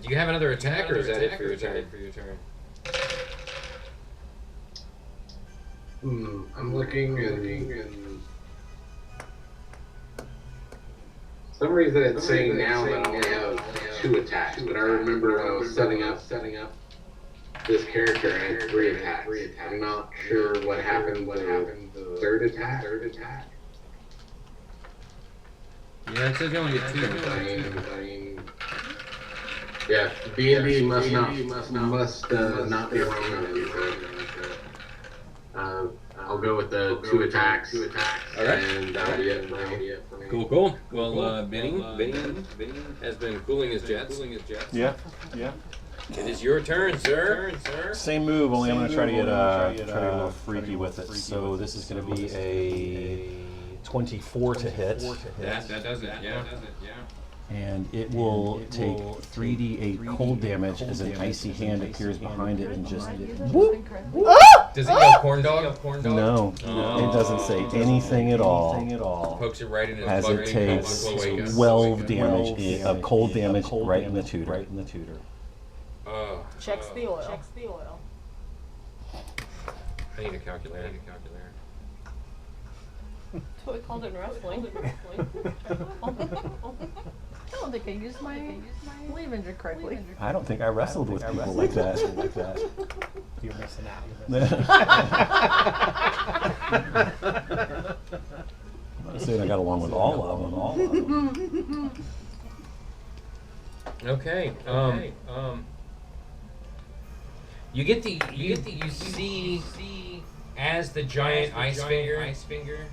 Do you have another attack, or is that it for your turn? I'm looking and for some reason it's saying now that I only have 2 attacks, but I remember when I was setting up this character, I had 3 attacks. I'm not sure what happened the third attack. Yeah, it says you only get 2. I mean, yeah, B&B must not be wrong. I'll go with the 2 attacks. All right. And that'll be it for me. Cool. Well, Benny has been cooling his jets. Yeah. It is your turn, sir. Same move, only I'm going to try to get a little freaky with it. So this is going to be a 24 to hit. That does it, yeah. And it will take 3d8 cold damage as an icy hand appears behind it and just whoop. Does it go corn dog? No, it doesn't say anything at all. Pokes it right in his As it takes 12 damage of cold damage right in the tutor. Checks the oil. I need a calculator. That's what we called it in wrestling. I don't think I used my Levenger correctly. I don't think I wrestled with people like that. You're missing out. I'm not saying I got along with all of them. Okay. You see as the giant ice finger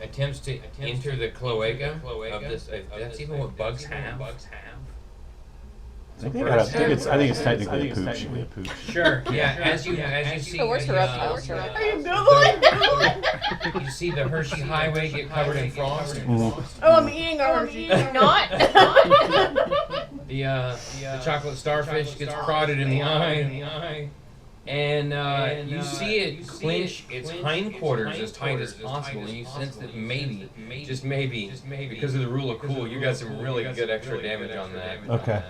attempts to enter the cloaca of this. That's even what bugs have. I think it's technically a pooch. Sure. Yeah. As you see. So where's her up? Are you Googling? You see the Hershey Highway get covered in frost. Oh, I'm eating a Hershey. Not. The chocolate starfish gets prodded in the eye. And you see it clench its hindquarters as tight as possible, and you sense that maybe, just maybe, because of the rule of cool, you got some really good extra damage on that. Okay.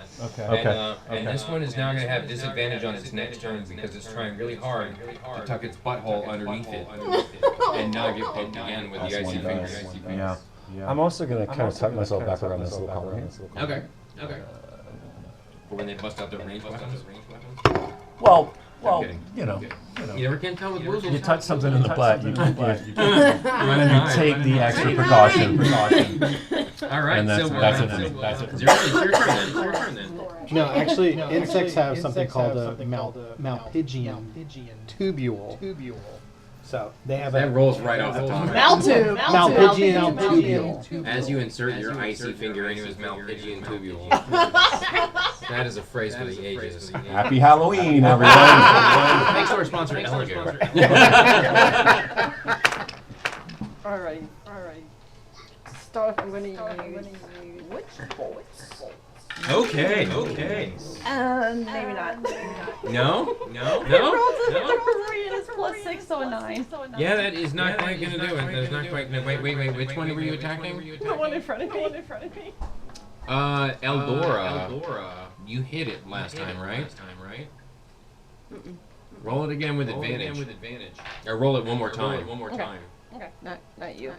And this one is now going to have disadvantage on its next turn because it's trying really hard to tuck its butthole underneath it and not get poked again with the icy finger. Yeah. I'm also going to kind of tuck myself back around this little collar here. Okay. For when they bust out their ranged weapons. Well, you know. You never can tell with boozles. You touch something in the butt, you take the extra precaution. All right, And that's it. It's your turn then. No, actually, insects have something called a Malpighian tubule. So they have That rolls right off the top. Malpighian tubule. As you insert your icy finger into his Malpighian tubule. That is a phrase for the ages. Happy Halloween, everyone. Thanks to our sponsor, Elegant. Alright. Start. I'm gonna use which bolts? Okay. Maybe not. No. Rolls a 3 and it's +6, so a 9. Yeah, that is not quite gonna do it. That is not quite. No, wait. Which one were you attacking? The one in front of me. Eldora. You hit it last time, right? Roll it again with advantage. Or roll it one more time. Okay. Not you.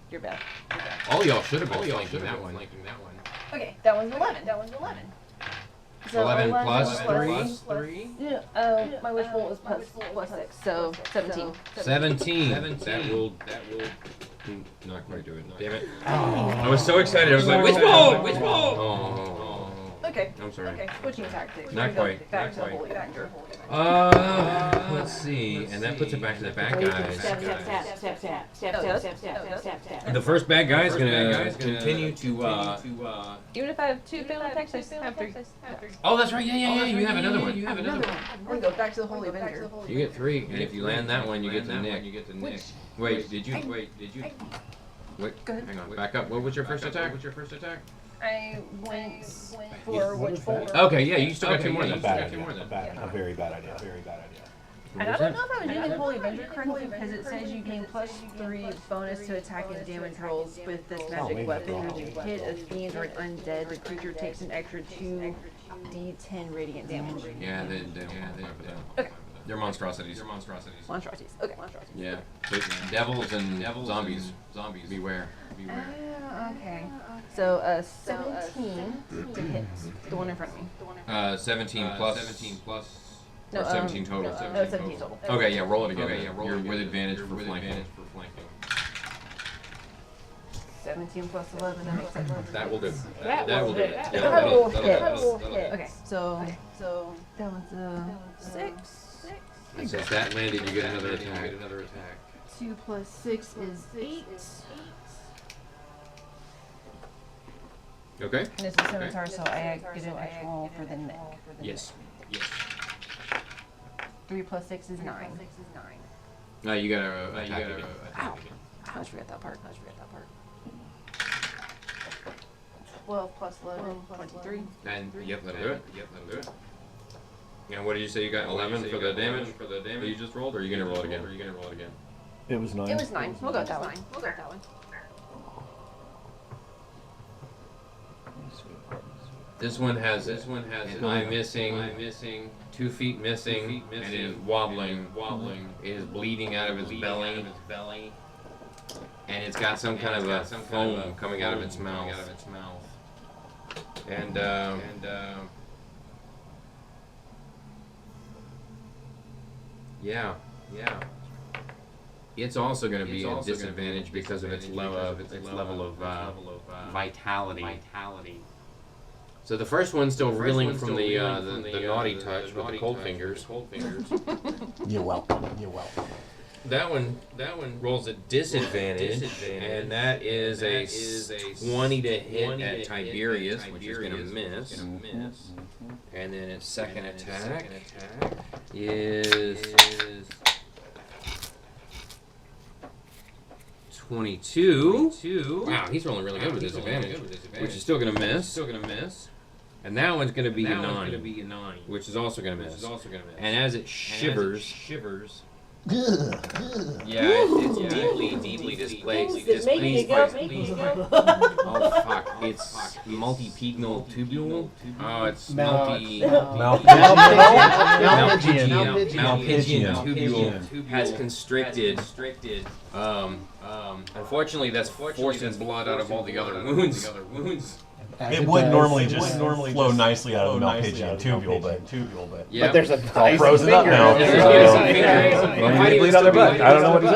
You're bad. All y'all should have been flanking that one. Okay, that one's 11. So 11 plus 3? Yeah, my wish bolt is plus 6, so 17. 17. That will not quite do it. Damn it. I was so excited. I was like, which ball? Oh. Okay. I'm sorry. Okay, switching tactics. Not quite. Back to the holy factor. Let's see. And that puts it back to the bad guys. Tap. The first bad guy is gonna continue to. Even if I have 2 failed attacks, I still have 3. Oh, that's right. Yeah. You have another one. We go back to the Holy Avenger. You get 3, and if you land that one, you get the nick. Wait, did you? Wait, Go ahead. hang on. Back up. What was your first attack? I went for which boulder. Okay, yeah, you still got two more than A very bad idea. And I don't know if I was using Holy Avenger correctly because it says you gain +3 bonus to attack and damage rolls with this magic weapon. When you hit a fiend or an undead, the creature takes an extra 2d10 radiant damage. Yeah, Okay. they're monstrosities. Monstrosities. Okay. Yeah. So devils and zombies. Beware. Okay. So 17 to hit the one in front of me. 17 plus. No, or 17 total. No, 17 total. Okay, yeah, roll it again. You're with advantage for flanking. 17 plus 11, that makes sense. That will do. That will do. hit. Yeah, That will hit. that'll hit. Okay, so that was a 6. And since that landed, you get another attack. 2 plus 6 is 8. Okay? And it's a scimitar, so I get an extra roll for the neck. Yes. 3 plus 6 is 9. No, you gotta attack again. Ow. I just forgot that part. 12 plus 11, 23. And yep, that'll do it. And what did you say? You got 11 for the damage that you just rolled, or are you gonna roll it again? It was 9. It was 9. We'll go with that one. This one has an eye missing, 2 feet missing, and is wobbling. It is bleeding out of its belly, and it's got some kind of a foam coming out of its mouth. And yeah. It's also going to be a disadvantage because of its level of vitality. So the first one's still reeling from the naughty touch with the cold fingers. You're welcome. That one rolls a disadvantage, and that is a 20 to hit at Tiberius, which is going to miss. And then its second attack is 22. Wow, he's rolling really good with disadvantage, which is still going to miss. And that one's going to be a 9, which is also going to miss. And as it shivers, yeah, it's deeply displaced. Oh fuck! It's multi-pignal tubule. Oh, it's Malpighian tubule has constricted. Unfortunately, that's forcing blood out of all the other wounds. It would normally just flow nicely out of the Malpighian tubule, but yeah. But there's a all frozen up now. Bleed out their butt. I don't know what to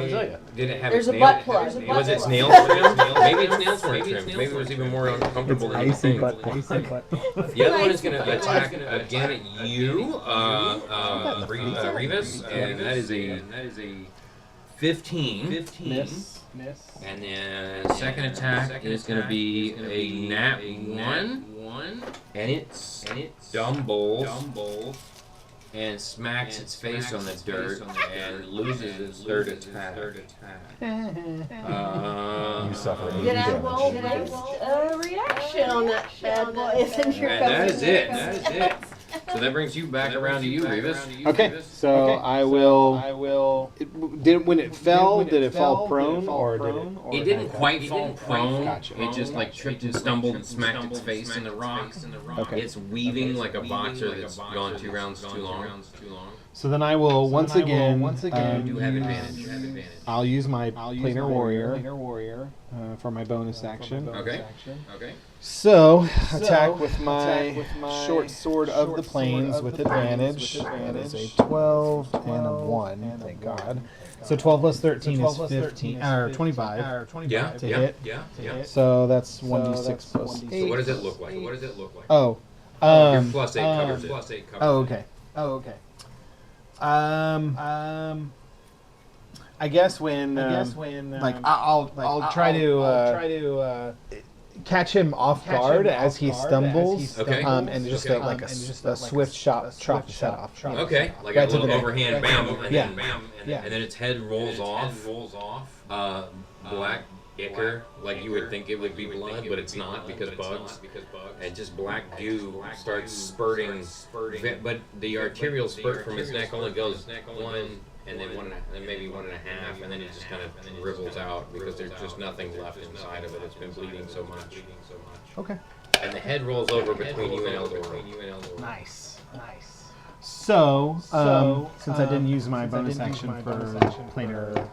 tell you. Did it have There's its a nail? butt plug. Was its nails trimmed? Maybe its nails weren't trimmed. Maybe it was even more uncomfortable than you think. The other one is going to attack again at you, Revis, and that is a 15. Miss. And then second attack is going to be a nat 1, and it stumbles and smacks its face on the dirt and loses its third attack. You suffer 80 Did I damage. roll waste a reaction on that bad boy? Isn't your And that is it. So that brings you back around to you, Revis. Okay, so I will. When it fell, did it fall prone or did it? It didn't quite fall prone. Gotcha. It just like tripped and stumbled and smacked its face in the rock. Okay. It's weaving like a boxer that's gone 2 rounds too long. So then I will once again. You do have advantage. I'll use my planar warrior for my bonus action. Okay. So attack with my short sword of the plains with advantage. That is a 12 and a 1. Thank God. So 12 plus 13 is 15 or 25 to hit. Yeah. So that's 1d6 plus 8. So what does it look like? Oh. Your +8 covers it. Oh, okay. I guess when like I'll try to catch him off guard as he stumbles. Okay. And just like a swift shot, chop his head off. Okay, like a Right to little the neck. overhand bam, and Yeah. then bam, Yeah. and then its head rolls off. Black ichor, like you would think it would be blood, but it's not because bugs. And just black goo starts spurting, but the arterial spurt from his neck only goes one, and then maybe 1.5, and then it just kind of dribbles out because there's just nothing left inside of it. It's been bleeding so much. Okay. And the head rolls over between you and Eldor. Nice. So, since I didn't use my bonus action for planar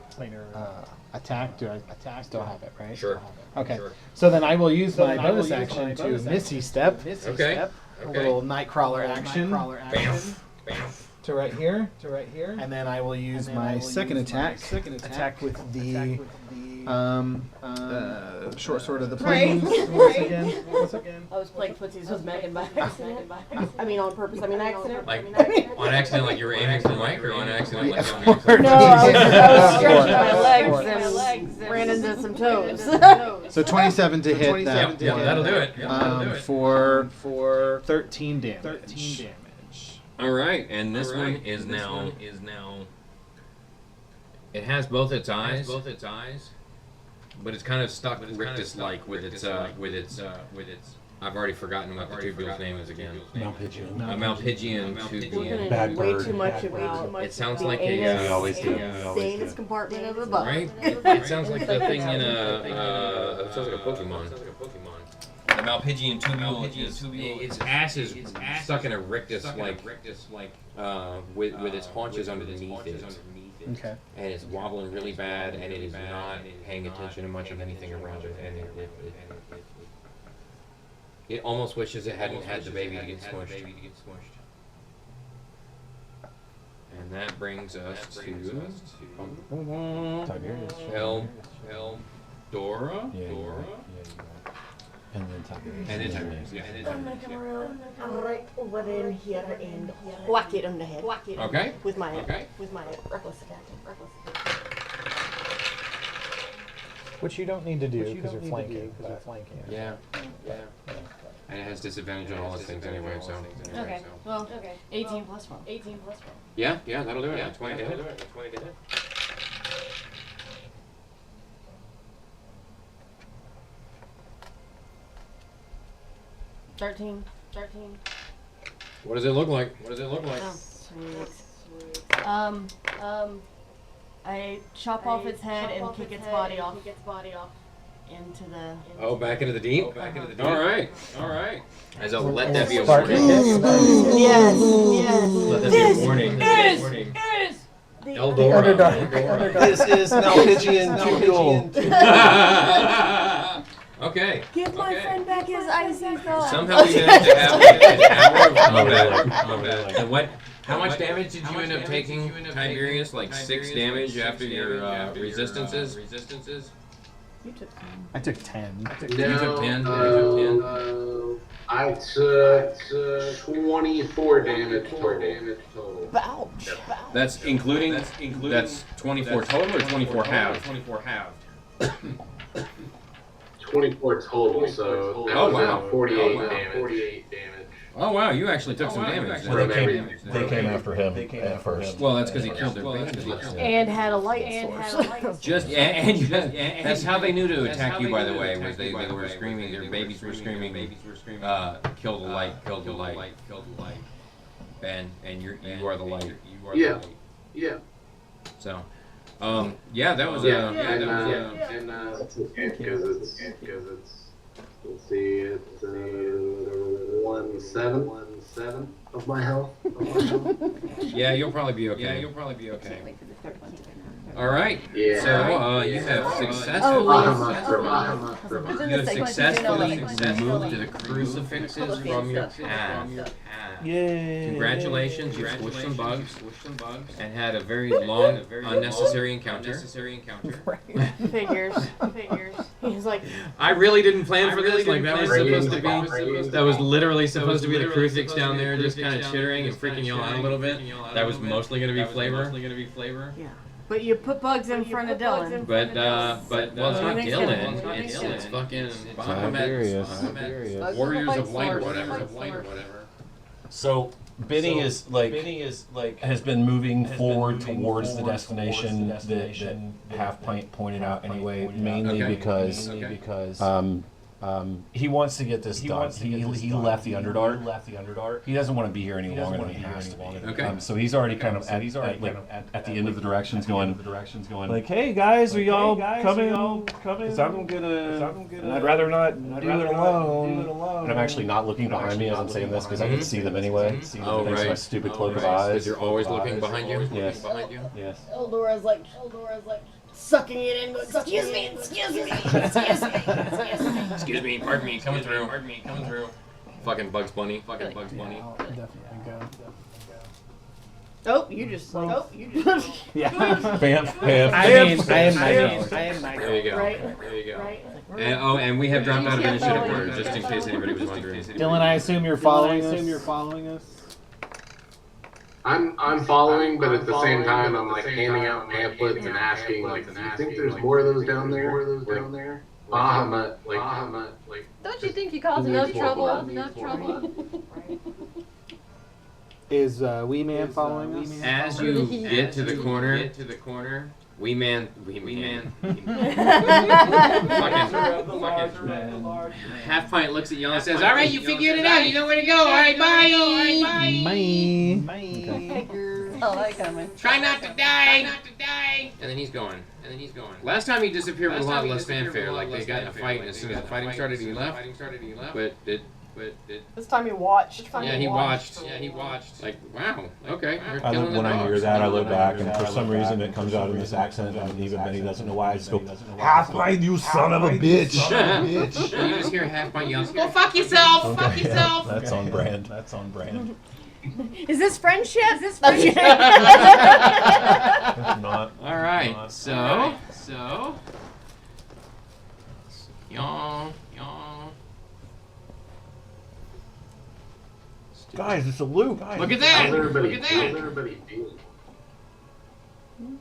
attack, do I still have it, right? Sure. Okay. So then I will use my bonus action to Misty Step. Okay. A little Nightcrawler action. Bam. To right here. And then I will use my second attack. Attack with the short sword of the plains. Once again. I was playing footsies with Megan by accident. I mean, on purpose. I mean, accident. Like on accident, like you were aiming for Mike, or on accident, like you were No, I was stretching my legs and ran into some toes. So 27 to hit that. Yeah, that'll do it. For 13 damage. All right, and this one is now. It has both its eyes, but it's kind of stuck rictus-like with its. I've already forgotten what the tubule's name is again. Malpighian. Malpighian tubulean. Bad Way bird. too much about It sounds the like anus. We always do. Anus compartment of a bug. right? It sounds like the thing in a. It sounds like a Pokemon. The Malpighian tubule its ass is stuck in a rictus like with its haunches underneath it. Okay. And it's wobbling really bad, and it is not paying attention to much of anything around it, and it almost wishes it hadn't had the baby to get smushed. And that brings us to Dora. And then Tiberius. I'm gonna come around right over in here and whack it on the head. Okay. With my reckless attack. Which you don't need to do because you're flanking. Yeah. And it has disadvantage on all its things anyway, so. Okay. Well, 18 plus 4. Yeah, that'll do it. 20 to hit. 13. What does it look like? Oh, sweet. I chop off its head and kick its body off into the. Oh, back into the deep? All right. As I'll let that be a Start warning. Yes. Let that be a warning. Is the Eldora. Underdark. This is Malpighian tubule. Okay. Give my friend back his icy thoughts. Somehow we managed to have an hour of combat. And how much damage did you end up taking, Tiberius? Like 6 damage after your resistances? You took 10. I took 10. You took 10? I took 24 damage total. Ouch. That's including, that's 24 total or 24 halved? 24 total, so that was about 48 damage. Oh wow, you actually took some damage. Well, they came after him at first. Well, that's because he killed their baby. And had a light source. That's how they knew to attack you, by the way, was they were screaming, their babies were screaming, kill the light. And you are the light. Yeah. So, that was and that's okay because it's let's see, it's 1/7 of my health. Yeah, you'll probably be okay. Can't wait for the third one to come out. All right. Yeah. So you have successfully removed the crucifixes from your path. Yay! Congratulations, you squished some bugs and had a very long, unnecessary encounter. Figures. He's like, I really didn't plan for this. Like that was literally supposed to be the crucifix down there, just kind of chittering and freaking y'all out a little bit. That was mostly going to be flavor. yeah. But you put bugs in front of Dylan. But well, it's not Dylan. It's fucking Bahamut. Warriors of Light or whatever. So Benny is like has been moving forward towards the destination that Half Pint pointed out anyway, mainly because he wants to get this done. He left the Underdark. He doesn't want to be here any longer than he has to be. Okay. So he's already kind of at the end of the directions going like, hey guys, are y'all coming? Because I'm gonna. I'd rather not do it alone. And I'm actually not looking behind me as I'm saying this because I can see them anyway. Oh, Thanks to my right. stupid cloak of eyes. Because you're always looking behind you? Yes. Yes. Eldora's like sucking it in. Excuse me. Excuse me, pardon me, coming through. Fucking Bugs Bunny. I'll definitely go. Oh, you just Yeah. Bam. I am $9. There you go. Right. There you go. Right. And we have dropped out of initiative order, just in case anybody was wondering. Dylan, I assume you're following us. I'm following, but at the same time, I'm like handing out pamphlets and asking, like, do you think there's more of those down there? Bahamut, like. Don't you think you caused enough trouble? Is Wee Man following us? As you get to the corner, Wee Man. Half Pint looks at you and says, "All right, you figured it out. You know where to go. All right, bye. Bye. Oh, that coming. Try not to die. And then he's going. Last time he disappeared with a lot less fanfare. Like they got in a fight, and as soon as the fighting started, he left. But This time you watched. yeah, he watched. Like, wow. Okay. When I hear that, I look back, and for some reason it comes out in this accent, and even Benny doesn't know why. I just go, Half Pint, you son of a bitch! You just hear Half Pint yell, "Go fuck yourself! Okay. Fuck yourself!" That's on brand. Is this friendship? Not. All right. So, y'all. Guys, it's a loop. Look at that! How's everybody feeling?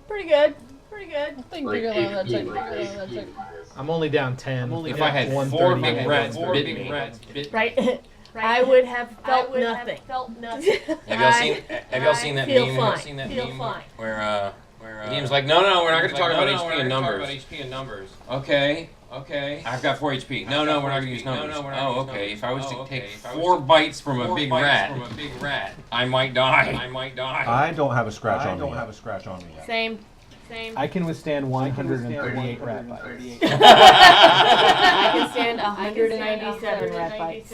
Pretty good. I think Like, you're gonna HP, check. I'm only down 10. If I had 4 big rats bit me. Right. I would have felt nothing. Have y'all seen that feel meme? fine. Where Liam's like, no, we're not gonna talk about HP and numbers. Okay. I've got 4 HP. No, we're not gonna use numbers. Oh, okay. If I was to take 4 bites from a big rat, I might die. I don't have a scratch on me yet. Same. I can withstand 138 rat bites. I can stand 197 rat bites.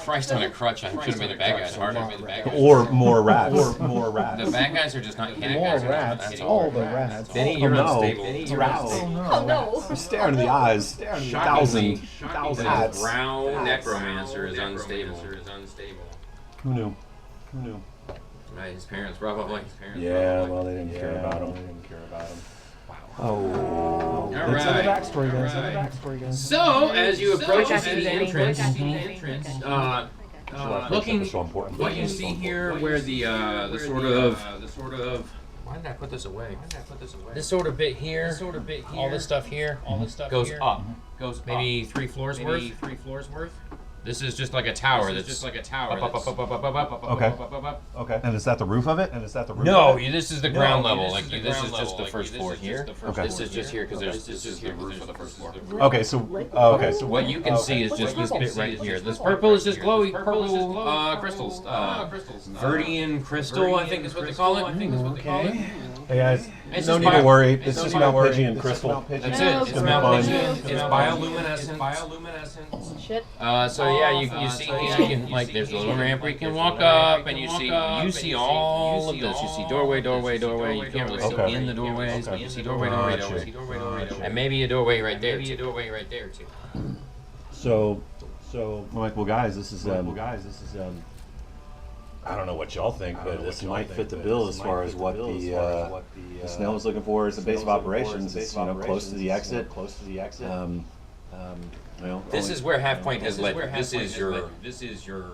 Christ on a crutch, I should have made the bad guys harder. Or more rats. The bad guys are just not hitting. More rats. All the rats. Benny, you're unstable. Oh no. You stare into the eyes. Thousand hats. Brown necromancer is unstable. Who knew? Right, his parents probably. Yeah, well, they didn't care about him. Oh. All That's the right. backstory, guys. So, as you approach I the got entrance, looking so important. what you see here, where the sort of why did I put this away? This sort of bit here, all this stuff here, goes up. Maybe 3 floors worth. This is just like a tower. That's just like a tower. Up. Okay. And is that the roof of it? No, this is the ground level. Like this is just the first floor here. Okay. This is just here because this is the roof of the first floor. Okay. So What you can see is just this bit right here. This purple is just glowy purple crystals. Verdian crystal, I think is what they call it. Okay. hey guys, It's no just need to bio- worry. It's just Mount Pigeon and Crystal. That's No, it. it's It's not Mount fun. Pigeon. It's bioluminescent. Shit. So yeah, you see here, you can like there's a little ramp where you can walk up, and you see all of this. You see doorway. You can't really see Okay. in the doorways, but you see doorway. Gotcha. And maybe a doorway right there too. So I'm like, well, guys, this is I don't know what y'all think, but this might fit the bill as far as what the Snail was looking for as a base of operations. It's close to the exit. This is where Half Point has led. This is your.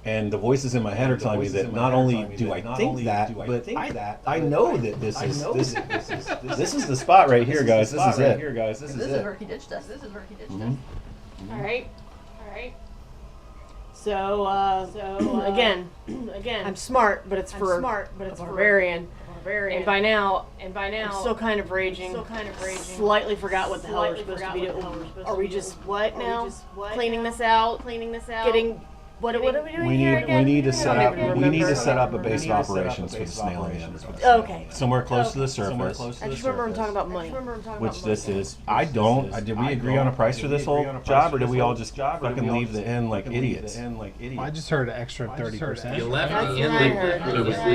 And the voices in my head are telling me that not only do I think that, but I know that this is the spot right here, guys. This is it. This is where he ditched us. All right. So again, I'm smart, but it's for a barbarian. And by now, I'm still kind of raging. Slightly forgot what the hell we're supposed to be doing. Are we just what now? Cleaning this out. Getting. What are we doing here again? We need to set up a base of operations for the Snail again. Okay. Somewhere close to the surface. I just remember him talking about money. Which this is. I don't. Did we agree on a price for this whole job, or did we all just fucking leave the inn like idiots? I just heard an extra 30%. You left That's the inn what I like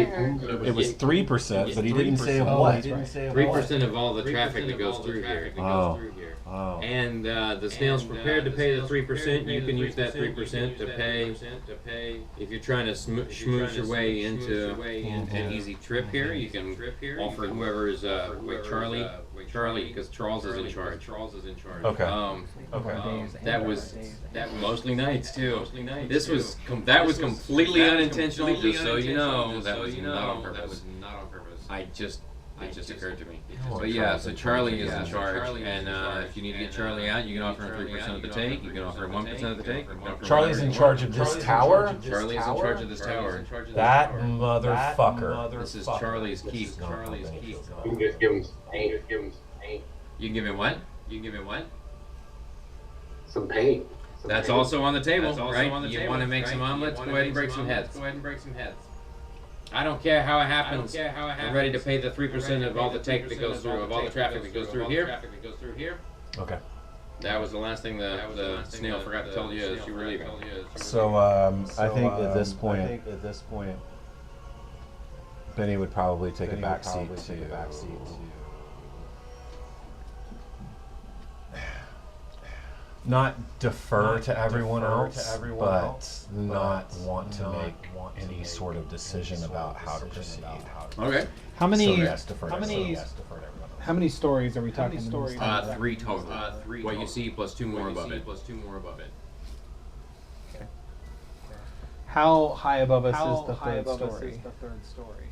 heard. It was 3%, but he didn't say what. 3% of all the traffic that goes through here. Oh. And the Snail's prepared to pay the 3%. You can use that 3% to pay if you're trying to schmooze your way into an easy trip here. You can offer whoever is Charlie, because Charles is in charge. Okay. That was mostly nights too. That was completely unintentional. Just so you know, that was not on purpose. It just occurred to me. But yeah, so Charlie is in charge, and if you need to get Charlie out, you can offer him 3% of the take. You can offer him 1% of the take. Charlie's in charge of this tower? Charlie is in charge of this tower. That motherfucker. This is Charlie's keep. You can just give him some paint. You can give him what? Some paint. That's also on the table, right? You want to make some omelets? Go ahead and break some heads. I don't care how it happens. I'm ready to pay the 3% of all the take that goes through, of all the traffic that goes through here. Okay. That was the last thing the Snail forgot to tell you as you were leaving. So I think at this point, Benny would probably take a back seat to not defer to everyone else, but not want to make any sort of decision about how to proceed. Okay. How many stories are we talking? 3 total. What you see plus 2 more above it. How high above us is the third story?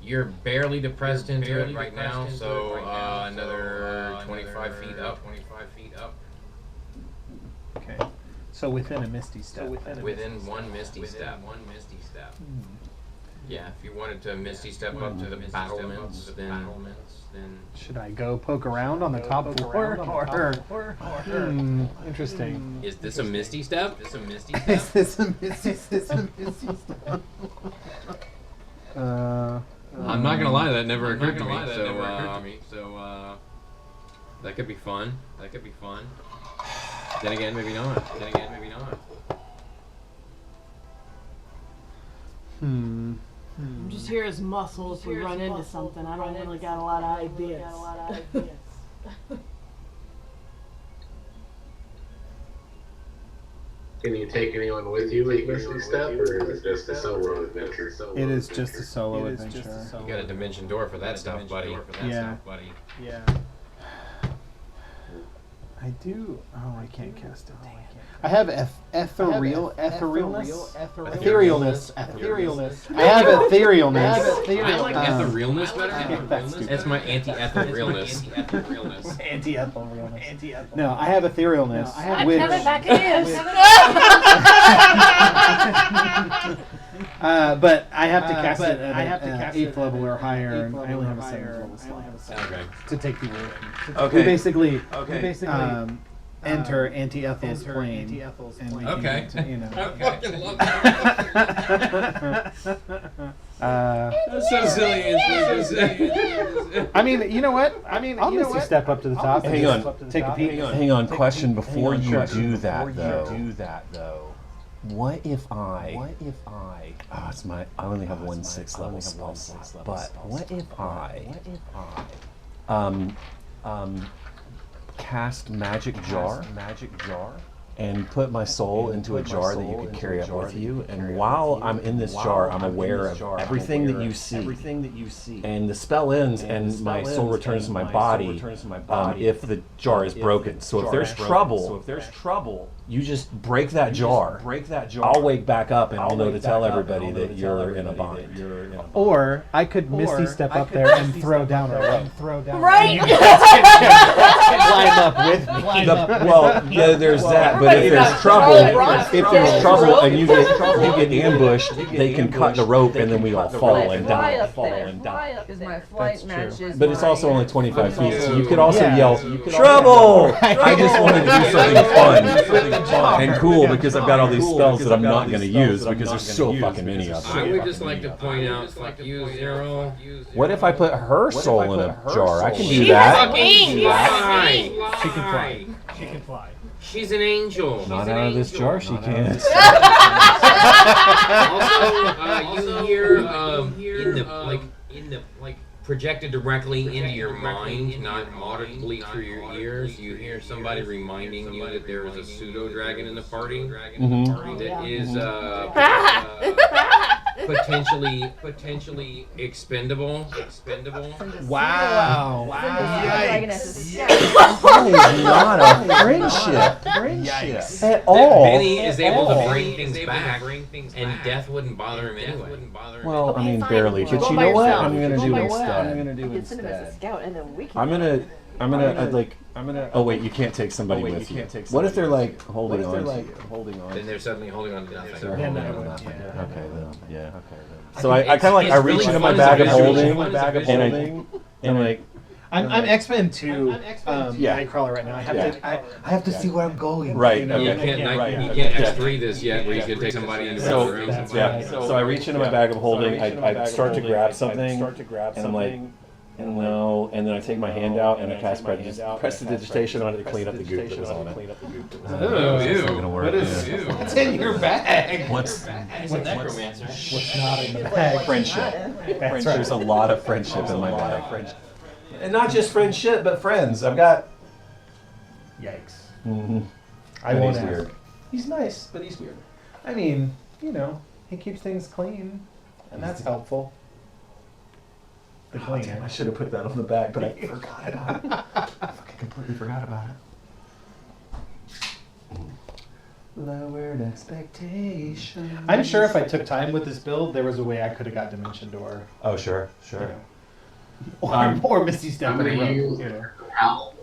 You're barely depressed into it right now, so another 25 feet up. Okay. So within a misty step. Within one misty step. Yeah, if you wanted to misty step up to the battlements, then should I go poke around on the top floor? Interesting. Is this a misty step? Is this a misty step? I'm not gonna lie, that never occurred to me. So that could be fun. Then again, maybe not. I'm just here as muscle if we run into something. I don't really got a lot of ideas. Can you take anyone with you with Misty Step, or is it just a solo adventure? It is just a solo adventure. You got a dimension door for that stuff, buddy. Yeah. I do. Oh, I can't cast it. Dang it. I have etherealness. I have etherealness. I like etherealness better. That's my anti-etherealness. Anti-etherealness. No, I have etherealness. But I have to cast it at an 8th level or higher, and I only have a 7th level slot to take people with me. Okay. We basically enter Anti-Ethel's plane. Okay. You know. I fucking love that. That's so silly. I mean, you know what? I'll misty step up to the top. Hang on. Take a peek. Hang on. Question before you do that, though. What if I? Oh, it's my. I only have one 6th level spell slot. But what if I? Cast magic jar and put my soul into a jar that you could carry up with you, and while I'm in this jar, I'm aware of everything that you see, and the spell ends and my soul returns to my body if the jar is broken. So if there's trouble, you just break that jar. I'll wake back up and I'll know to tell everybody that you're in a bind. Or I could misty step up there and throw down a rope. Right. Climb up with me. Well, yeah, there's that, but if there's trouble and you get ambushed, they can cut the rope and then we all fall and die. Because my flight matches. But it's also only 25 feet, so you could also yell, "Trouble!" I just wanted to do something fun and cool because I've got all these spells that I'm not going to use because there's so fucking many of them. I would just like to point out, fuck you, Zero. What if I put her soul in a jar? I can do She that. has wings. She can fly. She can fly. She's an angel. Not out of this jar, she can't. Also, you hear in the projected directly into your mind, not audibly through your ears. You hear somebody reminding you that there is a pseudo dragon in the party that is potentially expendable. Wow. Yikes. That is not a friendship at all. Benny is able to bring things back, and death wouldn't bother him anyway. Well, I mean, barely. But Go you by know what? yourself. I'm gonna do instead. Get send him as a scout, and then we can. I'm gonna. Oh wait, you can't take somebody with you. What if they're like holding on to you? Then they're suddenly holding on to nothing. They're Then holding I on to would, nothing. yeah. Okay, then. Yeah. So I kind of like I reach really into my fun bag as of a holding, visual. and like. I'm X-Men 2 Nightcrawler right now. I have to see where I'm going. Right. You know? You Okay. can't X3 this yet, where you can take somebody into So the room. So I reach into my bag of holding. I start to grab something, and I'm like, no. And then I take my hand out and I cast prestidigitation on it to clean up the goop that was on it. Oh, It's ew. not gonna work. What is- yeah. What's in your bag? What's Necromancer. What's not in the bag? friendship? That's There's a right. lot of friendship in my bag. And not just friendship, but friends. I've got. Yikes. Mm-hmm. I won't He's ask. weird. He's nice, but he's weird. I mean, you know, he keeps things clean, and that's helpful. The Oh, clean. damn, I should have put that on the back, but I forgot about it. I fucking completely forgot about it. Lowered expectations. I'm sure if I took time with this build, there was a way I could have got Dimension Door. Oh, sure. You know. Or Misty Step I'm in the gonna road, use you know. Owl.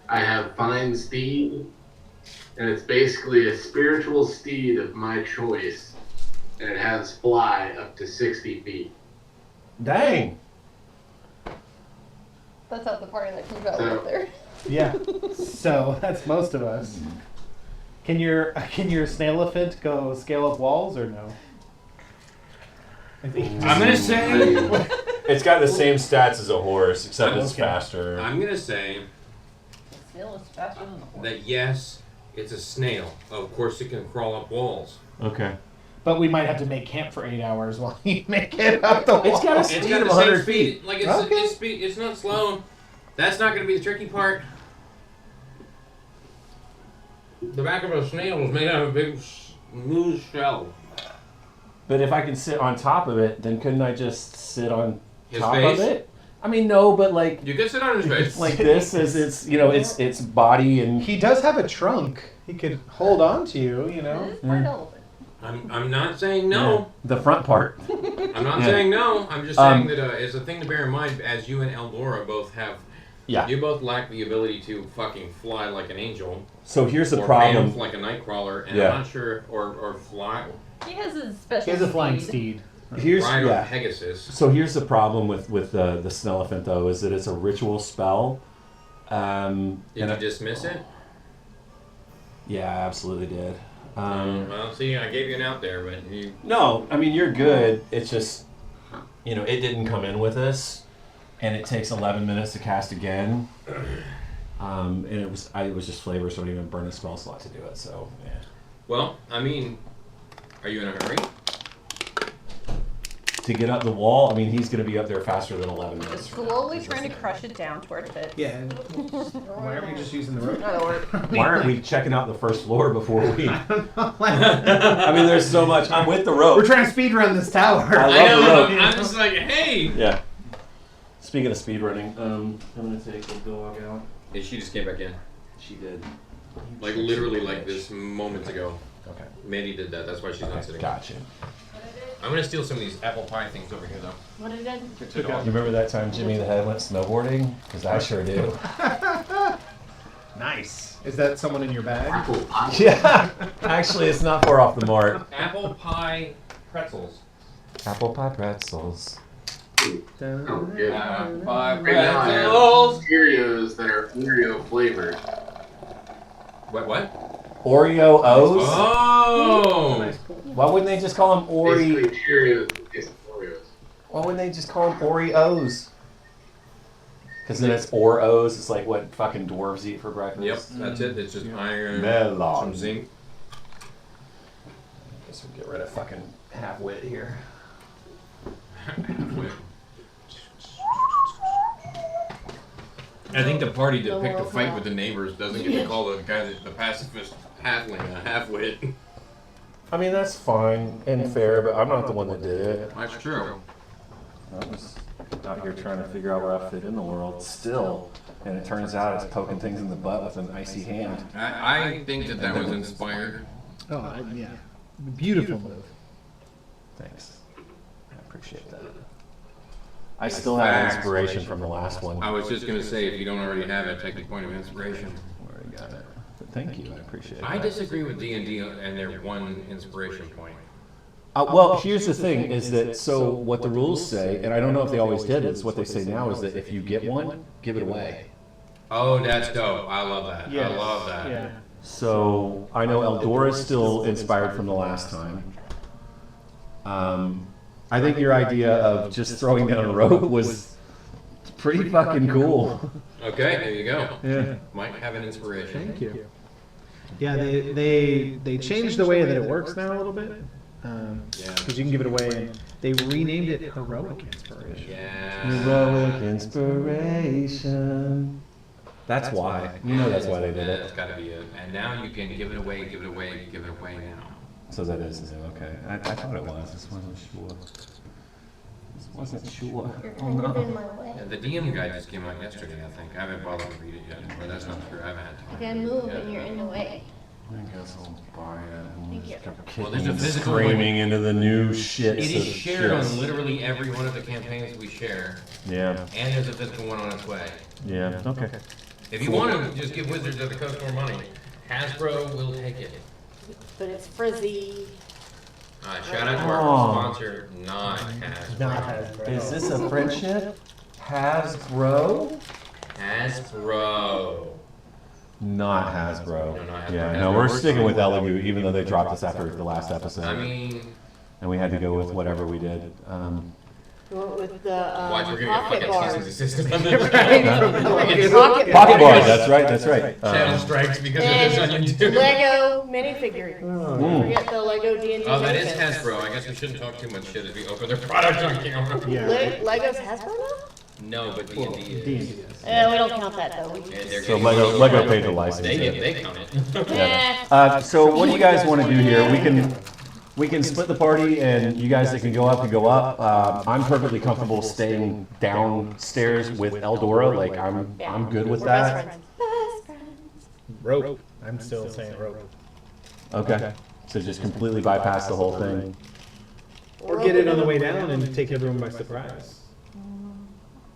I have Fine Steed, and it's basically a spiritual steed of my choice, and it has fly up to 60 feet. Dang. That's not the party that comes out So- right there. Yeah. So that's most of us. Can your Snailifant go scale up walls or no? I'm gonna say. It's got the same stats as a horse, except it's Okay. faster. I'm gonna say Snail is faster than the horse. that yes, it's a snail. Of course, it can crawl up walls. Okay. But we might have to make camp for 8 hours while you make it up the wall. It's got a It's speed got of the same 100 speed. feet. Like it's Okay. it's speed. It's not slow. That's not gonna be the tricky part. The back of a snail is made out of a big smooth shell. But if I can sit on top of it, then couldn't I just sit on His top face? of it? I mean, no, but like You can sit on his face. like this as its its body and He does have a trunk. He could hold on to you, you know. It is part elephant. I'm not saying no. the front part. I'm not Yeah. saying no. I'm just saying that it's a thing to bear in mind, as you and Eldora both have. Yeah. You both lack the ability to fucking fly like an angel. So here's the or problem. bamf like a nightcrawler, and Yeah. I'm not sure, or fly, He has a special. He has a flying speed. steed. Here's ride on yeah. Pegasus. So here's the problem with the Snailifant though, is that it's a ritual spell. Did and you dismiss it? Yeah, I absolutely did. Well, see, I gave you an out there, but you. No, I mean you're good. It's just, it didn't come in with us, and it takes 11 minutes to cast again. And it was just flavor, so I didn't even burn a spell slot to do it. So yeah. Well, I mean, are you in a hurry? To get up the wall, I mean he's gonna be up there faster than 11 minutes. Slowly trying to crush it down to where it fits. Yeah. Why aren't we just using the rope? That'll work. Why aren't we checking out the first floor before we? I mean, there's so much. I'm with the rope. We're trying to speed run this tower. I love the rope. I'm just like, hey. Yeah. Speaking of speedrunning, I'm gonna take the dog out. And she just came back in. She did. Like literally like this moments ago. Okay. Mandy did that. That's why she's not sitting. Gotcha. I'm gonna steal some of these apple pie things over here though. What did it? You remember that time Jimmy the Head went snowboarding? Because I sure do. Nice. Is that someone in your bag? Apple pie. Yeah. Actually, it's not far off the mark. Apple pie pretzels. Apple pie pretzels. Oh, good. Pie Right now I have pretzels. Cheerios that are Oreo flavored. What? Oreo O's? Oh! Why wouldn't they just call them Basically, Cheerios taste like Oreos. Why wouldn't they just call them Oreos? Because then it's Oreos. It's like what fucking dwarves eat for breakfast. Yep, that's it. It's just iron, Melon. some zinc. Guess we'll get rid of fucking half-wit here. I think the party that picked a fight with the neighbors doesn't get to call the guy, the pacifist halfling, a half-wit. I mean, that's fine and fair, but I'm not the one that did it. That's true. I was out here trying to figure out where I fit in the world still. And it turns out it's poking things in the butt with an icy hand. I think that was inspired. Oh, yeah. Beautiful move. Thanks. I appreciate that. I still have inspiration from the last one. I was just going to say, if you don't already have it, take the point of inspiration. Already got it. But thank you, I appreciate it. I disagree with D&D and their one inspiration point. Well, here's the thing, is that, so what the rules say, and I don't know if they always did, is what they say now is that if you get one, give it away. Oh, that's dope. I love that. Yes. I love that. Yeah. So, I know Eldora's still inspired from the last time. I think your idea of just throwing down a rope was pretty fucking cool. Okay, there you go. Yeah. Might have an inspiration. Thank you. Yeah, they changed the way that it works now a little bit. Because you can give it away, and they renamed it Heroic Inspiration. Yeah. Heroic inspiration. That's why. You know that's why they did That's it. got to be it. And now you can give it away, give it away, give it away now. So that is new, okay. I thought it was, just wasn't sure. Just wasn't sure. You're kind of in my way. Yeah, the DM guide just came out yesterday, I think. I haven't bothered to read it yet, or that's not true. I haven't had time. You can move and you're in the way. I guess I'll buy it. Thank you. Well, there's a Kicking and physical screaming into the new shit. It is shared on literally every one of the campaigns we share, Yeah, and there's a physical one on its way. yeah, okay. If you want to just give Wizards of the Coast more money, Hasbro will take it. But it's frizzy. Shout out to our sponsor, not Hasbro. Is this a friendship? Hasbro? Hasbro. Not Hasbro. No, not Hasbro. Yeah, no, we're sticking with Elegoo, even though they dropped us after the last episode. I mean, And we had to go with whatever we did. With the watch, we're gonna pocket get bars. fucking cease and desist on this. Pocket Pocket bars, that's right, that's right. Channel strikes because of this on YouTube. Lego minifigure. Forget the Lego D&D. Oh, that is Genesis. Hasbro. I guess we shouldn't talk too much shit as we open their product on camera. Yeah. Lego's Hasbro now? No, but D&D is. D&D. We don't count that though. And they're So getting Lego paid the license. They count it. So what do you guys want to do here? We can split the party, and you guys that can go up can go up. I'm perfectly comfortable staying downstairs with Eldora. Like I'm good with We're best that. friends. Best friends. Rope. I'm still saying rope. Okay. So just completely bypass the whole thing. Or get it on the way down and take everyone by surprise.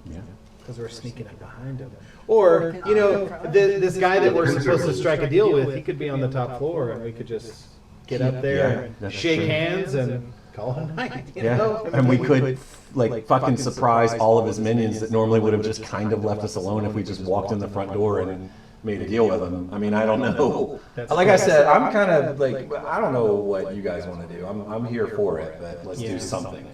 Yeah. Because we're sneaking up behind him. Or, you know, this guy that we're supposed to strike a deal with, he could be on the top floor and we could just get up there and that's shake true. hands and call it a night. You Yeah. know? And we could like fucking surprise all of his minions that normally would have just kind of left us alone if we just walked in the front door and made a deal with them. I mean, I don't know. Like I said, I'm kind of like, I don't know what you guys want to do. I'm here for it, but let's do something.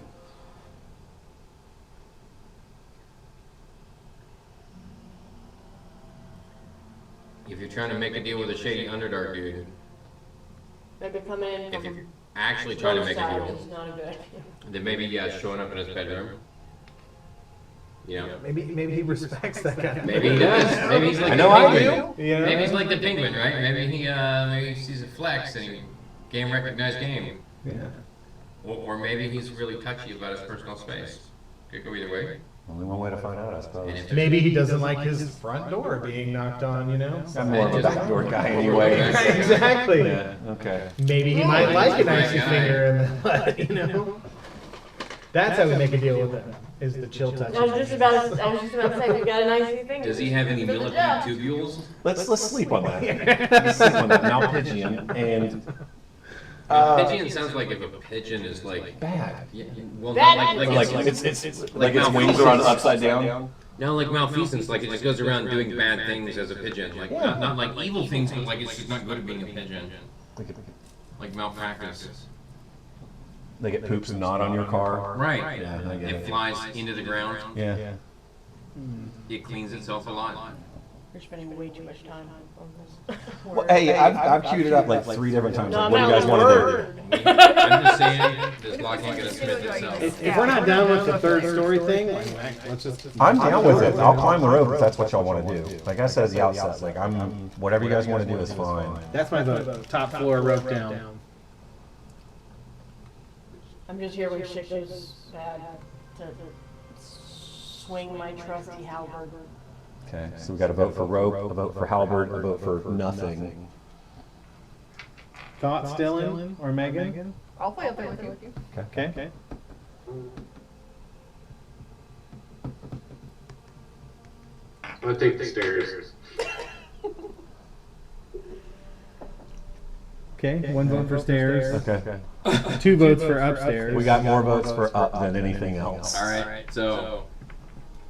If you're trying to make a deal with a shady Underdark dude, Maybe coming in if from you're actually trying to both make a sides deal, is not a good idea. then maybe showing up in his bedroom. You know, Maybe he respects that guy. maybe he does. Maybe he's like I the know I penguin. do. You know? Maybe he's like the penguin, right? Maybe he sees a flex and he game recognized game. Yeah. Or maybe he's really touchy about his personal space. Could go either way. Only one way to find out, I And suppose. if there's- Maybe he doesn't like his front door being knocked on, you know? I'm more of a backdoor guy anyway. Exactly. Yeah, okay. Maybe he might like an icy Right guy. finger in the butt, you know? That's how we make a deal with them. Is the chill touch. I was just about to say, we got a nice thing. Does he have any millipede tubules? Let's sleep on that. Let's sleep on that. Malpigian and. Pigeon sounds like if a pigeon is like Bad. Yeah, well, Bad not Like it's like its wings are on upside down. no, like malfeasance, like it just goes around doing bad things as a pigeon, like not like evil things, but like it's just not good at being a pigeon, like malpractice. Like it poops not on your car. Right. Yeah, I get It it. flies into the ground. Yeah. It cleans itself a lot. You're spending way too much time on this. Well, hey, I've queued it up like 3 different times. No, Like, what do you guys I'm want not to do? I'm just saying, this lock ain't gonna smith itself. If we're not done with the third story thing, let's just. I'm down with it. I'll climb the rope if that's what y'all want to do. Like I said at the outset, like whatever you guys want to do is fine. That's my vote. Top floor, rope down. I'm just here when shit goes bad to swing my trusty halberd. Okay, so we got a vote for rope, a vote for halberd, a vote for nothing. Thoughts, Dylan or Megan? I'll play up there with you. Okay. I'm gonna take the stairs. Okay, 1 vote for stairs. Okay. 2 votes for upstairs. We got more votes for up than anything else. Alright, so,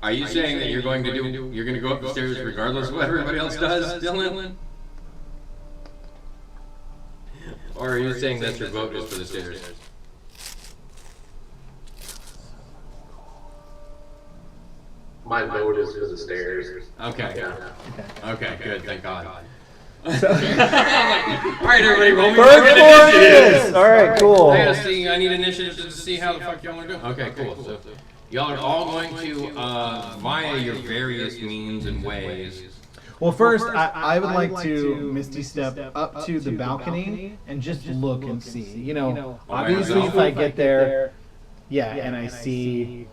are you saying that you're going to go up the stairs regardless of what everybody else does, Dylan? Or are you saying that's your vote is for the stairs? My vote is for the stairs. Okay. Yeah. Okay, good, thank God. Alright, everybody, roll me Third for floor it initiative. is! Alright, cool. I gotta see, I need initiative to see how the fuck y'all wanna do it. Okay, cool. So, y'all are all going to, via your various means and ways. Well, first, I would like to Misty step up to the balcony and just look and see. You know, obviously if I get there, and I see,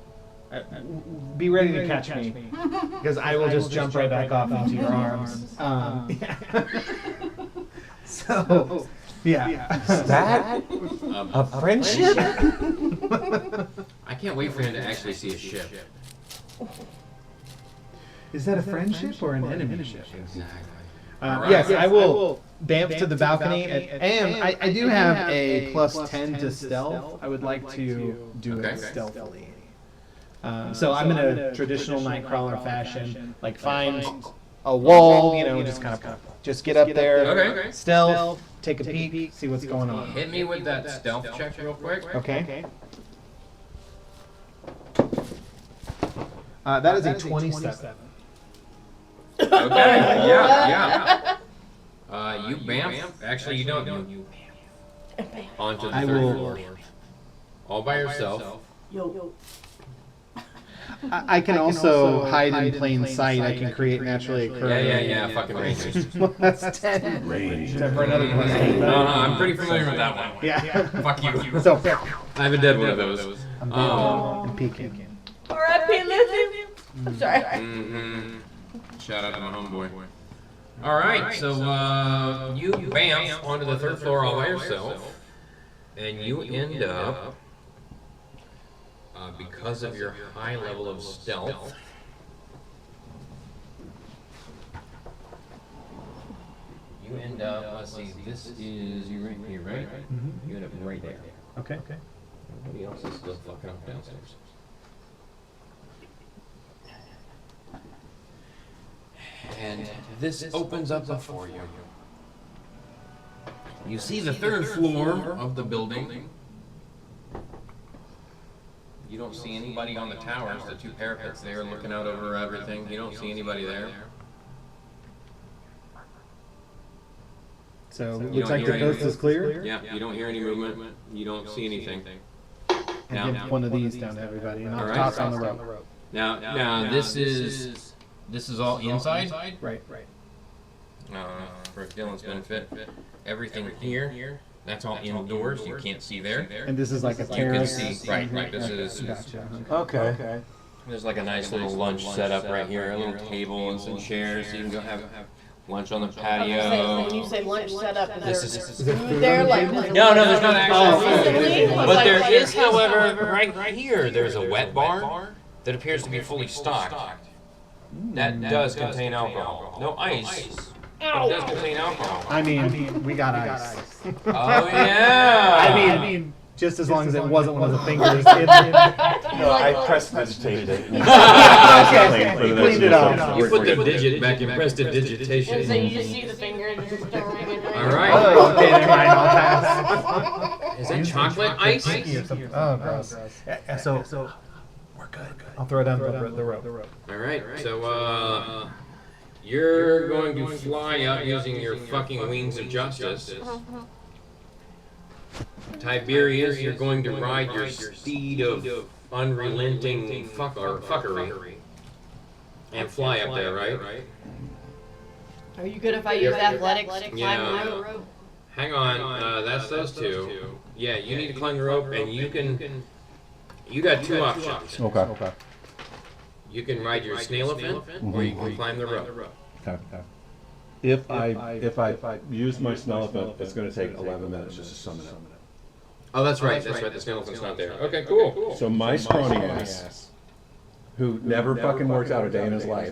be ready to catch me, because I will just jump right back off into your arms. So, Is that a friendship? I can't wait for him to actually see a ship. Is that a friendship or an enemy ship? Exactly. Yes, I will bamf to the balcony, and I do have a +10 to stealth. I would like to do it stealthily. So I'm in a traditional Nightcrawler fashion, like find a wall, just kind of just get up there, Okay. stealth, take a peek, see what's going on. Hit me with that stealth check real quick. Okay. That is a 27. Okay, yeah. You bamf. Actually, you don't. You bamf onto the third floor. All by yourself. Yo. I can also hide in plain sight. I can create naturally occurring. Yeah. Fucking Rangers. That's 10. Range. Except for another +8. I'm pretty familiar with that one. Yeah. Fuck you. So, I have a dead one of those. I'm peeking. R.I.P. Lizzie. I'm sorry. Shout out to my homeboy. Alright, so you bamf onto the third floor all by yourself, and you end up, because of your high level of stealth, you end up, let's see, this is you right here, right? You end up right there. Okay. Everybody else is still fucking up downstairs. And this opens up before you. You see the third floor of the building. You don't see anybody on the towers, the 2 parapets there looking out over everything. You don't see anybody there. So, You looks don't like hear the coast any- is clear. Yeah, you don't hear any movement. You don't see anything. And give one of these down to everybody, and I'll Alright. toss on the rope. Now this is all inside. Right. For Dylan's benefit, everything here, that's all indoors. You can't see there. And this is like a You can terrace. see, right, this is, Gotcha. Okay. there's like a nice little lunch set up right here, a little table and some chairs, so you can go have Lunch on the When patio. you say lunch setup, This is is there food there? Like, no, there's not actually Recently? food. But there is, however, right here, there's a wet bar that appears to be fully stocked. That does contain alcohol. No ice, but it does contain alcohol. I mean, we got ice. Oh yeah. I mean, just as long as it wasn't one of the fingers in the... No, I prestidigitated it. Okay, cleaned it off. You put the digit back in prestidigitation. And so you just see the finger and just start ringing. All right. Oh, okay, never mind, I'll pass. Is that chocolate ice? Oh, gross. So, we're good. I'll throw down the rope. All right. So, you're going to fly out using your fucking wings of justice. Tiberius, you're going to ride your steed of unrelenting fuckery and fly up there, right? Are you good if I use athletics to climb the rope? Hang on, that's those two. Yeah, you need to climb the rope, and you got two options. Okay. You can ride your snail fin, or you can climb the rope. Okay. If I use my snail fin, it's going to take 11 minutes just to summon it. Oh, that's right. The snail fin's not there. Okay, cool. So my scrawny ass, who never fucking works out a day in his life.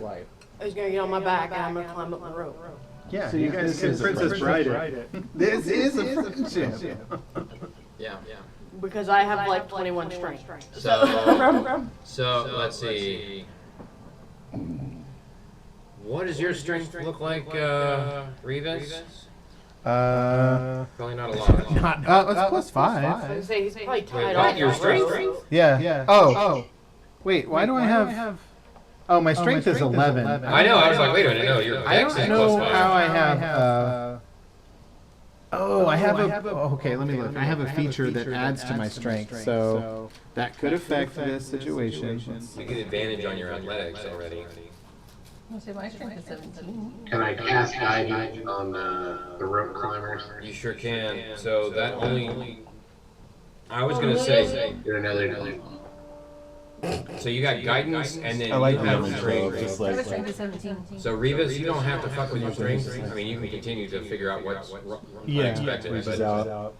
He's gonna get on my back and I'm gonna climb up the rope. Yeah, so you guys can Princess Bride it. This is a friendship. Yeah. Because I have like 21 strength. So let's see. What does your strength look like, Rivas? Probably not a lot. It's plus 5. I was gonna say he's probably tied Wait, off. your strength? Yeah. Oh. Wait, why do I have... Oh, my strength is 11. I know, I was like, wait a minute, no, your I dex don't is know plus 5. how I have... I have a... Okay, let me look. I have a feature that adds to my strength, so that could affect this situation. You get advantage on your athletics already. I'll say my strength is 17. Can I cast guidance on the rope climbers? You sure can. So that only... I was going to say... Get another... So you got guidance, and then I like you have the strength. just My like... strength is 17. So Rivas, you don't have to fuck with your strength. I mean, you can continue to figure out what's unexpected. Reaches But, out.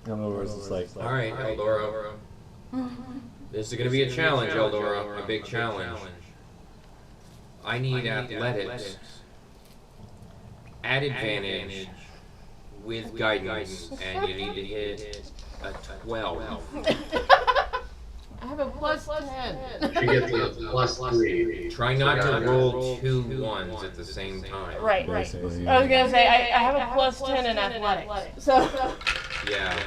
I don't know where it's just like... all right, Eldora. This is going to be a challenge, Eldora. A big challenge. I need athletics at advantage with guidance, and you need to hit a 12. I have a plus 10. She gets a plus 3. Try not to roll 2 1s at the same time. Right. Basically, I was gonna say I have a plus 10 in athletics. So Yeah.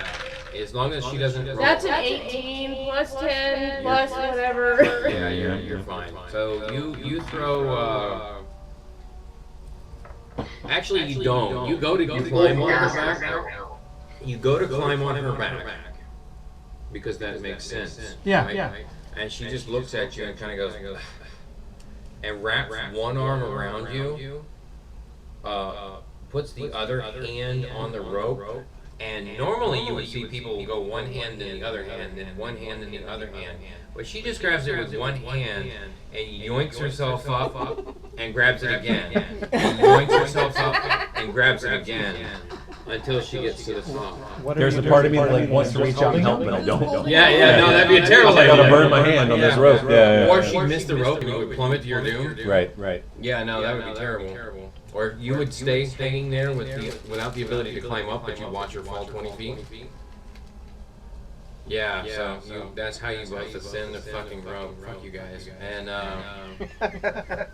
As long as she doesn't roll. that's an 18 plus 10 plus whatever. Yeah, you're fine. So you throw. Actually, you don't. You go to climb on her back. You go to climb on her back because that makes sense. Yeah, right? yeah. And she just looks at you and kind of goes, and wraps one arm around you. Puts the other hand on the rope. And normally you would see people go one hand in the other hand, then one hand in the other hand. But she just grabs it with one hand and yoinks herself up and grabs it again. And yoinks herself up and grabs it again until she gets to the top. There's a part of me that like wants to reach out and help, but I don't. Yeah, no, that'd be a terrible I idea. gotta burn my hand on this rope. Yeah. Or she'd miss the rope and you would plummet to your doom. Right. Yeah, no, that would be terrible. Or you would stay hanging there without the ability to climb up, but you watch her fall 20 feet. Yeah, so that's how you both ascend the fucking rope. Fuck you guys. And I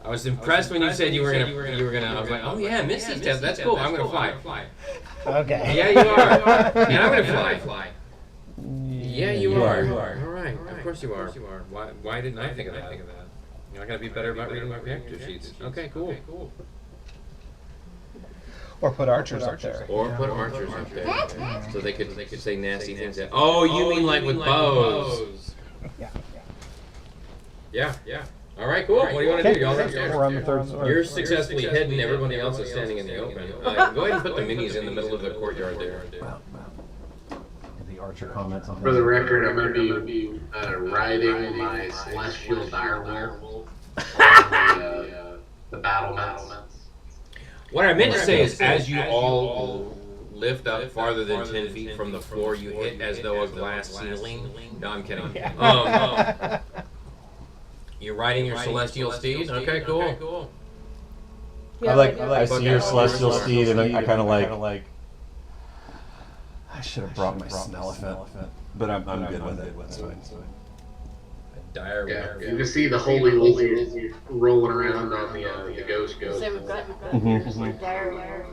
was impressed when you said you were gonna. I was like, oh yeah, Misty step. That's cool. I'm gonna fly. Okay. Yeah, you are. And I'm gonna fly. Yeah, you are. All right. Of course you are. Why didn't I think of that? I gotta be better about reading my character sheets. Okay, cool. Or put archers up there. Or put archers up there, so they could say nasty things. Oh, you mean like with bows? Yeah. All right, cool. What do you want to do? Y'all We're on the third floor. You're successfully hidden. Everybody else is standing in the open. Go ahead and put the minis in the middle of the courtyard there. The archer comments on For the record, I'm going to be riding my celestial direwolf on the battlements. What I meant to say is, as you all lift up farther than 10 feet from the floor, you hit as though a glass ceiling. No, I'm kidding. You're riding your celestial steed? Okay, cool. I see your celestial steed, and I kind of like. I should have brought my Snail, but I'm good with it. It's fine. Dire. Yeah, you can see the holy lizard rolling around on the ghost. So we've got diary.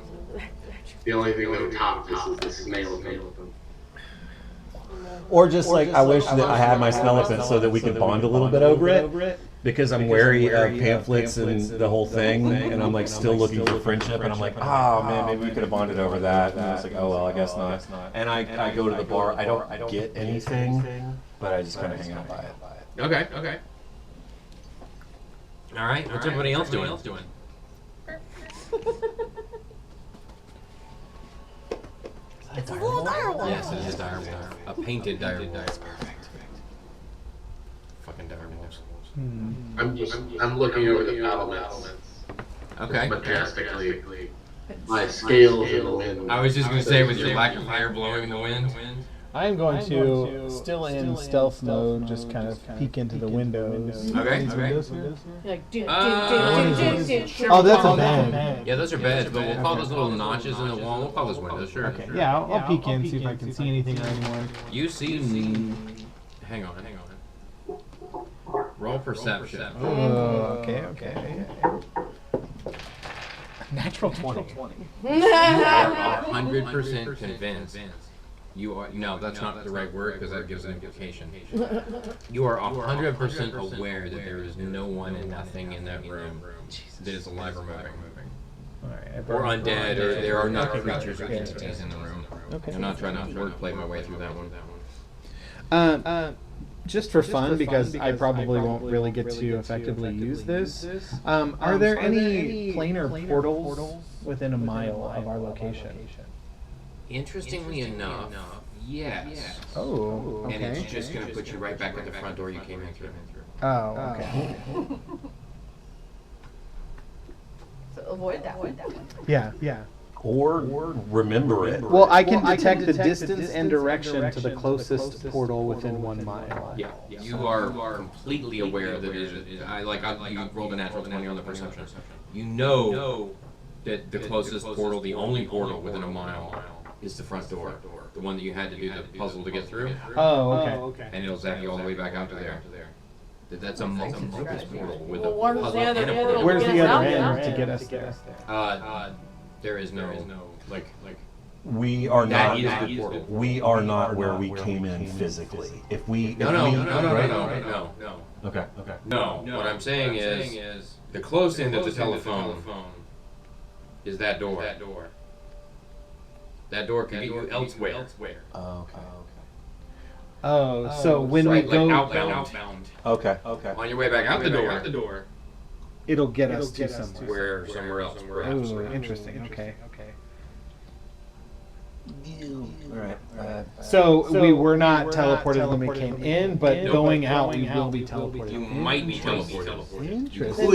The only thing that would top this is the snail. Or just like I wish that I had my Snail so that we could bond a little bit over it. Because I'm wary of pamphlets and the whole thing, and I'm like still looking for friendship, and I'm like, oh man, maybe we could have bonded over that. And I was like, oh well, I guess not. And I go to the bar. I don't get anything, but I just kind of hang out by it. Okay. All right. What's everybody else doing? It's a little direwolf. Yes, it is a direwolf. A painted direwolf. That's perfect. Fucking direwolves. I'm looking over the battlements. Okay. Majestically. My scales in the wind. I was just gonna say, with your black fire blowing in the wind. I am going to, still in stealth mode, just kind of peek into the windows. Okay. Like, Oh, that's a bed. Yeah, those are beds, but we'll call those little notches in the wall. We'll call those windows, sure. Okay, yeah, I'll peek in, see if I can see anything or anyone. You see. Hang on. Roll perception. Oh, okay. Natural 20. You are 100% convinced. You are that's not the right word because that gives an implication. You are 100% aware that there is no one and nothing in that room that is alive or moving. Or undead, or there are no creatures or entities in the room. I'm not trying to wordplay my way through that one. Just for fun, because I probably won't really get to effectively use this. Are there any planar portals within a mile of our location? Interestingly enough, yes. Oh, okay. And it's just going to put you right back at the front door you came in through. Oh, okay. So avoid that one. Yeah. Or remember it. Well, I can detect the distance and direction to the closest portal within 1 mile. Yeah, you are completely aware that it is. You rolled a natural 20 on the perception. You know that the closest portal, the only portal within a mile, is the front door. The one that you had to do the puzzle to get through. Oh, okay. And it'll zap you all the way back out to there. That's a multi-purpose portal with a Well, puzzle and a portal. Where's the other Yeah. end to get us there? There is no like. We are That not. is the portal. We are not where we came in physically. If we. No. Okay. No. What I'm saying is the close end of the telephone is that door. That door can get you elsewhere. Oh, okay. Oh, so when we Like go outbound. Okay. On your way back out the door, it'll get us to somewhere. somewhere else. Perhaps. Ooh, interesting. Okay. All right. So we were not teleported when we came in, but going out we will be teleported. You might be teleported. Interesting.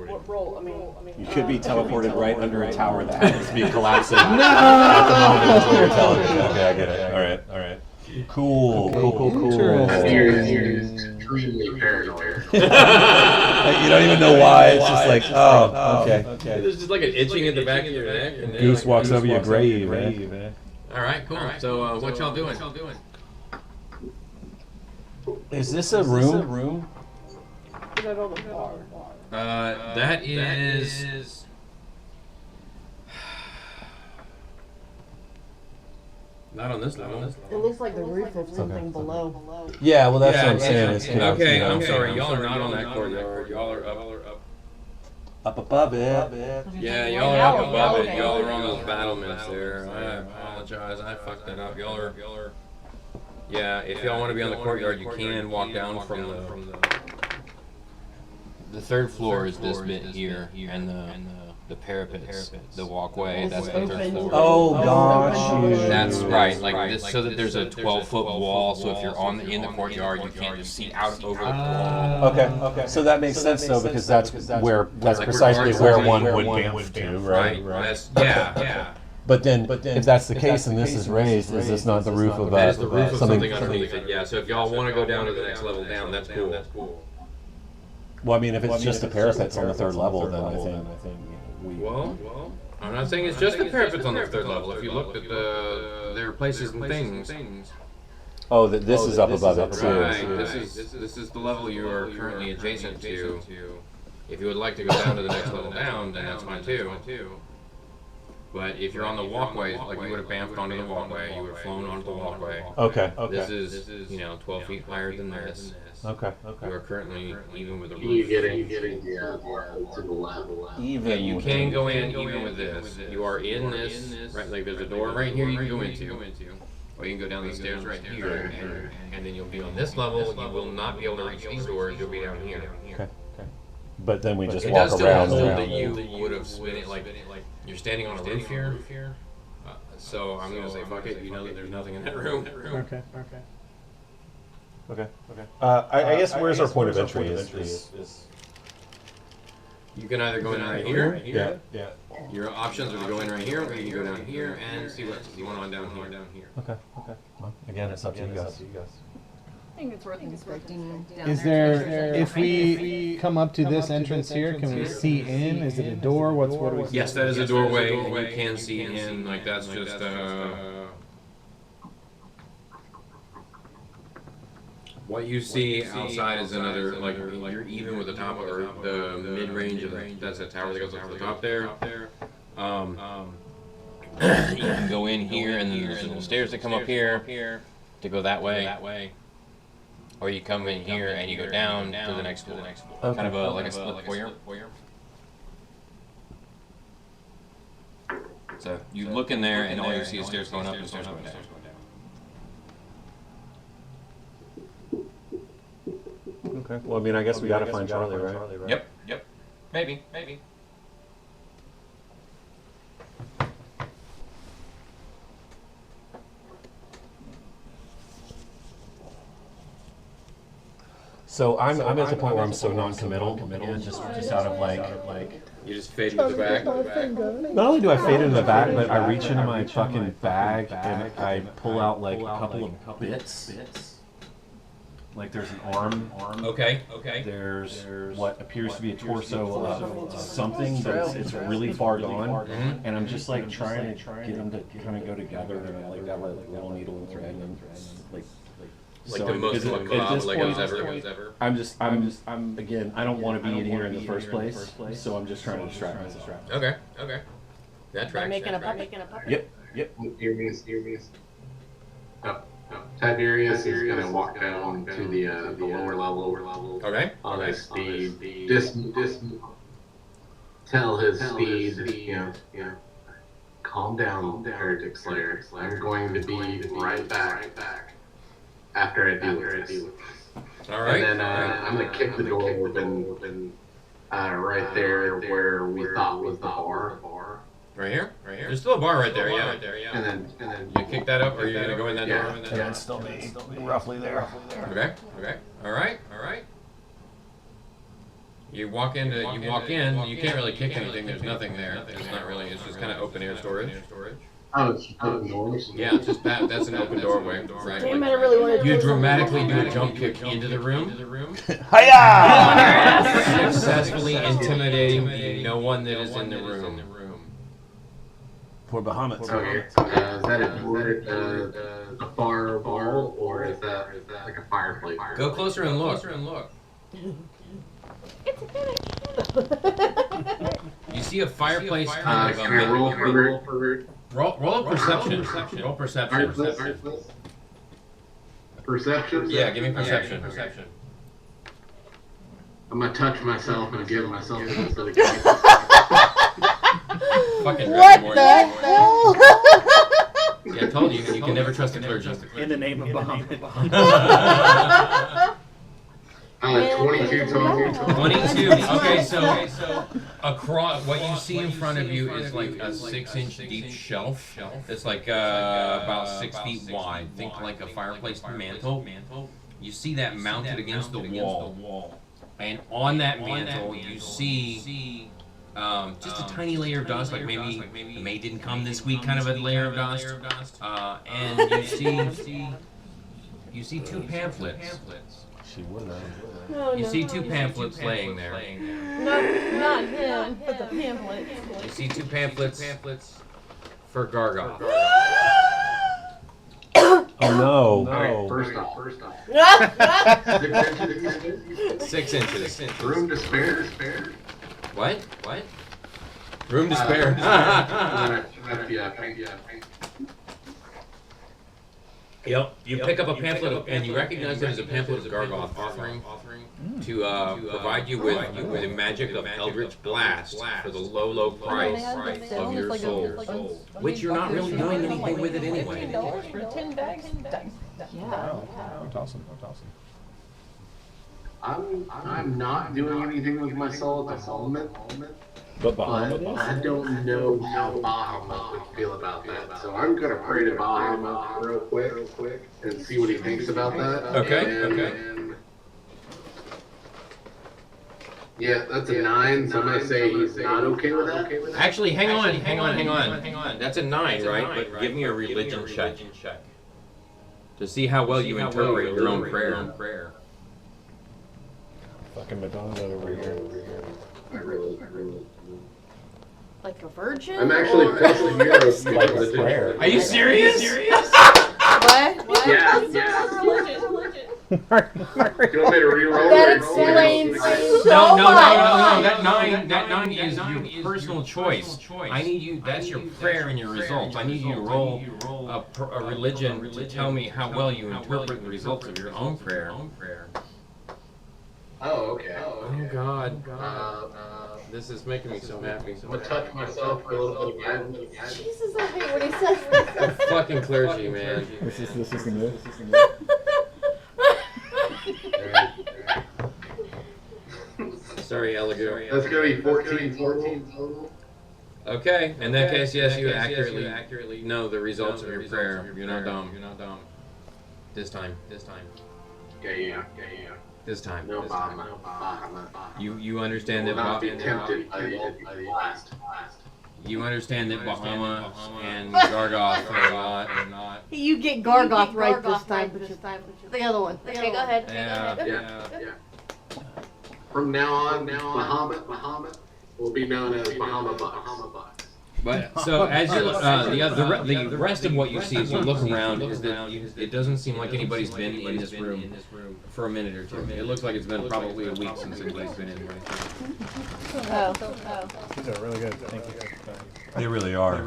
What role? I mean, You could be teleported right under a tower that happens to be collapsing. No! At the moment you're teleported. Okay, I get it. All right. Cool. You're extremely paranoid. You don't even know why. It's just like, oh, okay. There's just like an itching in the back of your neck. And then Goose walks over your grave, eh? All right, cool. So what y'all doing? Is this a room? That is. Not on this level. it looks like the roof of something below. Yeah, well, that's what I'm saying. It's Okay, I'm sorry. Y'all are not on that courtyard. Y'all are up. up above it. Yeah, y'all are up above it. Y'all are on those battlements there. I apologize. I fucked that up. Y'all are. Yeah, if y'all want to be on the courtyard, you can walk down from the third floor is this bit here, and the parapets, the walkway. That's the third Open. floor. Oh, got you. That's right, like this, so that there's a 12-foot wall. So if you're in the courtyard, you can't just see out over the wall. Okay. So that makes sense though, because that's precisely where one would bamf to, right? Yeah. But then, if that's the case and this is raised, is this not the roof of That is the roof of something? something underneath it. Yeah. So if y'all want to go down to the next level down, that's cool. Well, I mean, if it's just the parapets on the third level, then I think we. Well, I'm not saying it's just the parapets on the third level. If you look at there are places and things. Oh, this is up above it too. Right. This is the level you are currently adjacent to. If you would like to go down to the next level down, then that's fine too. But if you're on the walkway, like you would have bamfed onto the walkway, you would have flown onto the walkway. Okay. This is 12 feet higher than this. Okay. You are currently even with the You roof. getting to the level. Yeah, you can go in even with this. You are in this, right? Like there's a door right here you can go into, or you can go down the stairs right here, and then you'll be on this level. You will not be able to reach these doors. You'll be down here. Okay. But then we just It walk does still around. hold that you would have spin it like you're standing on a roof here. So I'm gonna say fuck it. You know that there's nothing in that room. Okay. I guess where's our point of entry? Is You can either go in right here. Yeah. Your options are to go in right here, or you can go down here and see what's going on down here. Okay. Well, again, it's up to you guys. I think it's worth inspecting down Is there. there, if we come up to this entrance here, can we see in? Is it a door? What do we see? Yes, that is a doorway, and you can see in. Like that's just what you see outside is another, like you're even with the top or the mid range of that's a tower that goes up to the top there. You can go in here, and then there's little stairs that come up here to go that way. Or you come in here and you go down to the next floor. Okay. Kind of like a split foyer. So you look in there, and all you see is stairs going up and stairs going down. Okay. Well, I mean, I guess we gotta find Charlie, right? Yep. Maybe. So I'm at the point where I'm so non-committal, just out of like. You just fade into the back. Not only do I fade into the back, but I reach into my fucking bag and I pull out like a couple of bits. Like there's an arm. Okay. There's what appears to be a torso of something, but it's really far gone. And I'm just like trying to get them to kind of go together. And I like got my little needle and thread and like. Like So the most at macabre this Legos point, ever. I'm again, I don't want to be in here in the first place, so I'm just trying to distract myself. Okay. That tracks. I'm making a puppet. Yep. Tiberius. Tiberius is gonna walk down to the lower level. Okay. On his speed. Just tell his speed. Calm down, Heretic Slayer. I'm going to be right back. After I do this. All right. And then I'm gonna kick the door open right there where we thought was the bar. Right here. There's still a bar right there. Yeah. And then You kick that up, or you're gonna go in that door? Yeah, it's still be roughly there. Okay. All right. You walk in. You can't really kick anything. There's nothing there. It's not really. It's just kind of open air storage. oh, it's just open doors. Yeah, it's just that. That's an open doorway. Right. Damn it, I really wanted to You do dramatically do a jump kick into the room, Hiya! successfully intimidating no one that is in the room. Poor Bahamut. Okay. Is that a bar wall, or is that like a fireplace? Go closer and look. It's finished. You see a fireplace kind of Can I roll for roll perception. Roll perception. Perception? Yeah, give me perception. I'm gonna touch myself and give myself a for the Fucking What Rick and the Morty. hell? Yeah, I told you, you can never trust the clergy. In the name of Bahamut. 22 total. 22. Okay, so Across, what you see in front of you is like a 6-inch deep shelf. It's like about 6 feet wide. Think like a fireplace mantle. You see that mounted against the wall. And on that mantle, you see just a tiny layer of dust, like maybe the maid didn't come this week, kind of a layer of dust. And you see 2 pamphlets. She would have. Oh, You no. see 2 pamphlets laying there. No, not him, but the pamphlet. You see 2 pamphlets for Gargoth. Oh no! Alright, first off. 6 inches. Room to spare? What? Room to spare. Yep. You pick up a pamphlet and you recognize it as a pamphlet of Gargoth offering to provide you with the magic of Eldritch Blast for the low price of your soul, which you're not really doing anything with it anyway. For 10 bags? Yeah. That's awesome. I'm not doing anything with my soul at the moment. But Bahamut But is? I don't know how Bahamut would feel about that. So I'm gonna pray to Bahamut real quick and see what he thinks about that. Okay. And yeah, that's a 9, so I'm gonna say he's not okay with that. Actually, hang on. That's a 9, right? But give me a religion check to see how well you interpret your own prayer. Fucking Madonna over here. I really. Like a virgin? I'm actually or- plus 0 Like because a prayer. Are you serious? What? Yeah. Religion. Do you want me to re-roll? That explains No. much. That 9 is your personal choice. I need you. That's your prayer and your results. I need you to roll a religion to tell me how well you interpret the results of your own prayer. Oh, okay. Oh God. This is making me so happy. I'm gonna touch myself for a little bit of guidance. Jesus, I hate when he says that. Fucking clergy, man. This is the move. Sorry, Eligor. That's gonna be 14 total. Okay, in that case, yes, you accurately know the results of your prayer. You're not dumb. This time. Yeah. This time. No Bahamut. You understand that Will not be tempted by the blast. You understand that Bahamut and Gargoth are not. You get Gargoth right this time, but the other one. Okay, go ahead. Yeah. From now on, Bahamut will be known as Bahama Bucks. But so as you the rest of what you see as you look around is that it doesn't seem like anybody's been in this room for a minute or two. It looks like it's been probably a week since anybody's been in here. Oh. These are really good. Thank you. They really are.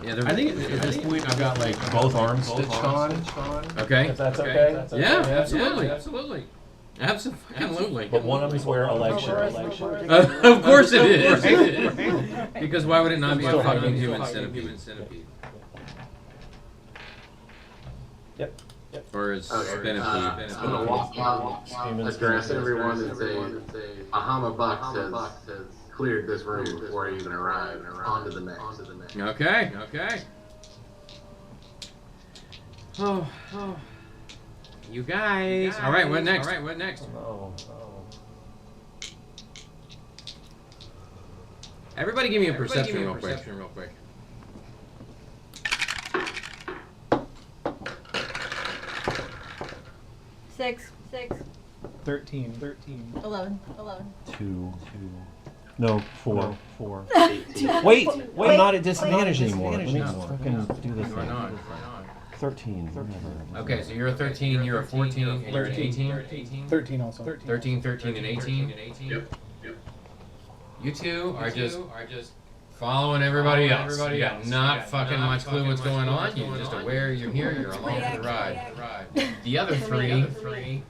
Yeah, I think at this point I've got like Both arms stitched on. Okay. If that's okay. Yeah, absolutely. Absolutely. But one of them is where election. Of course it is. Because why would it not be a fucking human centipede? Yep. Or a centipede? I'm gonna walk out, address everyone and say, Bahama Bucks has cleared this room before I even arrive. On to the next. Okay. Oh. You guys. All right, what next? Oh. Everybody give me a perception real quick. 6. 13. 11. 2. No, 4. Wait, I'm not at disadvantage anymore. Let me fucking do this thing. 13. Okay, so you're a 13, you're a 14, and you're an 18? 13 also. 13, and 18? Yep. You two are just following everybody else. You got not fucking much clue what's going on. You're just aware you're here, you're along for the ride. The other 3,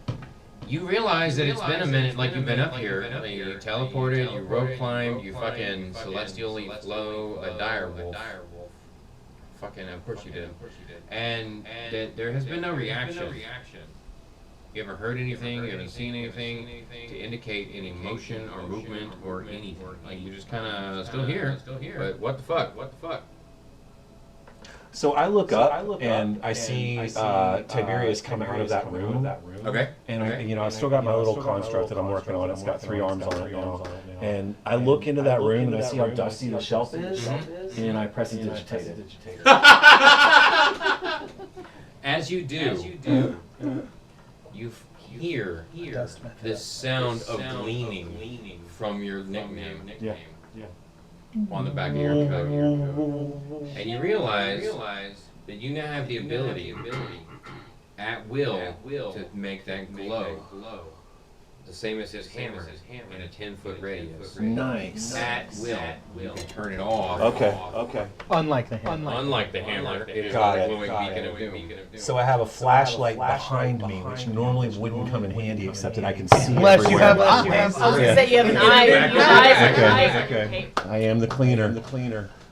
you realize that it's been a minute like you've been up here. You teleported, you rope climbed, you fucking celestially flow a dire wolf. Fucking, of course you did. And there has been no reaction. You ever heard anything? You haven't seen anything to indicate any motion or movement or anything? Like you're just kind of still here. But what the fuck? What the fuck? So I look up and I see Tiberius come out of that room. Okay. And I've still got my little construct that I'm working on. It's got 3 arms on it now. And I look into that room and I see how dusty the shelf is, and I press digitate it. As you do, you hear this sound of gleaning from your nickname. Yeah. On the back of your coat. And you realize that you now have the ability at will to make that glow. The same as his hammer in a 10-foot radius. Nice. At will. You can turn it off. Okay. Unlike the hammer. Unlike the hammer, it is Got a it, glowing got beacon it. of doom. So I have a flashlight behind me, which normally wouldn't come in handy, except that I can see Unless you everywhere. have eyes. I was gonna say you have an eye. Your eyes are eyes. Okay. I am the cleaner.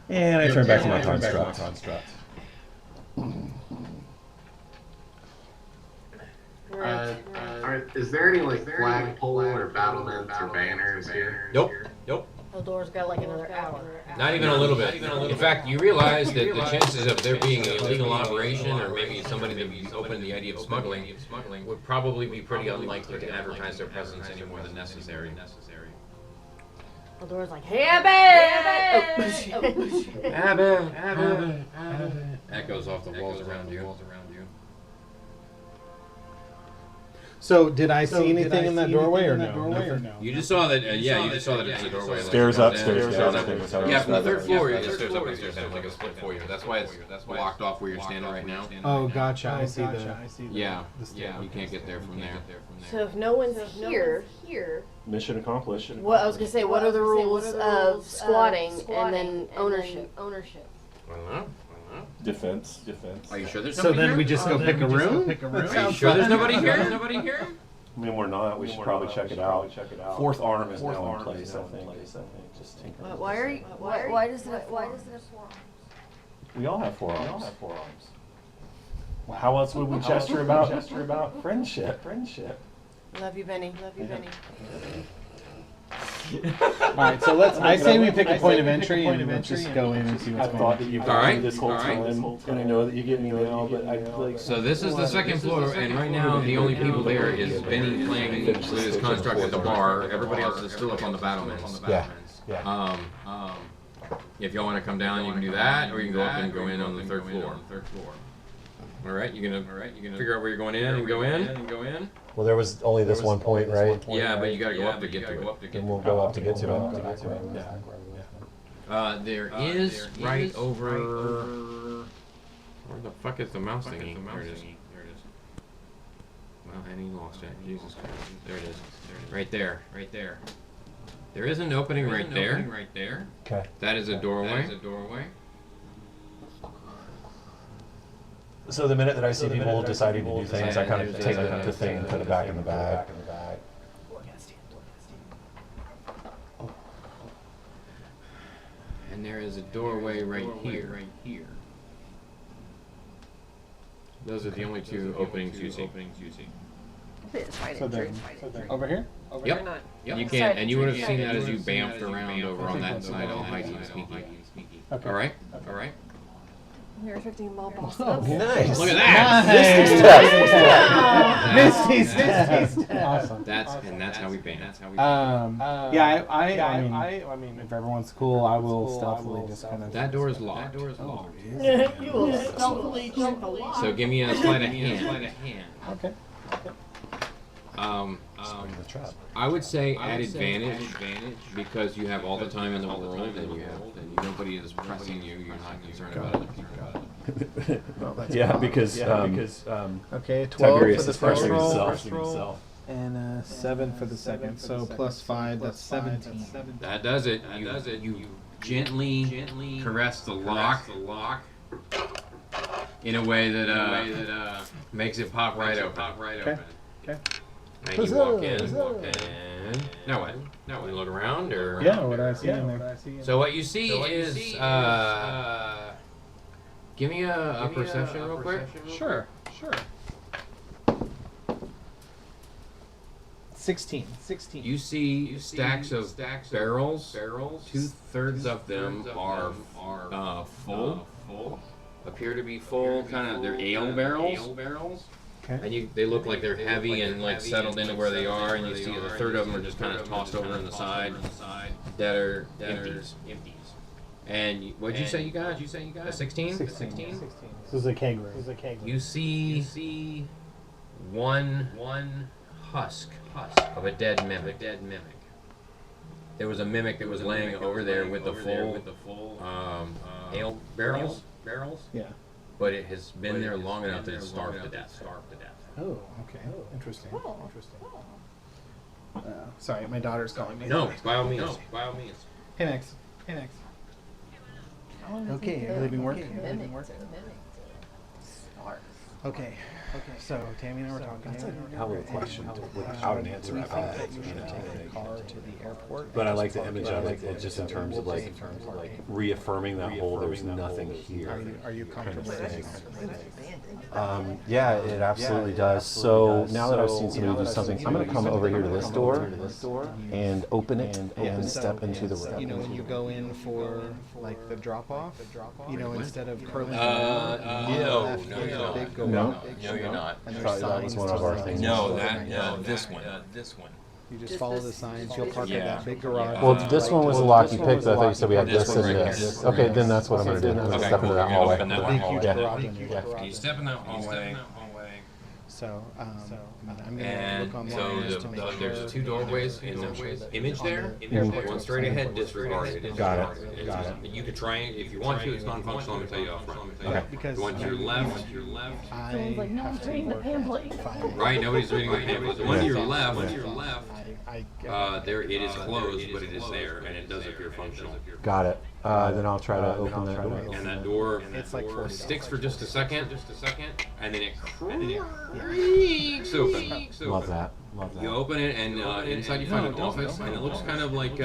And I turn back to my construct. Is there any like flagpole or battlements or banners here? Nope. The door's got like another hour. Not even a little bit. In fact, you realize that the chances of there being an illegal operation or maybe somebody that be open to the idea of smuggling would probably be pretty unlikely to advertise their presence any more than necessary. The door's like, hey, Abby! Abby! Echoes off the walls around you. So did I see anything in that doorway or no? You just saw that, you just saw that it's a doorway. Stairs up, stairs down. Yeah, from the third floor, it's stairs up and stairs down, like a split foyer. That's why it's blocked off where you're standing right now. Oh, gotcha. I see Yeah, you can't get there from there. So if no one's here, Mission accomplished. what I was gonna say, what are the rules of squatting and then ownership? I don't know. Defense. Are you sure there's So nobody here? then we just go pick a room? Are you sure there's nobody here? I mean, we're not. We should probably check it out. Fourth arm is now in place, I think. Just tinker. Why are you? Why does it have 4 arms? We all have 4 arms. Well, how else would we gesture about friendship? Love you, Benny. Alright, so I say we pick a point of entry and let's just go in and see what's I've going thought on. that you've Alright, done this whole time, and I know that you get me now, but I like. So this is the second floor, and right now the only people there is Benny playing with his construct at the bar. Everybody else is still up on the battlements. Yeah. If y'all want to come down, you can do that, or you can go up and go in on the third floor. All right, you gonna figure out where you're going in and go in. Well, there was only this one point, right? Yeah, but you gotta go up to get to it. And we'll go up to get to it. There is right over. Where the fuck is the mouse thingy? There it is. Well, and he lost it. Jesus Christ. There it is. Right there. There is an opening right there. Okay. That is a doorway. So the minute that I see people deciding to do things, I kind of take the thing and put it back in the bag. And there is a doorway right here. Those are the only 2 openings you see. So then, over here? Yep. You can, and you would have seen that as you bamfed around over on that side, all hidey and sneaky. Okay. All right. You're expecting ball balls. Nice. Look at that. Misty's test. Awesome. That's how we bam. Yeah, I mean, if everyone's cool, I will stealthily just kind of. That door is locked. You will stealthily check the lock. So give me a sleight of hand. Okay. I would say at advantage because you have all the time in the world and nobody is pressing you. You're not concerned about other people. Yeah, because Okay, 12 Tiberius for the is first pressuring roll, himself. and 7 for the second. So plus 5, that's 17. That does it. You gently caress the lock in a way that makes it pop right open. Okay. And you walk in, and now what? You look around, or Yeah, what I see in there. so what you see is give me a perception real quick. Sure. 16. You see stacks of barrels. 2/3 of them are full. Appear to be full, kind of. They're ale barrels. Okay. And they look like they're heavy and like settled into where they are. And you see a third of them are just kind of tossed over on the side that are empties. And what'd you say you got? A 16? 16. This is a keg room. You see one husk of a dead mimic. There was a mimic that was laying over there with the full ale barrels. Yeah. But it has been there long enough that it's starved to death. Oh, okay. Interesting. Sorry, my daughter's calling me. No, by all means. Hey, Max. Okay, everything working? Okay. So Tammy and I were talking. That's a hell of a question without an answer. We think that you should take a car to the airport. But I like the image of it, just in terms of like reaffirming that whole "there's nothing here" Are you kind of comfortable? thing. Yeah, it absolutely does. So now that I've seen somebody do something, I'm going to come over here to this door and open it and step into the room. You know, when you go in for like the drop off, you know, instead of curling No, you're not. And there's Probably that was signs one to of our the things. This one. You just follow the signs. You'll park at that big garage. Well, this one was the lock you picked. I thought you said we had this and this. Okay, then that's what I'm going to do. I'm going to step into that hallway. Big huge garage on your left. You step in that hallway. So, I'm gonna And look online so just to make sure. there's 2 doorways in the image there. One straight ahead, disregarded. Got it. You could try it if you want to. It's non-functional. I'm gonna tell you off front. Okay. Because The one to your left. I Someone's like, no one's reading the pamphlet. Right. Nobody's reading the pamphlet. The one to your left. There it is closed, but it is there, and it does appear functional. Got it. Then I'll try to open that door. And that door It's like 40 sticks for just a second, and then it creaks open. Love that. You open it, and inside you find an office, and it looks kind of like,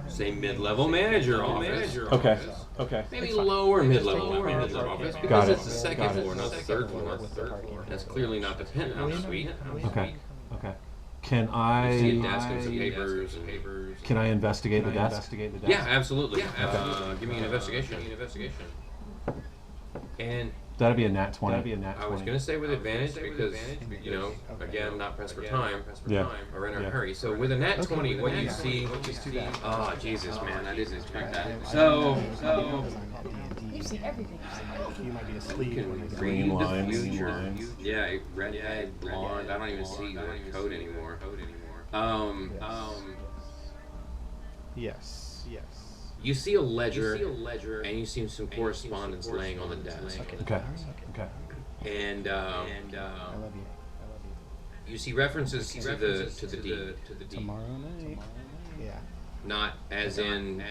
say, mid-level manager office. Okay. Maybe lower mid-level manager office, because Got it. it's the second floor, not the third floor. That's clearly not the penthouse suite. Okay. Can You see a desk I and some papers and papers. can I investigate the desk? Yeah, absolutely. Give me an investigation. And That'd be a nat 20. I was gonna say with advantage because, you know, again, not pressed for time. Yeah. Or in a hurry. So with a nat 20, what do you see? Oh, Jesus, man, I didn't expect that. So You see everything. You might be asleep. you can read the future. Yeah, redhead, blonde. I don't even see the code anymore. Yes. You see a ledger, and you see some correspondence laying on the desk. Okay. And I love you. you see references to the deed. Tomorrow night. Yeah. Not as in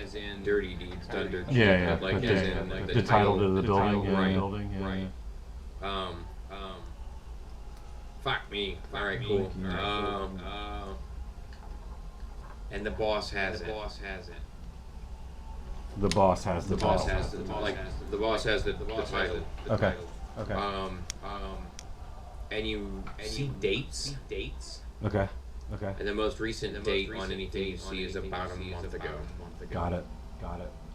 dirty deeds done dirty. Yeah. But like as in like The title to the building. Right. Fuck me. All right, cool. And the boss has it. The boss has the The boss has the title. Okay. And you see dates. Okay. And the most recent date on anything you see is about a month ago. Got it.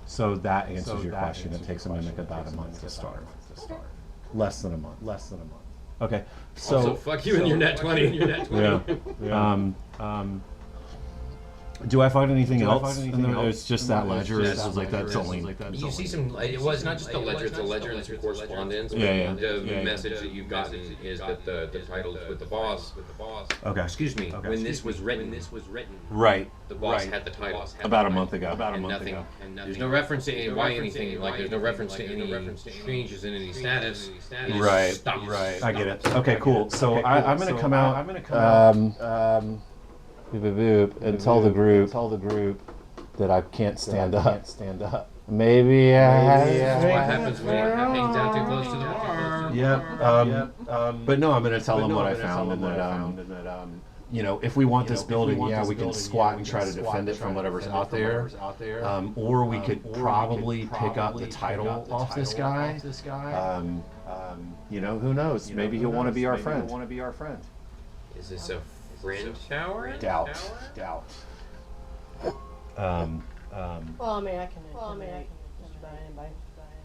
So that answers your question. It takes a mimic about a month to start. Less than a month. Okay. So fuck you and your net 20. Yeah. Do I find anything else? It's just that ledger. It's just like that's only. You see some. It was not just a ledger. It's a ledger and some correspondence. Yeah. The message that you've gotten is that the title is with the boss. Okay. Excuse me. When this was written, Right. the boss had the title. About a month ago. There's no reference to why anything. Like there's no reference to any changes in any status. Right. Stop. I get it. Okay, cool. So I'm gonna come out. And tell the group that I can't stand up. Maybe That's what happens when it hangs out too close to the bar. Yep. But no, I'm gonna tell them what I found and that you know, if we want this building, we can squat and try to defend it from whatever's out there. Or we could probably pick up the title off this guy. You know, who knows? Maybe he'll want to be our friend. Is this a friend shower? Doubt. Well, I mean, I can intimidate just about anybody.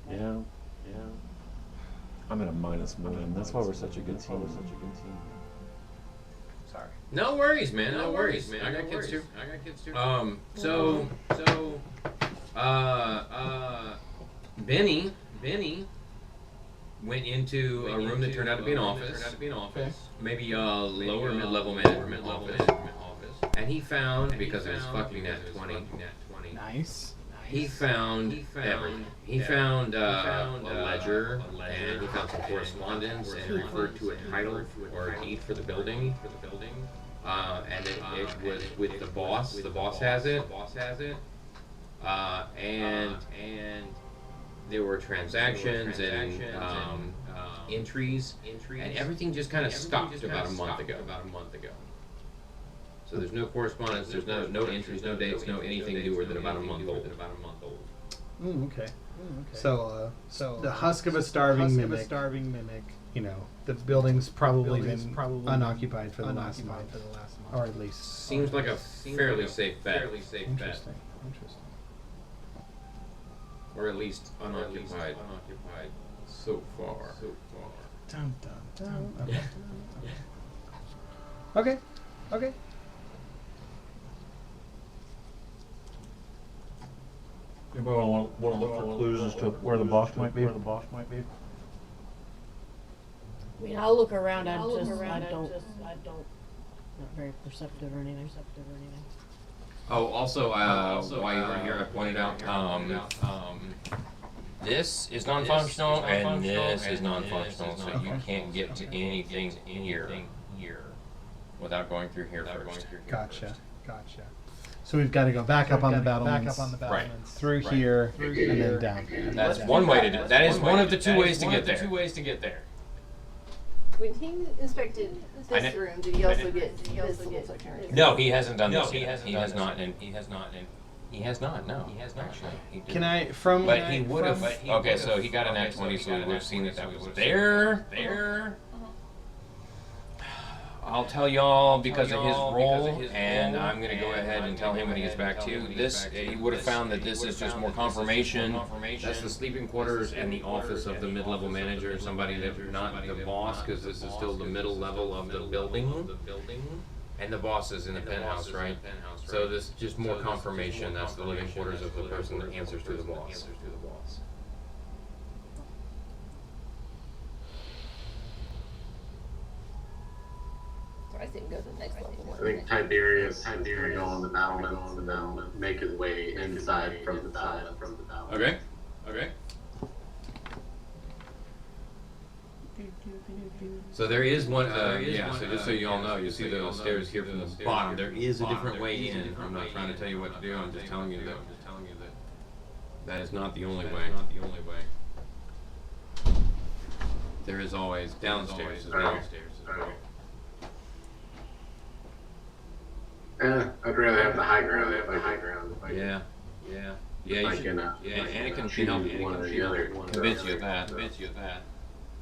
Yeah. I'm at a -1. That's why we're such a good team. Sorry. No worries, man. No worries, man. I got kids too. Benny went into a room that turned out to be an office. Maybe a lower mid-level management office. And he found, because of his fucking nat 20, Nice. he found everything. He found a ledger, and he found some correspondence, and it referred to a title or a deed for the building. And it was with the boss. The boss has it. And there were transactions and entries, and everything just kind of stopped about a month ago. So there's no correspondence, there's no entries, no dates, no anything newer than about a month old. Okay. So the husk of a starving mimic. You know, the building's probably been unoccupied for the last month, or at least. Seems like a fairly safe bet. Interesting. Or at least unoccupied so far. Dun. Okay. Anybody want to look for clues as to where the boss might be? I mean, I'll look around. I don't. Not very perceptive or anything. Oh, also, while you were here, I pointed out, this is non-functional and this is non-functional, so you can't get to anything here without going through here first. Gotcha. So we've got to go back up on the battlements, Right. through here, and then down. That's one way to do it. That is one of the two ways to get there. When he inspected this room, did he also get this little section? No, he hasn't done this yet. He has not. No, actually. He didn't. Can I, from... But he would have. Okay, so he got an Act 20, so we would have seen that was there. I'll tell y'all because of his role, and I'm going to go ahead and tell him when he gets back to you. He would have found that this is just more confirmation. That's the sleeping quarters and the office of the mid-level manager, somebody that's not the boss, because this is still the middle level of the building. And the boss is in the penthouse, right? So this is just more confirmation. That's the living quarters of the person that answers to the boss. I didn't go to the next level. I think Tiberius is going to go on the battlements and then make his way inside from the battlement. Okay. So there is one, so just so you all know, you see the stairs here from the bottom. There is a different way in. I'm not trying to tell you what to do, I'm just telling you that that is not the only way. There is always downstairs as well. I'd rather have the high ground. Yeah. Anakin can help convince you of that.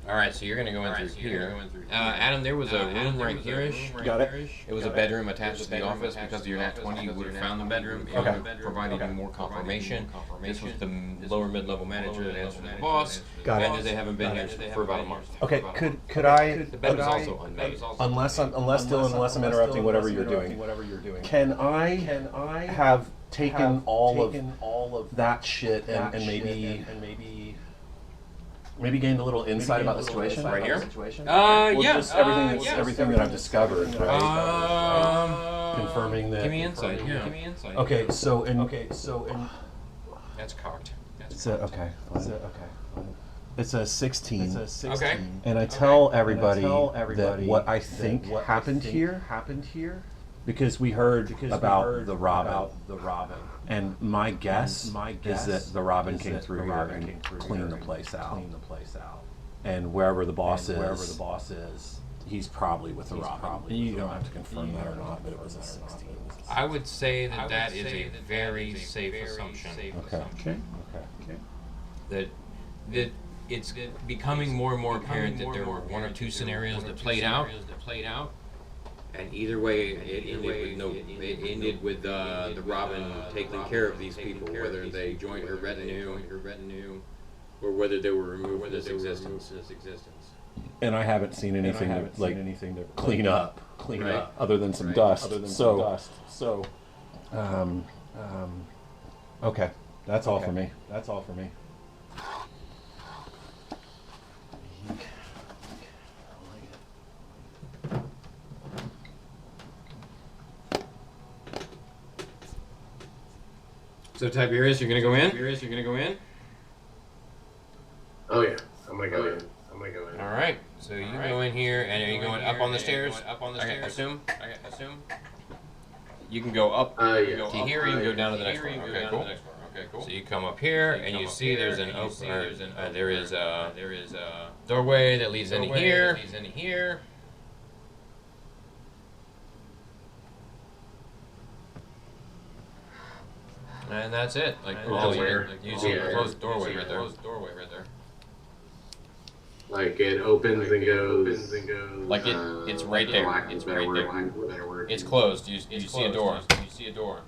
Alright, so you're gonna go in through here. Adam, there was a room right here-ish. Got it. It was a bedroom attached to the office. Because of your Nat 20, you would have found the bedroom. It would have provided you more confirmation. This was the lower mid-level manager that answered to the boss. Got it. And they haven't been here for about a month. Okay, could I? The bed was also unmade. Unless I'm interrupting whatever you're doing. Can I have taken all of that shit and maybe gained a little insight about the situation Right here? Well, Yeah. just everything that I've discovered, right? Confirming that. Give me insight. Okay, so in That's cocked. it's a It's a 16. Okay. And I tell everybody that what I think happened here, because we heard about the Robin. And my guess is that the Robin came through here and cleaned the place out. And wherever the boss is, he's probably with the Robin. You don't have to confirm that or not, but it was a 16. I would say that is a very safe assumption. Okay. That it's becoming more and more apparent that there were one or two scenarios that played out. And either way, it ended with the Robin taking care of these people, whether they joined her retinue, or whether they were removed from this existence. And I haven't seen anything to clean up, other than some dust. So, okay, that's all for me. So Tiberius, you're gonna go in? Oh yeah, I'm gonna go in. All right. So you go in here, and are you going up on the stairs? I assume. You can go up to here. You can go down to the next one. Okay, cool. So you come up here, and you see there's an there is a doorway that leads into here. And that's it. You see a closed doorway right there. Like it opens and goes. Like it's right there. It's right there. It's closed. You see a door.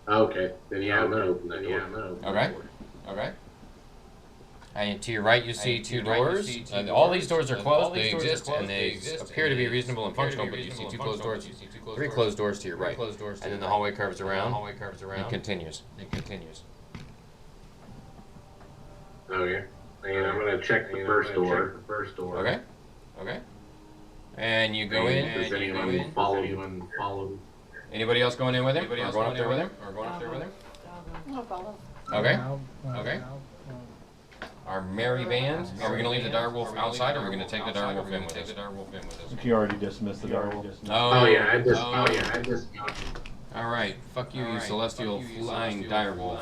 Okay. Then yeah, I'm gonna open that door. Okay. And to your right, you see two doors. All these doors are closed. They exist, and they appear to be reasonable and functional. But you see two closed doors, three closed doors to your right, and then the hallway curves around and continues. Okay. And I'm gonna check the first door. Okay. And you go in. Does anyone follow? Anybody else going in with him? Or going up there with him? No problem. Okay. Our merry band. Are we going to leave the direwolf outside, or are we going to take the direwolf in with us? You already dismissed the direwolf. Oh yeah, I just. All right. Fuck you, you celestial flying direwolf.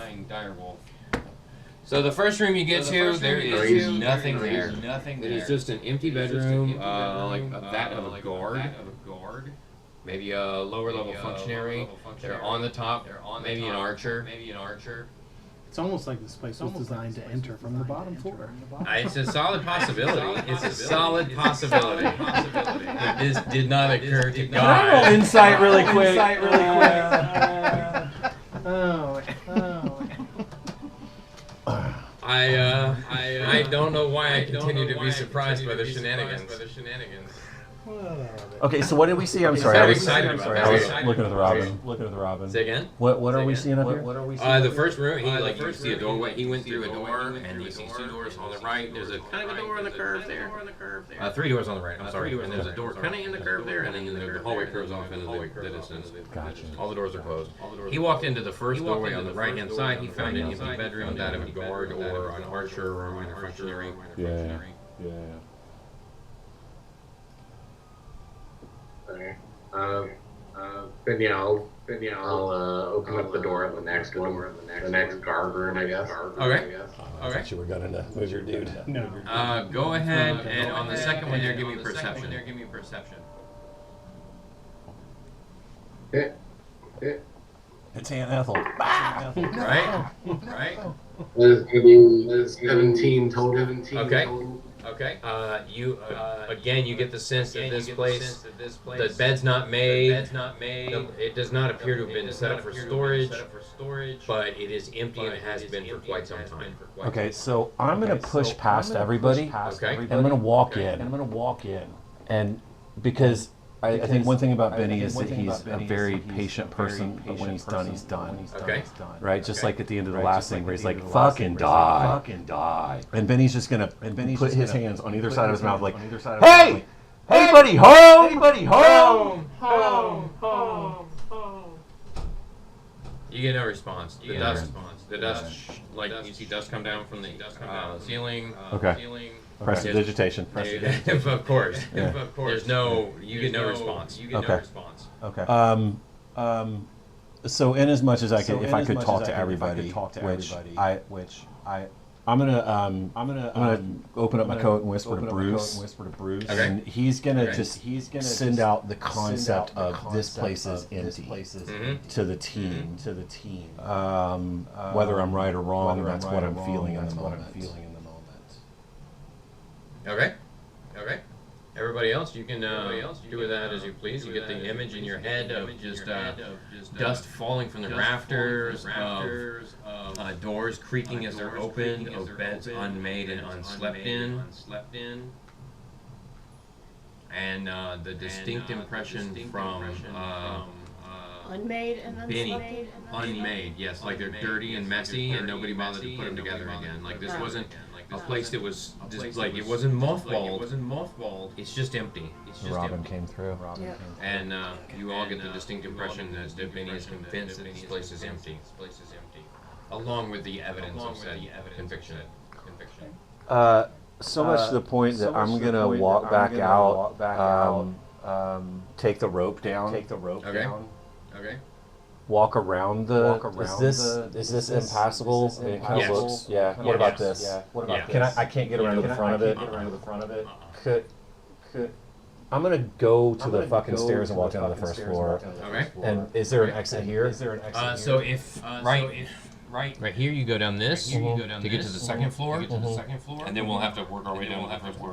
So the first room you get to, there is nothing there. It is just an empty bedroom, like that of a guard. Maybe a lower level functionary. They're on the top. Maybe an archer. It's almost like this place was designed to enter from the bottom floor. It's a solid possibility. This did not occur to God. Can I roll insight really quick? I don't know why I continue to be surprised by the shenanigans. Okay, so what did we see? I'm sorry. I was looking at the Robin. Say again? What are we seeing up here? The first room, you see a doorway. He went through a door, and you see two doors on the right. There's a kind of a door on the curve there. Three doors on the right. I'm sorry. And there's a door kind of in the curve there, and then the hallway curves off into the distance. Gotcha. All the doors are closed. He walked into the first doorway on the right-hand side. He found an empty bedroom, that of a guard or an archer or a minor functionary. Yeah. Okay. Then yeah, I'll open up the door at the next one, the next guard room, I guess. Okay. I thought you were gonna move your dude. No. Go ahead and on the second one there, give me perception. Okay. It's Aunt Ethel. Right. There's gonna be 17 total. Okay. You again, you get the sense that this place, the bed's not made. It does not appear to have been set up for storage, but it is empty and has been for quite some time. Okay, so I'm gonna push past everybody. Okay. And I'm gonna walk in. And because I think one thing about Benny is that he's a very patient person, but when he's done, he's done. Okay. Right? Just like at the end of the last thing where he's like, fucking die. And Benny's just gonna put his hands on either side of his mouth like, hey! Anybody home? You get no response. The dust, like you see dust come down from the ceiling. Okay. Prestidigitation. Of course. Yeah. There's you get no response. Okay. So in as much as I could, if I could talk to everybody, I'm gonna open up my coat and whisper to Bruce. Okay. And he's gonna send out the concept of this place is empty to the team. Whether I'm right or wrong, that's what I'm feeling in the moment. Okay. Everybody else, you can do with that as you please. You get the image in your head of just dust falling from the rafters, of doors creaking as they're opened, of beds unmade and unslept in. And the distinct impression from Unmade and Benny, unmade, yes, like they're dirty and messy, and nobody bothered to put them together again. Like this wasn't a place that was just like it wasn't mothballed. It's just empty. Robin came through. And you all get the distinct impression that Benny is convinced that this place is empty, along with the evidence of said conviction. So much to the point that I'm gonna walk back out, take the rope down. Okay. Walk around the. Is this impassable? I mean, it kind of looks. Yeah. What about this? Can I can't get around to the front of it. Could. I'm gonna go to the fucking stairs and walk down to the first floor. Okay. And is there an exit here? So if right here you go down this to get to the second floor, and then we'll have to work our way down to the first floor.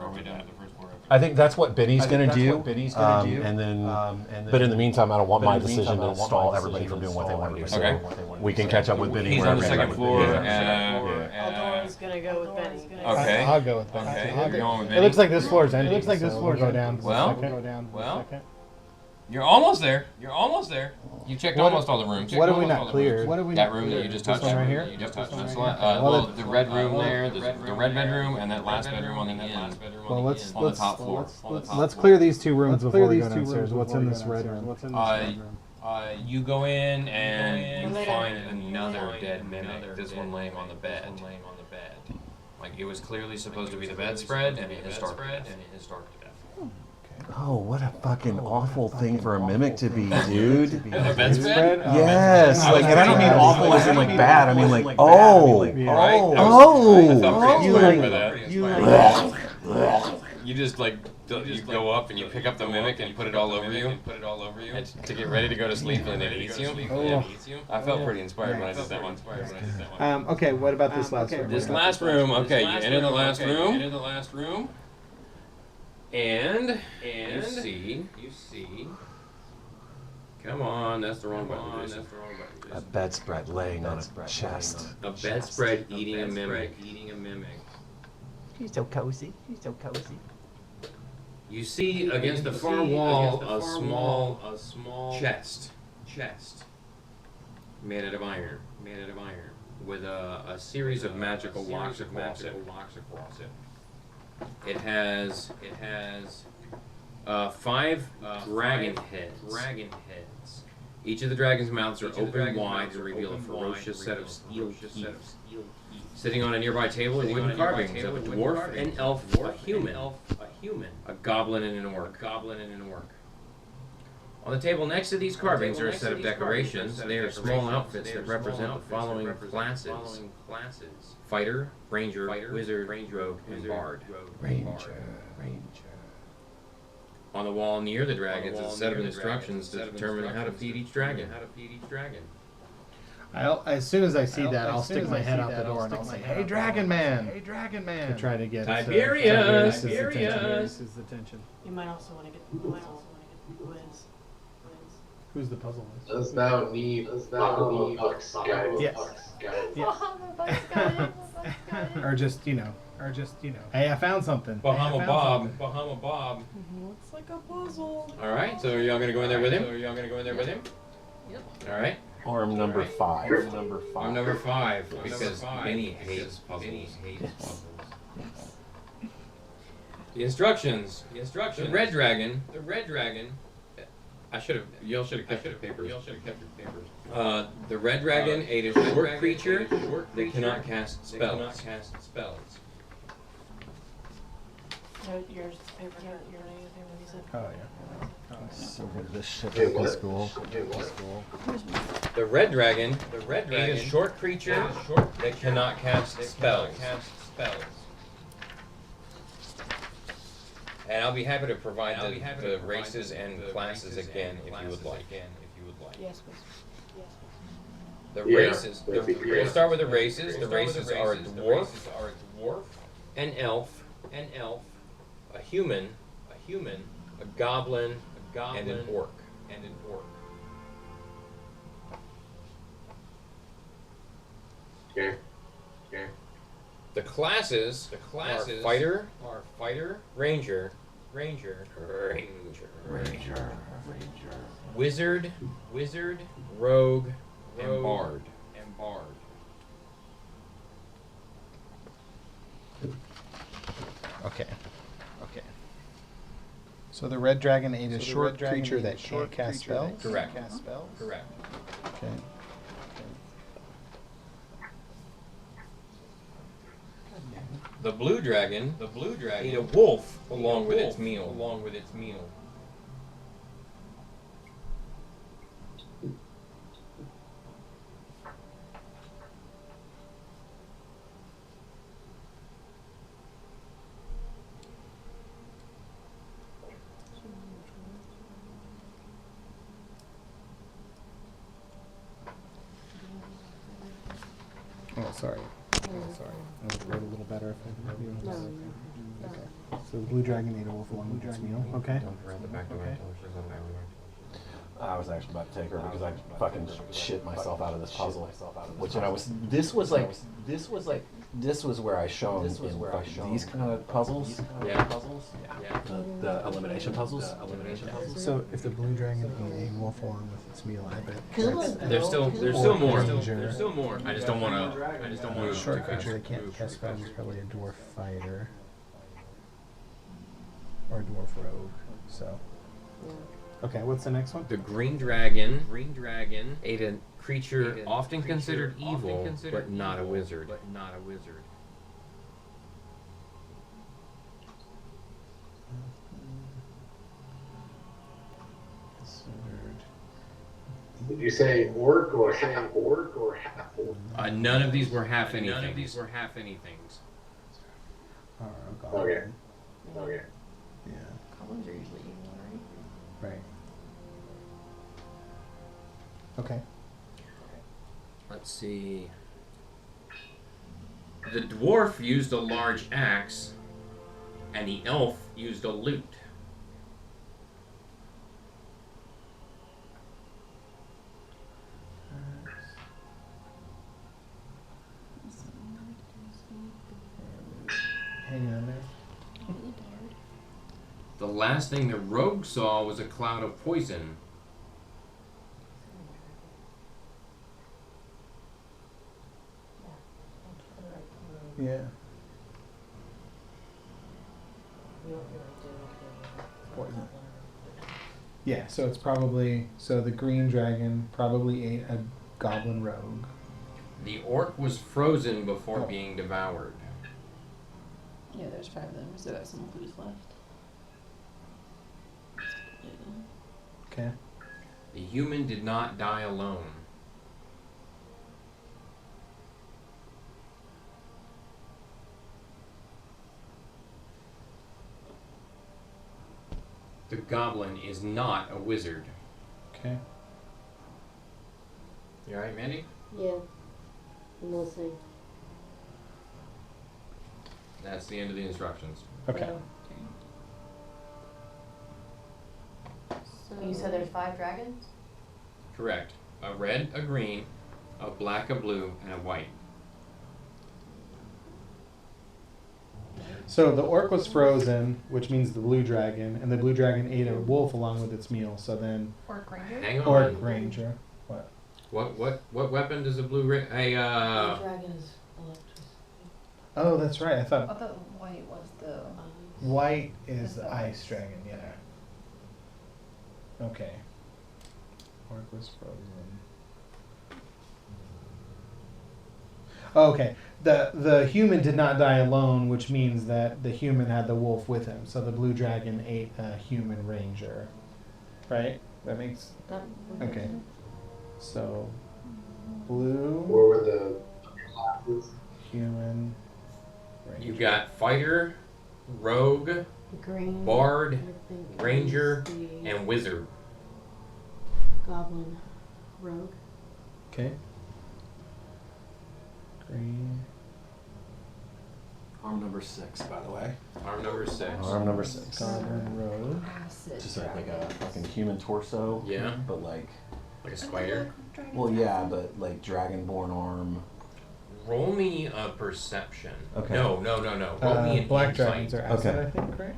I think that's what Benny's gonna do. And then, but in the meantime, I don't want my decision to stall everybody from doing what they want to do. So Okay. we can catch up with Benny. He's on the second floor. Aldora's gonna go with Benny. Okay. I'll go with Benny. Okay. You're going with It Benny. looks like this floor's empty. We'll go down. Well, you're almost there. You checked almost all the rooms. What have we not cleared? That room that you just touched. This one right here? Yep, that's the one. Well, the red room there, the red bedroom, and that last bedroom on the end. Well, let's on the top floor. let's clear these two rooms before we go downstairs. What's in this red room? You go in and you find another dead mimic. This one laying on the bed. Like it was clearly supposed to be the bedspread, and it is stark to death. Oh, what a fucking awful thing for a mimic to be, dude. A bedspread? Yes, like, and I don't mean awful as in like bad. I mean like, I thought you were for that. You just like you go up and you pick up the mimic and you put it all over you, and to get ready to go to sleep, and it eats you. I felt pretty inspired when I did that one. Okay, what about this last room? This last room, okay, you enter the last room, and you see. Come on, that's the wrong button. a bedspread laying on a chest. A bedspread eating a mimic. She's so cozy. You see against the far wall a small chest made out of iron, with a series of magical locks across it. It has 5 dragon heads. Each of the dragon's mouths are open wide to reveal a ferocious set of steel teeth. Sitting on a nearby table are wooden carvings of a dwarf, an elf, a human, a goblin, and an orc. On the table next to these carvings are a set of decorations. They are small outfits that represent the following classes: fighter, ranger, wizard, rogue, and bard. Ranger. On the wall near the dragons is a set of instructions to determine how to feed each dragon. As soon as I see that, I'll stick my head out the door and I'll say, "Hey, Dragon Man!" To try to get Tiberius! Tiberius's attention. You might also want to get Wiz. Who's the puzzle Wiz? Does thou need Buck's guidance? Yes. Or just, you know. Hey, I found something. Bahama Bob. Looks like a puzzle. All right, so are y'all gonna go in there with him? Yep. All right. Arm number 5. I'm number 5 because Benny hates puzzles. The instructions. The red dragon. Y'all should have kept your papers. The red dragon ate a short creature that cannot cast spells. Yours, paper, your name, you said. Oh, yeah. So good at this shit in school. The red dragon ate a short creature that cannot cast spells. And I'll be happy to provide the races and classes again if you would like. Yes, please. The races. We'll start with the races. The races are a dwarf, an elf, a human, human, a goblin, and an orc. Okay. Okay. The classes are fighter, ranger, wizard, rogue, and bard. Okay. So the red dragon ate a short creature that can't cast spells? Correct. Okay. The blue dragon ate a wolf along with its meal. Oh, sorry. I would wrote a little better if I could do this. Okay. So the blue dragon ate a wolf along with its meal. Okay. I was actually about to take her because I fucking shit myself out of this puzzle. Which I was. This was where I shone in fucking these kind of puzzles. Yeah. The elimination puzzles. So if the blue dragon ate a wolf along with its meal, I bet. There's still more. I just don't want to. Short creature that can't cast spells is probably a dwarf fighter. Or a dwarf rogue. So. Okay, what's the next one? The green dragon ate a creature often considered evil, but not a wizard. Did you say orc or half orc? None of these were half anything. Okay. Yeah. Goblins are usually evil, right? Right. Okay. Let's see. The dwarf used a large axe, and the elf used a lute. Hang on there. The last thing the rogue saw was a cloud of poison. Yeah. Poison. Yeah, so it's probably the green dragon probably ate a goblin rogue. The orc was frozen before being devoured. Yeah, there's 5 of them. We still got some clues left. Okay. The human did not die alone. The goblin is not a wizard. Okay. You alright, Mandy? Yeah. I'm listening. That's the end of the instructions. Okay. So you said there's 5 dragons? Correct. A red, a green, a black, a blue, and a white. So the orc was frozen, which means the blue dragon, and the blue dragon ate a wolf along with its meal. So then Orc ranger? Hang on. orc ranger. What? What weapon does a blue The dragon is electricity. Oh, that's right. I I thought thought white was the. white is the ice dragon. Yeah. Okay. Orc was frozen. Okay. The human did not die alone, which means that the human had the wolf with him. So the blue dragon ate a human ranger. Right? That makes okay. So blue What were the classes? human ranger. You got fighter, rogue, Green. bard, I think ranger, is the and wizard. goblin rogue. Okay. Green. Arm number 6, by the way. Arm number 6. Arm number 6. Goblin Rogue. Just like a fucking human torso. Yeah. But like Like a spider. well, yeah, but like dragonborn arm. Roll me a perception. Okay. No. Roll me an Black insight. dragons are outside, Okay. I think, right?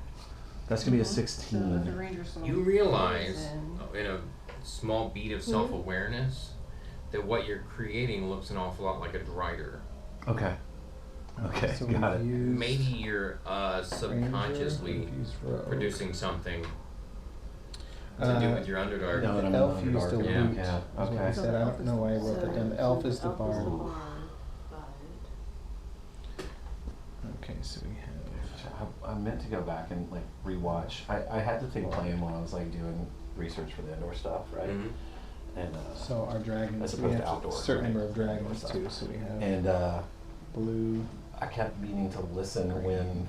That's gonna be a 16. You realize, in a small beat of self-awareness, that what you're creating looks an awful lot like a drider. Okay. Okay, So got it. we've used Maybe you're subconsciously we've used Rogue. producing something to do with your Underdark. Now that I'm Elf in used a Underdark, lute. yeah. Is what Okay. I said. I don't know why I wrote that down. The elf is the bard. Okay, so we have. I meant to go back and like rewatch. I had the thing playing while I was like doing research for the indoor stuff, right? Mhm. And So our dragons, as we opposed have to outdoor, a certain right? number of dragons too. So we have and blue. I kept meaning to listen when.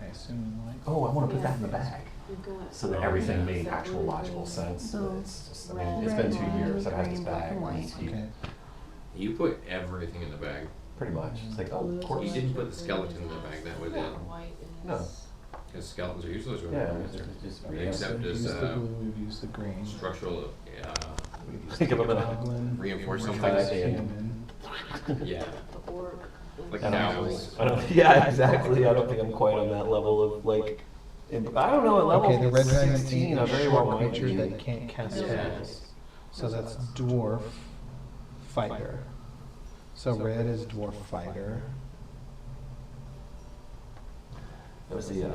I assume like. Oh, I want to put that in the bag, We've got so that everything made actual logical sense. But it's just, I mean, it's been 2 years. I've had this bag. Okay. You put everything in the bag. Pretty much. It's like, oh, of course. You didn't put the skeleton in the bag. That was it. No. Because skeletons are useless. Yeah, Right? just Except We've as used the blue. We've used the green. structural, We've used Think the of them in a goblin. reinforce We're something. trying to- Human. Yeah. Like I don't- owls. I don't, yeah, exactly. I don't think I'm quite on that level of like. I don't know. At level Okay, the red dragon 16, is I a very well short might creature be. that can't cast Yeah. spells. So that's dwarf fighter. So red is dwarf fighter. That was the.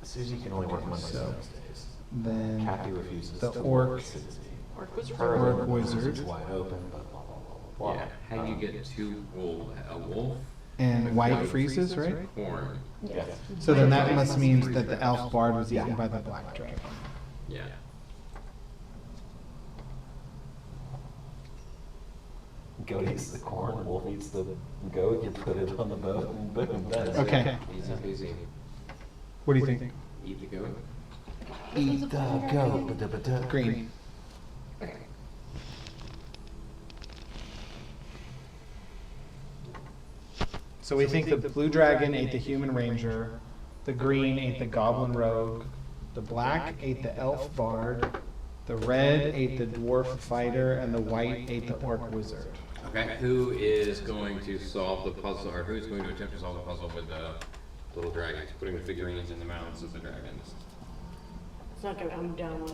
Susie can only work Mondays So, those days. Then Kathy refuses. the to orc- work Susie. Orc Her wizard. is wide open, but blah blah blah blah. Yeah. How do you get a wolf? And white freezes, right? Corn. Yeah. So then that must mean that the elf bard was eaten by the black dragon. Yeah. Goat eats the corn, wolf eats the goat, you put it on the boat, and boom, that's Okay. it. Easy peasy. What do you think? Eat the goat. Eat the goat. Ba-da-ba-da. Green. So we think the blue dragon ate the human ranger, the green ate the goblin rogue, the black ate the elf bard, the red ate the dwarf fighter, and the white ate the orc wizard. Okay. Who is going to solve the puzzle, or who's going to attempt to solve the puzzle with the little dragons, putting the figurines in the mouths of the dragons? It's not good. I'm down with.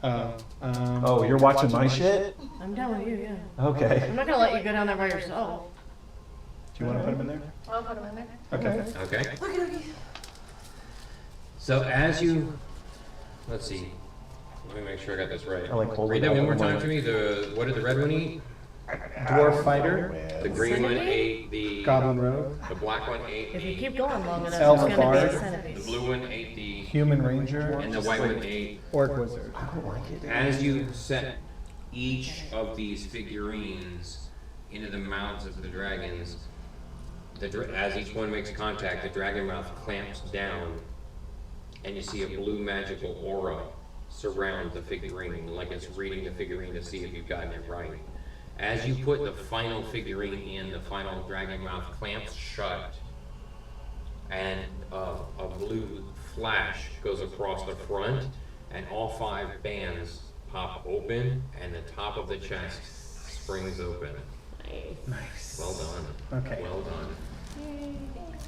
Oh, you're watching my shit? I'm down with you, yeah. Okay. I'm not gonna let you go down there by yourself. Do you want to put them in there? I'll put them in there. Okay. Okay. So as you, let's see, let me make sure I got this right. I like holding Read that it one more up. time to me. What did the red one eat? Dwarf fighter, The green one ate the. goblin rogue, The black one ate If you the. keep going long enough, Elf it's gonna be bard. a The centipede. blue one ate the. human ranger, And the white one ate. orc wizard. I don't like it. As you set each of these figurines into the mouths of the dragons, as each one makes contact, the dragon mouth clamps down, and you see a blue magical aura surround the figurine, like it's reading the figurine to see if you've gotten it right. As you put the final figurine in, the final dragon mouth clamps shut, and a blue flash goes across the front, and all 5 bands pop open, and the top of the chest springs open. Nice. Well done. Okay. Well done.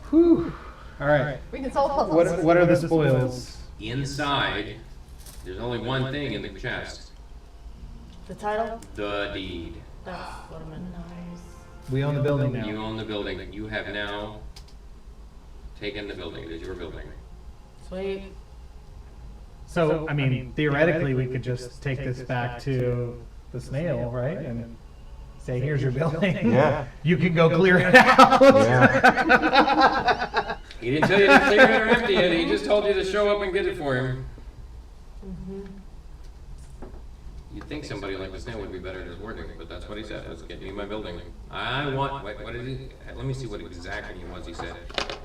Whew. All right. We can solve puzzles. What are the spoils? Inside, there's only one thing in the chest. The title? The deed. That's what I meant. We own the building You now. own the building. You have now taken the building. It is your building. Sweet. So, I mean, theoretically, we could just take this back to the Snail, right? And say, here's your building. Yeah. You can go clear it out. Yeah. He didn't tell you to clear it or empty it. He just told you to show up and get it for him. You'd think somebody like the Snail would be better at his wording, but that's what he said. Let's get me my building. I want. Wait, what did he? Let me see what exactly it was. He said.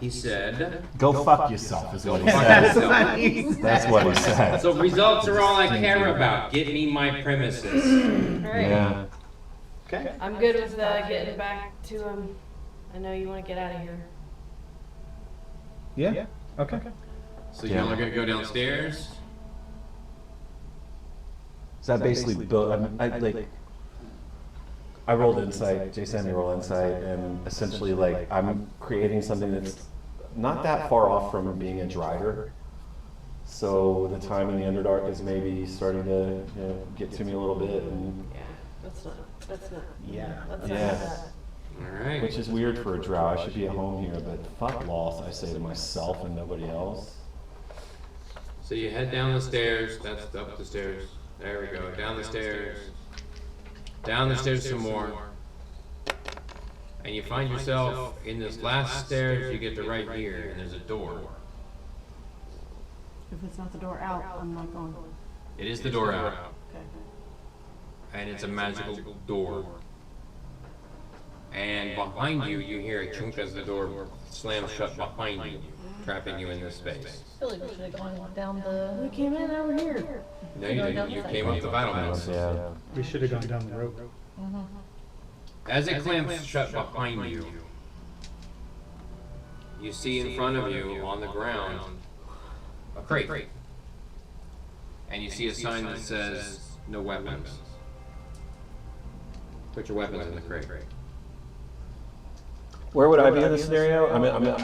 He said. Go fuck yourself is what he Go fuck said. yourself. That's what he said. So results are all I care about. Get me my premises. Alright. Yeah. Okay. I'm good with getting back to I know you want to get out of here. Yeah. Okay. So y'all are gonna go downstairs? Is that basically built? I rolled insight. Jason had me roll insight, and essentially, like, I'm creating something that's not that far off from being a driver. So the time in the Underdark is maybe starting to get to me a little bit, and Yeah, that's not. Yeah. That's Yeah. not that. Alright. which is weird for a drow. I should be at home here, but fuck loss, I say to myself and nobody else. So you head down the stairs, that's up the stairs. There we go, down the stairs. Down the stairs some more. And you find yourself in this last stairs, you get to right here, and there's a door. If it's not the door out, I'm not going. It is the door out, Okay. and it's a magical door. And behind you, you hear a chunk as the door slams shut behind you, trapping you in this space. I feel like we should have gone down the. We came in over here. No, you didn't, you came up the battlements. Yeah. We should have gone down the road. As it clamps shut behind you, you see in front of you, on the ground, a crate. And you see a sign that says, no weapons. Put your weapons in the crate. Where would I be in this scenario? I mean,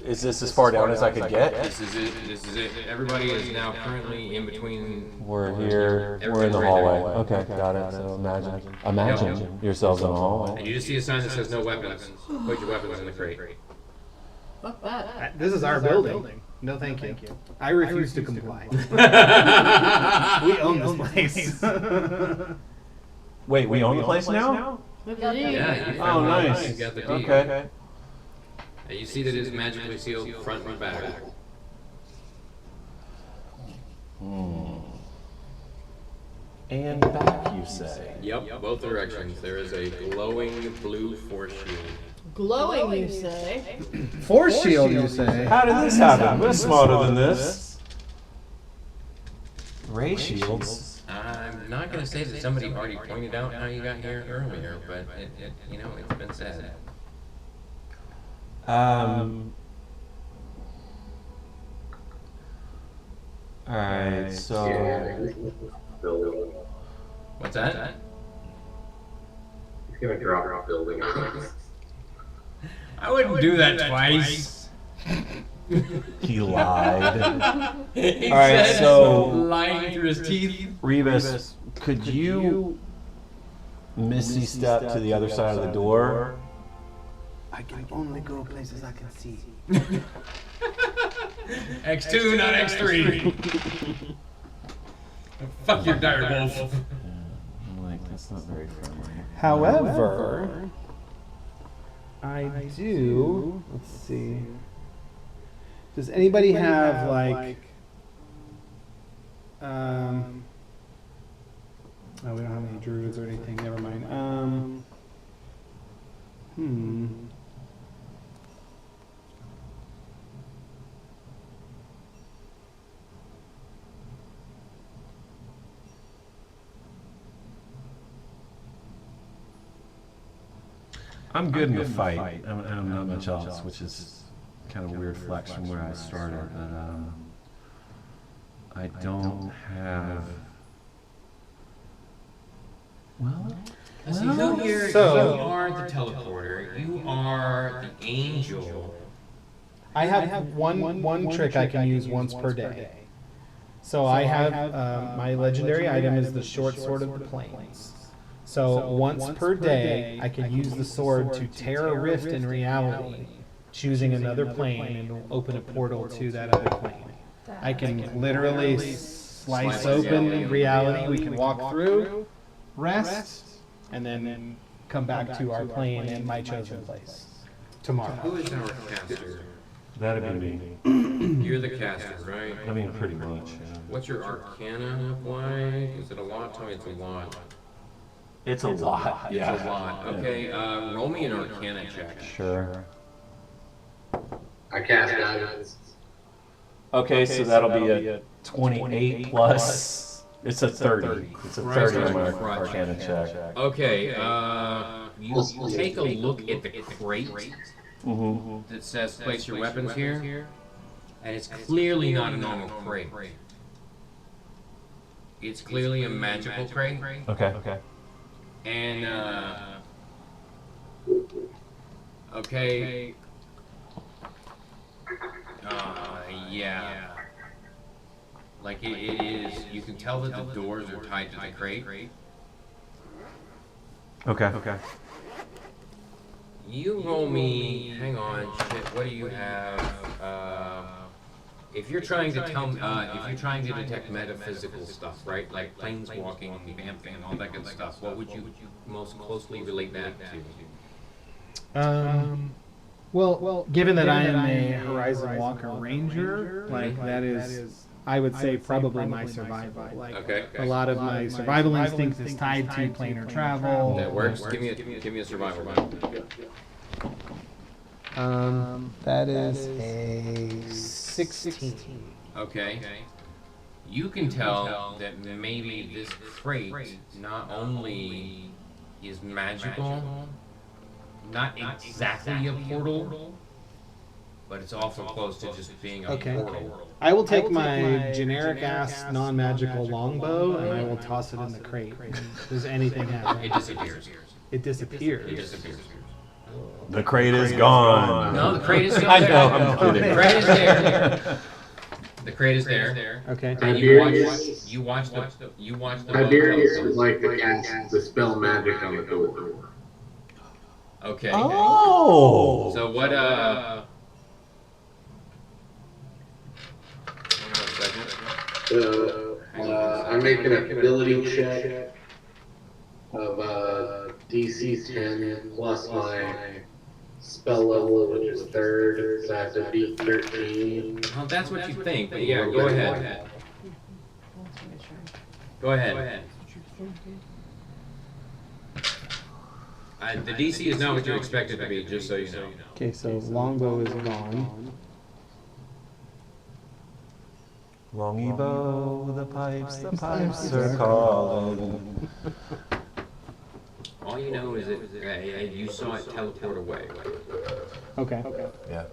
is this as far down as I could get? This is it, this is it. Everybody is now currently in between. We're here, we're in the hallway. Okay, got it. So imagine yourselves in the hallway. And you just see a sign that says, no weapons. Put your weapons in the crate. Fuck that. This is our building. No, thank you. I refuse to comply. We own this place. Wait, we own the place now? Yeah, you Oh, found the nice. deed, you got the deed. Okay. And you see that it's magically sealed front and back. And back, you say? Yep, both directions. There is a glowing blue force shield. Glowing, you say? Force shield, you say? How did this happen? We're smarter than this. Ray shields. I'm not going to say that somebody already pointed out how you got here earlier, but you know, it's been said. Alright, so... Building. What's that? He's gonna drop a building on us. I wouldn't do that twice. He lied. He Alright, said, so... lying through his teeth. Rebus, could you Misty step to the other side of the door? I can only go places I can see. X2, not X3. Fuck your dire wolf. I'm like, that's not very friendly. However, I do. Let's see. Does anybody have like? Oh, we don't have any druids or anything. Never mind. I'm good in the fight. I'm not much else, which is kind of a weird flex from where I started, but I don't have... Well, So here, So- you are the teleporter. You are the angel. I have one trick I can use once per day. So I have my legendary item is the short sword of the plains. So once per day, I can use the sword to tear a rift in reality, choosing another plane and open a portal to that other plane. I can literally slice open reality. We can walk through, rest, and then come back to our plane in my chosen place tomorrow. Who is our caster? that'd be me. You're the caster, right? I mean, pretty much. Yeah. What's your arcana look like? Is it a lot? Tell me it's a lot. It's a lot. It's a lot. Okay, roll me an arcana check. Sure. I cast guidance. Okay, so that'll be a 28 plus. It's a 30. It's a 30 on my arcana check. Okay, you take a look at the crate that says place your weapons here, and it's clearly not a normal crate. It's clearly a magical crate. Okay. And, okay. Yeah. Like it is, you can tell that the doors are tied to the crate. Okay. You roll me, hang on, shit, what do you have? If you're trying to detect metaphysical stuff, right? Like planeswalking, vamping, and all that good stuff, what would you most closely relate that to? Well, given that I am a Horizon Walker Ranger, like that is, I would say probably my survival. Like a lot of my survival instinct is tied to planar travel. That works. Give me a survival roll. That is a 16. Okay. You can tell that maybe this crate not only is magical, not exactly a portal, but it's also close to just being a portal. I will take my generic-ass non-magical longbow and I will toss it in the crate. Does anything happen? It disappears. It disappears. It disappears. The crate is gone. No, the crate is still I there. know, I'm kidding. The crate is there. The crate is there. Okay. And you watch the Tiberius would like to cast Dispel Magic on the door. Okay. Oh. So what? Hang on a second. I make an ability check of DC 10 plus my spell level, which is 3rd, so I have to beat 13. Well, that's what you think, but yeah, go ahead. Go ahead. The DC is not what you expect it to be, just so you know. Okay, so longbow is gone. Longy bow, the pipes are calling. All you know is that you saw it teleport away. Okay. Yeah.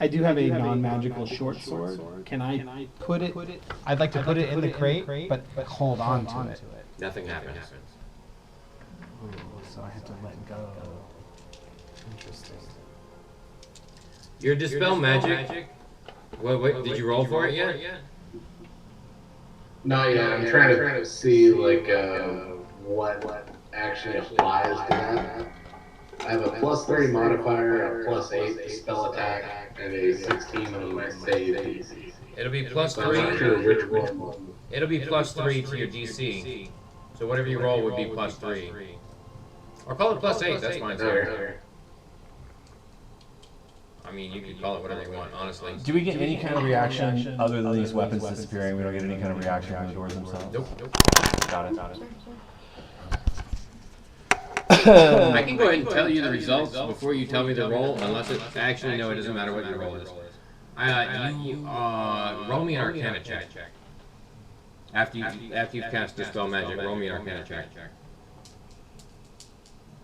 I do have a non-magical short sword. Can I put it? I'd like to put it in the crate, but hold on to it. Nothing happens. Ooh, so I have to let go. Interesting. Your Dispel Magic. Wait, did you roll for it yet? Not yet. I'm trying to see like what actually applies to that. I have a +3 modifier, a +8 spell attack, and a 16 on my save DC. It'll be I'm not sure +3. which one. It'll be +3 to your DC. So whatever you roll would be +3. Or call it +8. That's fine too. Okay. I mean, you can call it whatever you want, honestly. Do we get any kind of reaction other than these weapons disappearing? We don't get any kind of reaction from the doors themselves? Nope. Got it. I can go ahead and tell you the results before you tell me the roll, unless it actually no, it doesn't matter what your roll is. Roll me an Arcana check. After you've cast Dispel Magic, roll me an Arcana check.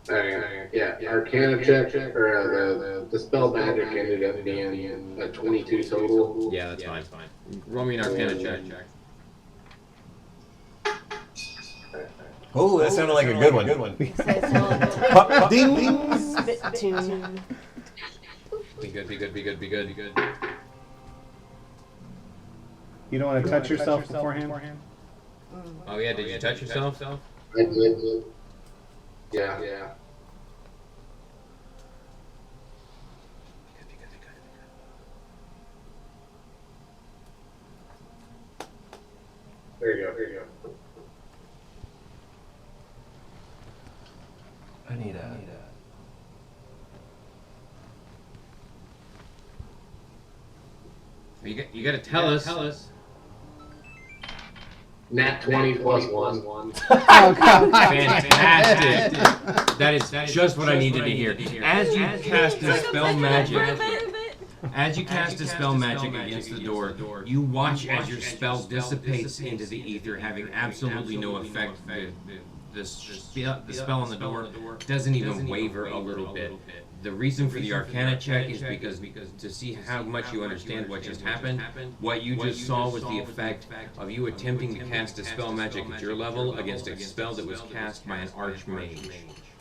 Yeah, Arcana check, or the Dispel Magic ended up being a 22 total. Yeah, that's fine. Roll me an Arcana check. Oh, that sounded like a good one. Ding! Spit tune. Be good. You don't want to touch yourself beforehand? Oh yeah, did you touch yourself? I did. Yeah. There you go. I need a... You gotta tell us. Nat 20 plus 1. Oh, God. Fantastic. That is just what I needed to hear. As you cast Dispel Magic, against the door, you watch as your spell dissipates into the ether, having absolutely no effect. the spell on the door doesn't even waver a little bit. The reason for the Arcana check is because to see how much you understand what just happened, what you just saw was the effect of you attempting to cast a spell magic at your level against a spell that was cast by an archmage.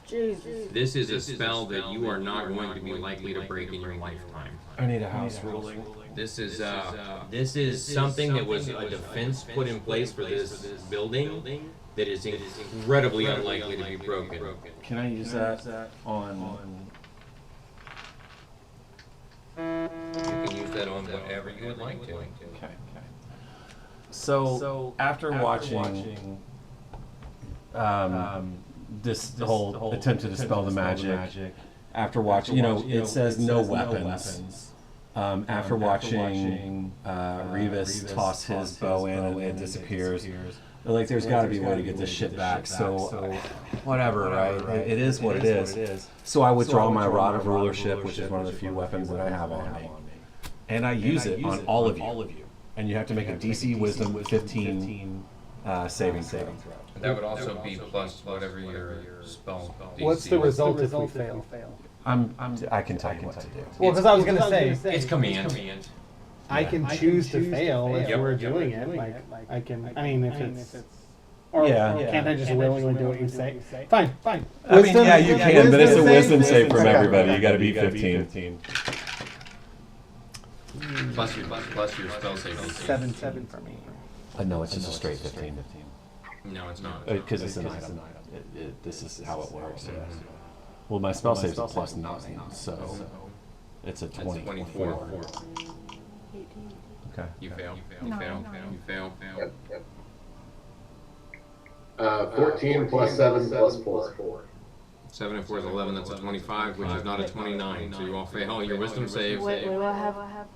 Jesus. This is a spell that you are not going to be likely to break in your lifetime. I need a house ruling. This is something that was a defense put in place for this building that is incredibly unlikely to be broken. Can I use that on? You can use that on whatever you would like to. Okay. So after watching this whole attempt to dispel the magic, after watching, it says no weapons. After watching Revis toss his bow in and it disappears, like there's got to be a way to get this shit back. So whatever, right? It is what it is. So I withdraw my Rod of Rulership, which is one of the few weapons that I have on me, and I use it on all of you. And you have to make a DC Wisdom 15 saving throw. That would also be plus whatever your spell. What's the result if we fail? I can tell you what to do. Well, because I was gonna say it's command. I can choose to fail if we're doing it. Like I can. I mean, if it's. Or can't I just willingly do what you say? Fine. I mean, yeah, you can, but it's a wisdom save from everybody. You got to be 15. Plus your spell save. 7 for me. No, it's just a straight 15. No, it's not. Because it's an item. This is how it works. Yeah. Well, my spell save's a plus 9, so it's a 24. Okay. You fail. You fail. Yep. 14 plus 7 plus 4. 7 and 4 is 11. That's a 25, which is not a 29. So you all fail your wisdom save. Wait, what have I have?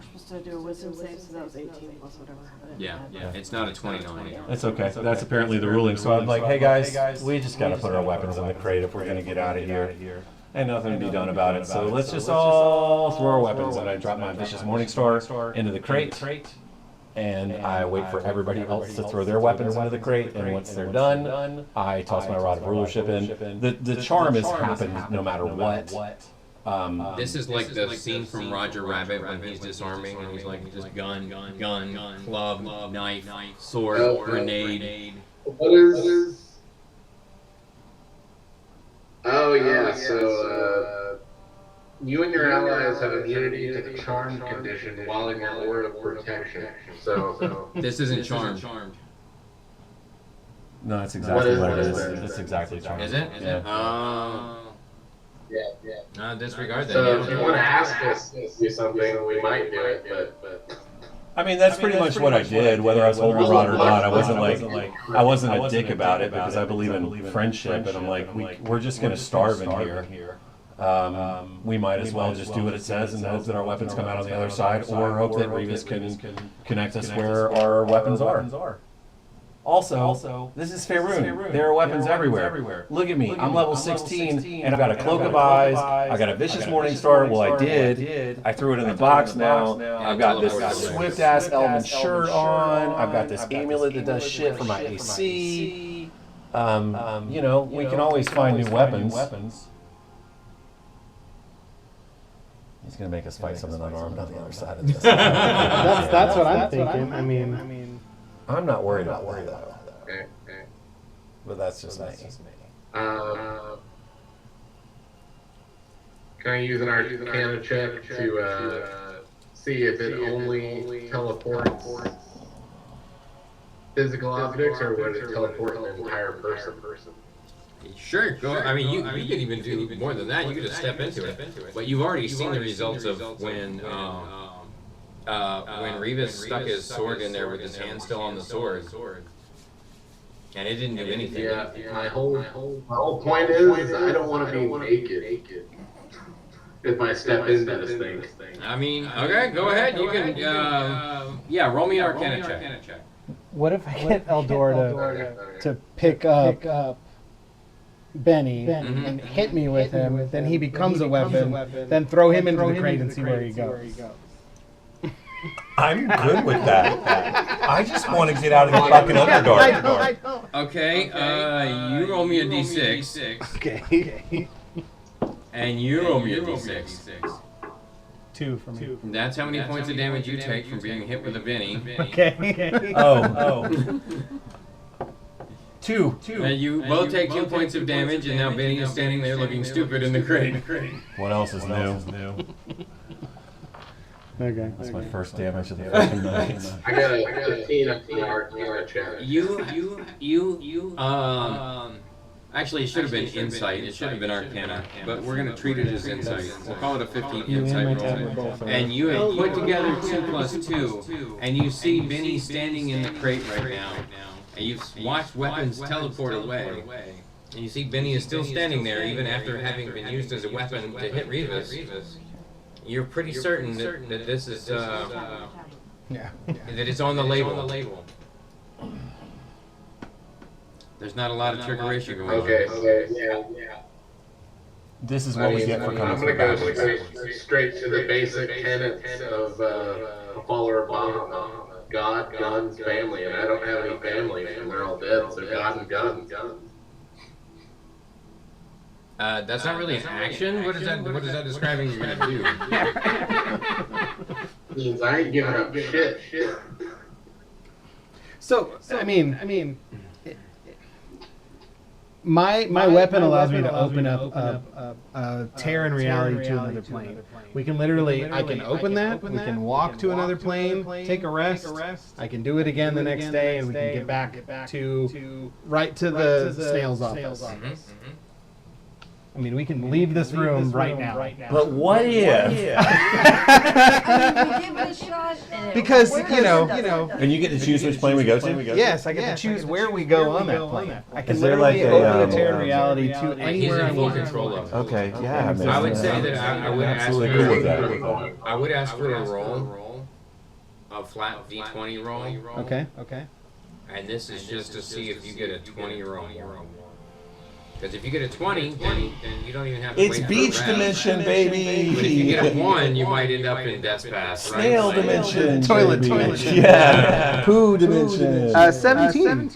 We're supposed to do a wisdom save, so that was 18 plus whatever. Yeah, it's not a 29. It's okay. That's apparently the ruling. So I'm like, hey guys, we just got to put our weapons in the crate if we're going to get out of here. And nothing to be done about it. So let's just all throw our weapons. And I drop my Vicious Morningstar into the crate. And I wait for everybody else to throw their weapons into the crate. And once they're done, I toss my Rod of Rulership in. The charm has happened no matter what. This is like the scene from Roger Rabbit when he's disarming and he's like just gun, club, knife, sword, grenade. What is? Oh yeah, so you and your allies have immunity to the charmed condition while in your ward of protection. So this isn't charmed. No, that's exactly what it is. It's exactly charmed. Is it? Yeah. No, disregard that. So if you want to ask us to do something, we might do it, but. I mean, that's pretty much what I did, whether I was holding the rod or not. I wasn't a dick about it because I believe in friendship, and I'm like, we're just going to starve in here. We might as well just do what it says and hope that our weapons come out on the other side, or hope that Revis can connect us where our weapons are. Also, this is Faerun. There are weapons everywhere. Look at me. I'm level 16, and I've got a Cloak of Eyes. I got a Vicious Morningstar. Well, I did. I threw it in the box now. I've got this swift-ass Elven shirt on. I've got this amulet that does shit for my AC. We can always find new weapons. He's going to make us fight something unarmed on the other side of this. That's what I'm thinking. I mean... I'm not worried about that, though. Okay. But that's just me. Can I use an Arcana check to see if it only teleports physical objects, or would it teleport an entire person? Sure, go. I mean, you could even do more than that. You could just step into it. But you've already seen the results of when Revis stuck his sword in there with his hand still on the sword, and it didn't do anything. Yeah, my whole point is I don't want to be naked if I step into this thing. I mean, okay, go ahead. You can, roll me an Arcana check. What if I get Eldor to pick up Benny and hit me with him, then he becomes a weapon, then throw him into the crate and see where he goes. I'm good with that. I just want to get out of the fucking Underdark. Okay, you roll me a d6. Okay. And you roll me a d6. 2 for me. That's how many points of damage you take from being hit with a Benny. Okay. Oh. 2. And you both take 2 points of damage, and now Benny is standing there looking stupid in the crate. What else is new? Okay. That's my first damage of the fucking night. I got a 15 up to our chat. Actually, it should have been insight. It should have been arcana, but we're going to treat it as insight. We'll call it a 15 insight roll. And you have put together 2 plus 2, and you see Benny standing in the crate right now. And you've watched weapons teleport away. And you see Benny is still standing there, even after having been used as a weapon to hit Revis. You're pretty certain that this is, that it's on the label. There's not a lot of trickeration going on. Okay, yeah. This is what we get for coming I'm from gonna backwards. go straight to the basic tenets of a follower of Bahamut. God, guns, family, and I don't have any family, and they're all dead, so God and guns. That's not really an action. What is that describing you're gonna do? Means I ain't giving up shit. So I mean, my weapon allows me to open up a tear in reality to another plane. We can literally, I can open that. We can walk to another plane, take a rest. I can do it again the next day, and we can get back to right to the Snail's office. I mean, we can leave this room right now. But what if? We give it a shot. Because, you know. And you get to choose which plane we go to? Yes, I get to choose where we go on that plane. I can Is there literally like a, open a tear in reality to He's anywhere I in full want. control of it. Okay, yeah. Man, I would say that I would ask absolutely for cool with that. I would ask for a roll, a flat D20 roll. Okay. And this is just to see if you get a 20 or more. Because if you get a 20, then you don't even have to wait It's for beach the rest. dimension, baby. But if you get a 1, you might end up in Death's Pass. Right? Snail dimension. Toilet baby. dimension. Yeah. Poo dimension. 17. Okay,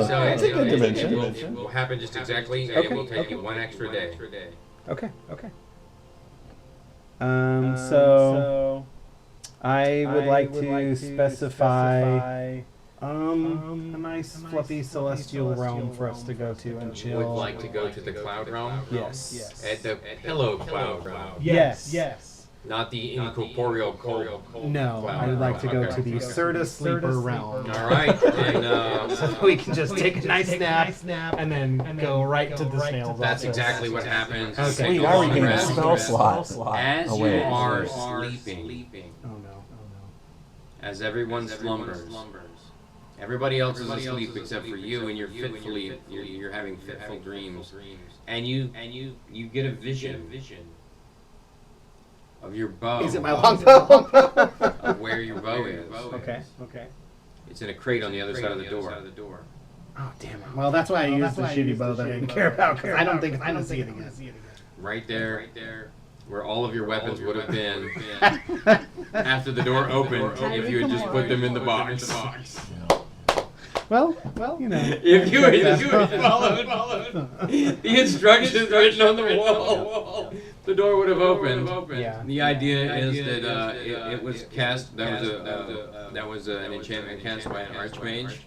so that's a good it dimension. will happen just exactly, and it will take you 1 extra day. Okay. So I would like to specify a nice fluffy celestial realm for us to go to and chill. Would like to go to the Cloud Realm? Yes. At the Pillow Cloud Realm. Yes. Not the incorporeal cold. No, I would like to go to the Serta Sleeper realm. All right, and So we can just take a nice nap and then go right to the Snail's that's office. exactly what happens. Okay. Take Sweet, a I already long getting a rest. spell slot As you away. are sleeping, Oh no. as everyone slumbers, everybody else is asleep except for you, and you're having fitful dreams, and you get a vision of your bow. Is it my longbow? Of where your bow is. Okay. It's in a crate on the other side of the door. Oh damn it. Well, that's why I used the shitty bow that I didn't care about because I don't think I see it again. Right there, where all of your weapons would have been after the door opened if you had just put them in the box. Well, you know. If you had followed the instructions written on the wall, the door would have opened. Yeah. The idea is that it was cast. That was an enchantment cast by an archmage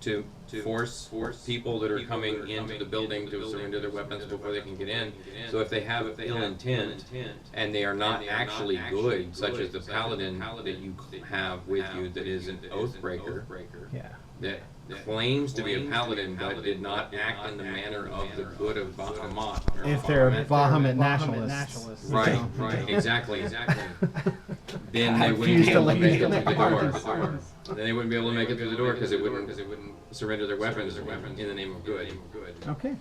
to force people that are coming into the building to surrender their weapons before they can get in. So if they have ill intent and they are not actually good, such as the paladin that you have with you, that is an oathbreaker. Yeah. That claims to be a paladin but did not act in the manner of the good of Bahamut. If they're Bahamut nationalists. Right, exactly. Then they wouldn't be able to make it through the door. Then they wouldn't be able to make it through the door because they wouldn't surrender their weapons in the name of good. Okay.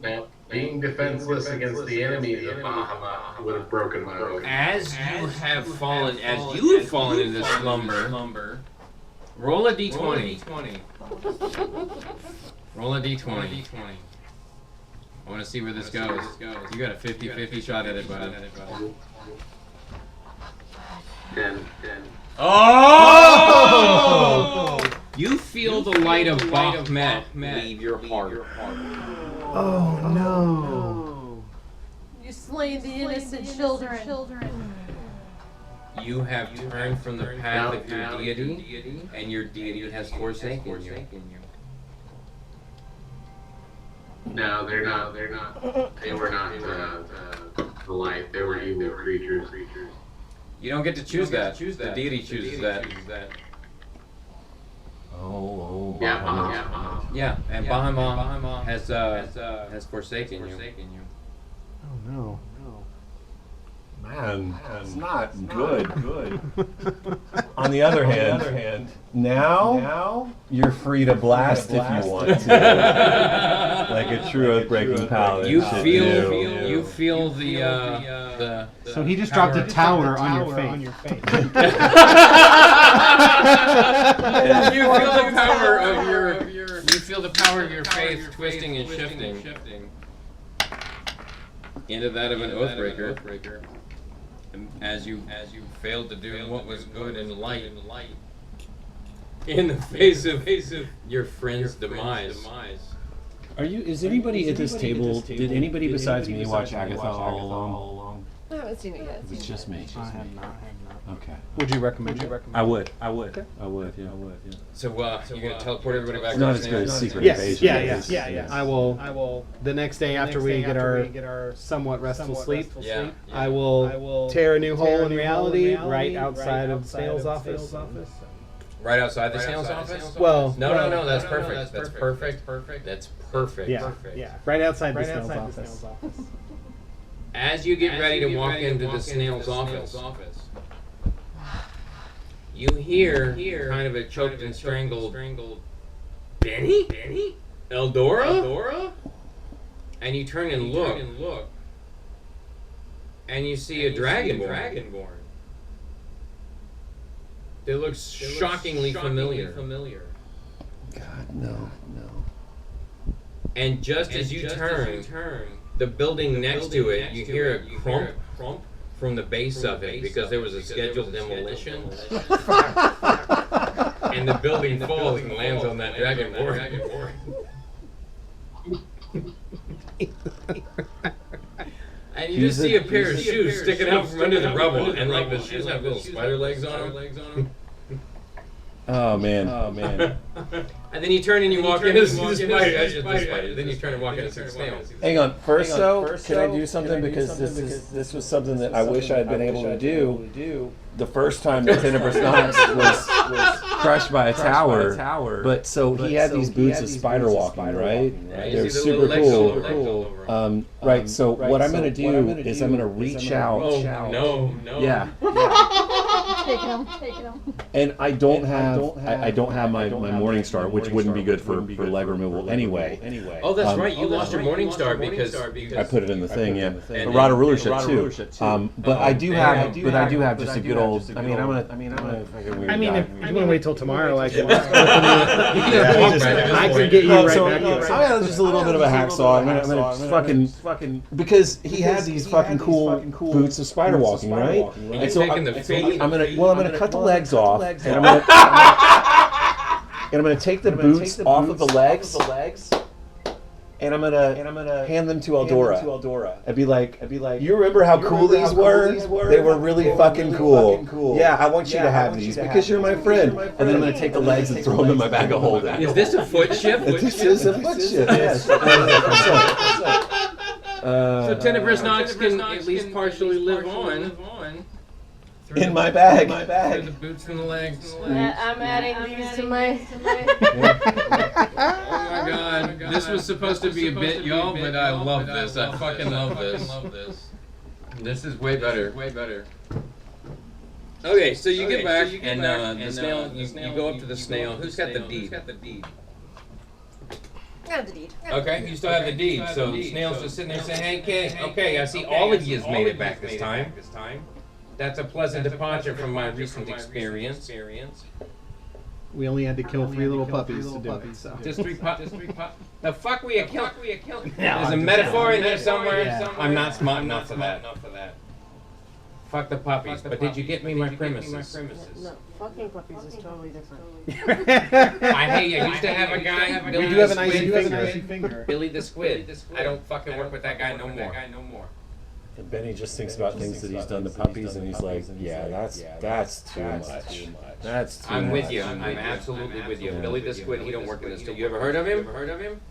Now, being defenseless against the enemies of Bahamut would have broken my oath. As you have fallen into this slumber, roll a d20. Roll a d20. I want to see where this goes. You got a 50-50 shot at it, bud. Oh! You feel the light of Baphomet leave your heart. Oh no! You slain the innocent children. You have turned from the path of your deity, and your deity has forsaken you. No, they're not. They were not the light. They were evil creatures. You don't get to choose that. The deity chooses that. Oh, Yeah, Yeah, and Bahamut has forsaken you. Oh no! Man, it's not good. On the other hand, now you're free to blast if you want to, like a true oath-breaking paladin. You should feel do. you feel the So he just dropped a tower on your face. You feel the power of your faith twisting and shifting into that of an oathbreaker. As you failed to do what was good and light in the face of your friend's demise. Is anybody at this table? Did anybody besides me watch Agatha all along? I haven't seen it yet. It's just me. I have not. Okay. Would you recommend it? I would. Yeah. So you're gonna teleport everybody back? It's not as good as Secret Yes. Invasion. Yeah. I will. The next day after we get our somewhat restful sleep, Yeah. I will tear a new hole in reality right outside of Snail's office. Right outside the Snail's office? Well, No. That's perfect. That's perfect. Yeah. Right outside the Snail's office. As you get ready to walk into the Snail's office, you hear kind of a choked and strangled Benny? Eldora? And you turn and look. And you see a dragonborn. It looks shockingly familiar. God, no. And just as you turn, the building next to it, you hear a crump from the base of it because there was a scheduled demolition. And the building falls and lands on that dragonborn. And you just see a pair of shoes sticking out from under the rubble, and like the shoes have little spider legs on them. Oh man. And then you turn and you walk in and see the spider. Then you turn and walk in and see the snail. Hang on. First, can I do something? Because this was something that I wish I had been able to do. The first time that Tenebrous Knox was crushed by a tower, but so he had these boots of spider walking, right? They're super cool. Right. So what I'm gonna do is I'm gonna reach out. Oh no! Yeah. Take him. And I don't have my Morning Star, which wouldn't be good for leg removal anyway. Oh, that's right. You lost your Morning Star because I put it in the thing, yeah. But Rod of Rulership too. But I do have just a good old. I mean, I'm gonna fucking weird. I mean, guy. if you want to wait till tomorrow, like, I I can get you right back to it. I got just a little bit of a hacksaw. I'm gonna fucking because he had these fucking cool boots of spider walking, right? And so I'm gonna cut the legs off, and I'm gonna take the boots off of the legs, and I'm gonna hand them to Eldora. I'd be like, you remember how cool these were? They were really fucking cool. Yeah, I want you to have these because you're my friend. And then I'm gonna take the legs and throw them in my bag of holding. Is this a foot shift? This is a foot shift. Yes. So Tenebrous Knox can at least partially live on. In my bag. Through the boots and the legs. I'm adding these to my. Oh my god. This was supposed to be a bit, y'all, but I love this. I fucking love this. This is way better. Okay, so you get back, and the snail, you go up to the snail. Who's got the deed? I have the deed. Okay, you still have the deed. So the snail's just sitting there saying, hey, okay, I see all of you's made it back this time. That's a pleasant departure from my recent experience. We only had to kill 3 little puppies to do it. So. Just 3 puppies. The fuck we killed? There's a metaphor in here somewhere. I'm not smart enough for that. Fuck the puppies. But did you get me my premises? No, fucking puppies is totally different. I hate. I used to have a guy. We do have an icy finger. Billy the Squid. I don't fucking work with that guy no more. And Benny just thinks about things that he's done to puppies, and he's like, yeah, that's too much. That's too I'm much. with you. I'm absolutely with you. Billy the Squid. He don't work in this. You ever heard of him?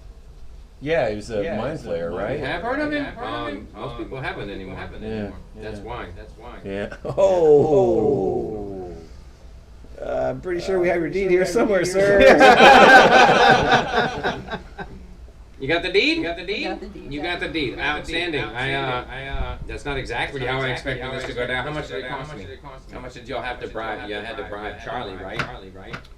Yeah, he was a mind flayer, right? You have heard of him? Most people haven't anymore. Yeah. That's why. Yeah. Oh. I'm pretty sure we have your deed here somewhere, sir. You got the deed? You got the deed. Outstanding. That's not exactly how I expected this to go down. How much did it cost me? How much did y'all have to bribe? You had to bribe Charlie, right?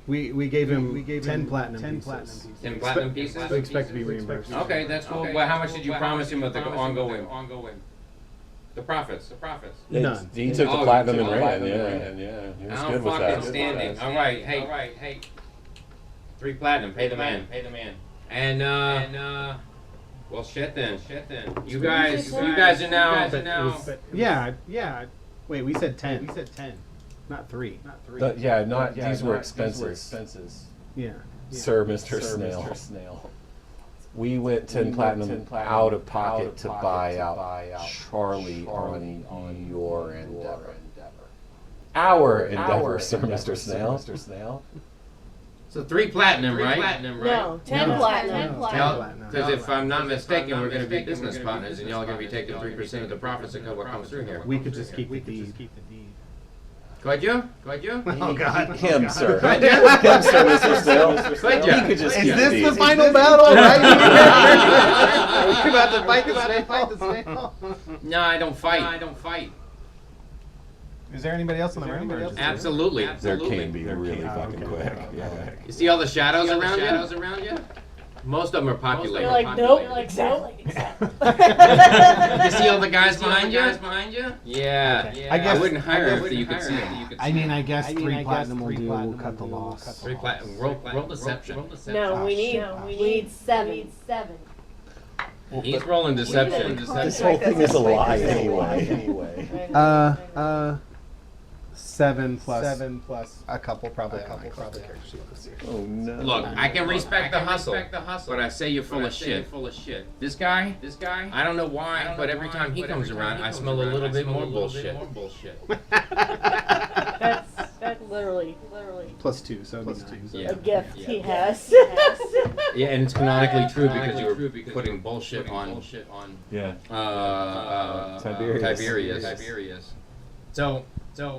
We gave him 10 platinum pieces. 10 platinum pieces? We expect to be reimbursed. Okay, that's cool. Well, how much did you promise him of the ongoing? The profits. None. He took the platinum and ran, yeah. He was good with that. Outstanding. All right, hey. 3 platinum. Pay the man. And well, shit then. You guys are now. Yeah. Wait, we said 10. Not 3. These were expenses. Yeah. Sir, Mr. Snail. We went 10 platinum out of pocket to buy out Charlie on your endeavor. Our endeavor, Sir, Mr. Snail. So 3 platinum, right? No, 10 platinum. Because if I'm not mistaken, we're going to be business partners, and y'all are going to be taking 3% of the profits that comes through here. We could just keep the deed. Could you? Oh, God. Him, sir. Him, Sir, Mr. Snail. Could you? He could just Is keep this the the deed. final battle, right? Are we about to fight the snail? No, I don't fight. Is there anybody else in the room? Absolutely. There can be really fucking quick. Yeah. You see all the shadows around you? Most of them are populated. You're like, nope, exactly. You see all the guys behind you? Yeah. I wouldn't hire him so you could see him. I mean, I guess 3 platinum will do. We'll cut the loss. 3 platinum. Roll deception. No, we need 7. He's rolling deception. This whole thing is a lie anyway. 7 plus a couple, probably. Oh no. Look, I can respect the hustle, but I say you're full of shit. This guy, I don't know why, but every time he comes around, I smell a little bit more bullshit. That's literally Plus 2, so a gift he has. Yeah, and it's canonically true because you were putting bullshit on Tiberius. So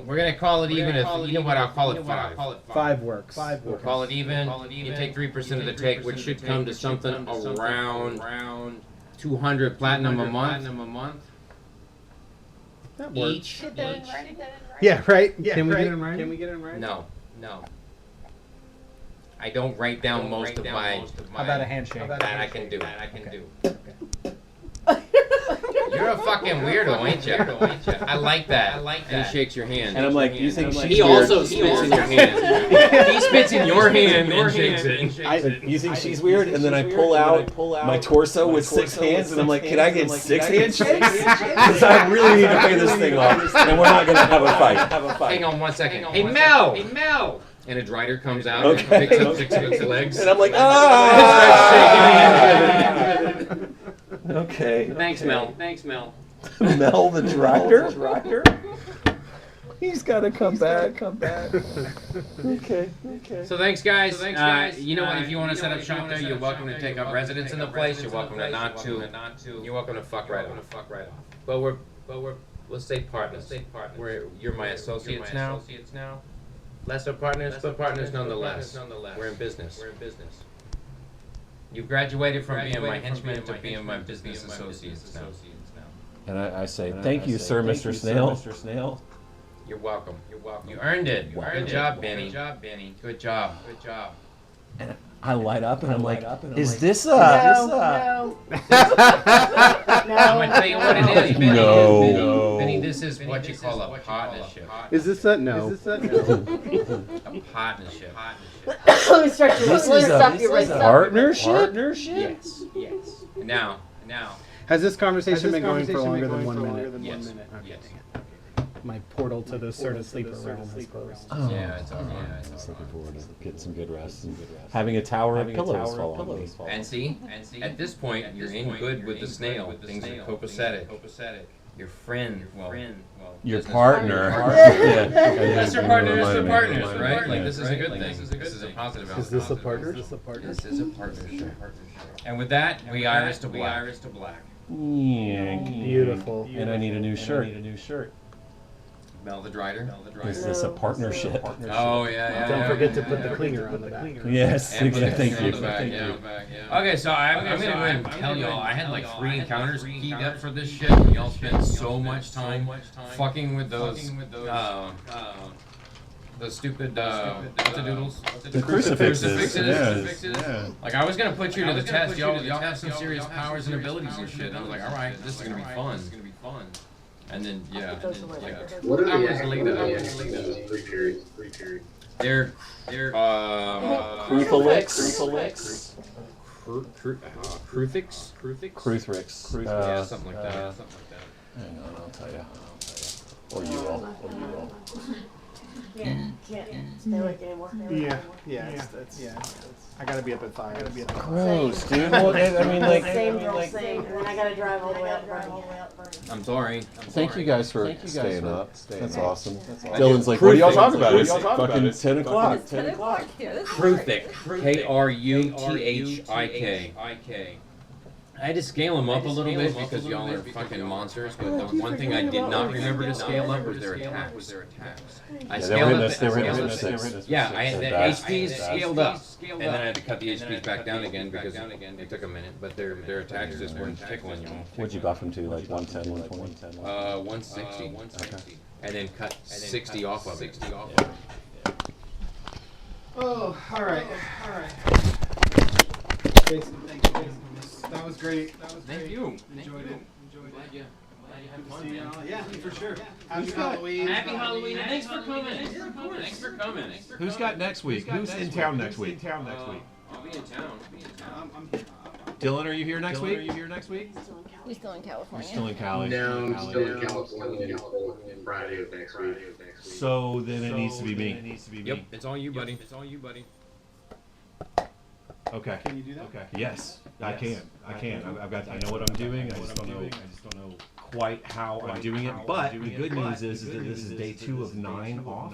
we're gonna call it even. If you know what, I'll call it 5. 5 works. We'll call it even. You take 3% of the take, which should come to something around 200 platinum a month. That works. Each. Yeah, right. Can we get it in writing? No. I don't write down most of my. How about a handshake? That I can do. You're a fucking weirdo, ain't you? I like that. And he shakes your hand. And I'm like, do you think she's He weird? also spits in your hand. He spits in your hand and shakes it. You think she's weird? And then I pull out my torso with 6 hands, and I'm like, can I get 6 handshakes? Because I really need to pay this thing off, and we're not gonna have a fight. Hang on one second. Hey Mel! And a drider comes out and picks up 6 of its legs. And I'm like, Okay. Thanks, Mel. Mel the drider? He's got to come back. Okay. So thanks, guys. You know what? If you want to set up shop there, you're welcome to take up residence in the place. You're welcome to not to. You're welcome to fuck right off. But let's say partners. You're my associates now. Lesser partners, but partners nonetheless. We're in business. You graduated from being my henchman to being my business associates now. And I say, thank you, Sir, Mr. Snail. You're welcome. You earned it. Good job, Benny. Good job. And I light up and I'm like, is this No. I'm gonna tell you what it is, Benny. No. Benny, this is what you call a partnership. Is this a no? A partnership. Let me start to This is a partnership? Yes. Now. Has this conversation been going for longer than 1 minute? Yes. my portal to the Certa Sleeper realm, I suppose. Oh, Yeah, it's all right. I'm just looking forward to getting some good rest and having a tower of pillows fall on me. And see, at this point, you're in good with the snail. Things are copacetic. Your friend, well, Your business partner. Yeah. Yeah. That's your partner. That's the partners, right? Like this is a good thing. This is a positive outcome. Is this a partner? This is a partnership. And with that, we iris to black. Yeah. Beautiful. And I need a new shirt. Mel the Drider. Is this a partnership? Oh yeah. Don't forget to put the cleaner on the back. Yes, And put the thank cleaner you. on the back, yeah. Okay, so I'm gonna go ahead and tell y'all, I had like 3 encounters keyed up for this shit, and y'all spent so much time fucking with those, the stupid, what's the doodles? The crucifixes. Yeah. Like, I was gonna put you to the test, y'all have some serious powers and abilities and shit, and I was like, alright, this is gonna be fun. And then, yeah. What are I the was actual creatures? They're Cruthalix. Cruthrix? Cruthrix. Yeah, something like that. Hang on, I'll tell you. Or you will. Can't stay awake anymore. Yeah. I gotta be up at 5. Gross, dude. Well, I mean, like, Same, and then I gotta drive all the way up. I'm sorry. thank you guys for staying up. That's awesome. Dylan's like, what are y'all talking about? It's fucking 10 o'clock. 10 o'clock. Yeah, this is Kruthic. K-R-U-T-H-I-K. I had to scale them up a little bit because y'all are fucking monsters, but the one thing I did not remember to scale up was their attacks. I scaled up they were hitting us 6. Yeah, I had the HPs scaled up, and then I had to cut the HPs back down again because it took a minute, but their attacks just weren't tickling you. What'd you buff them to, like 110, 120? 160. Okay. And then cut 60 off of it. Oh, alright. Jason, thank you. That was great. Thank you. Enjoyed it. Glad you had fun, See man. y'all. Yeah, for sure. Happy Halloween. Happy Halloween. Thanks for coming. Thanks for coming. Who's got next week? Who's in town next week? I'll be in town. I'm here. Dylan, are you here next week? We're still in California. Still in Cali. No, I'm still in California until Friday of next week. So then it needs to be me. Yep, it's all you, buddy. Okay. Can you do that? Okay. Yes, I can. I know what I'm doing. I just don't know quite how I'm doing it. But the good news is that this is day 2 of 9 off.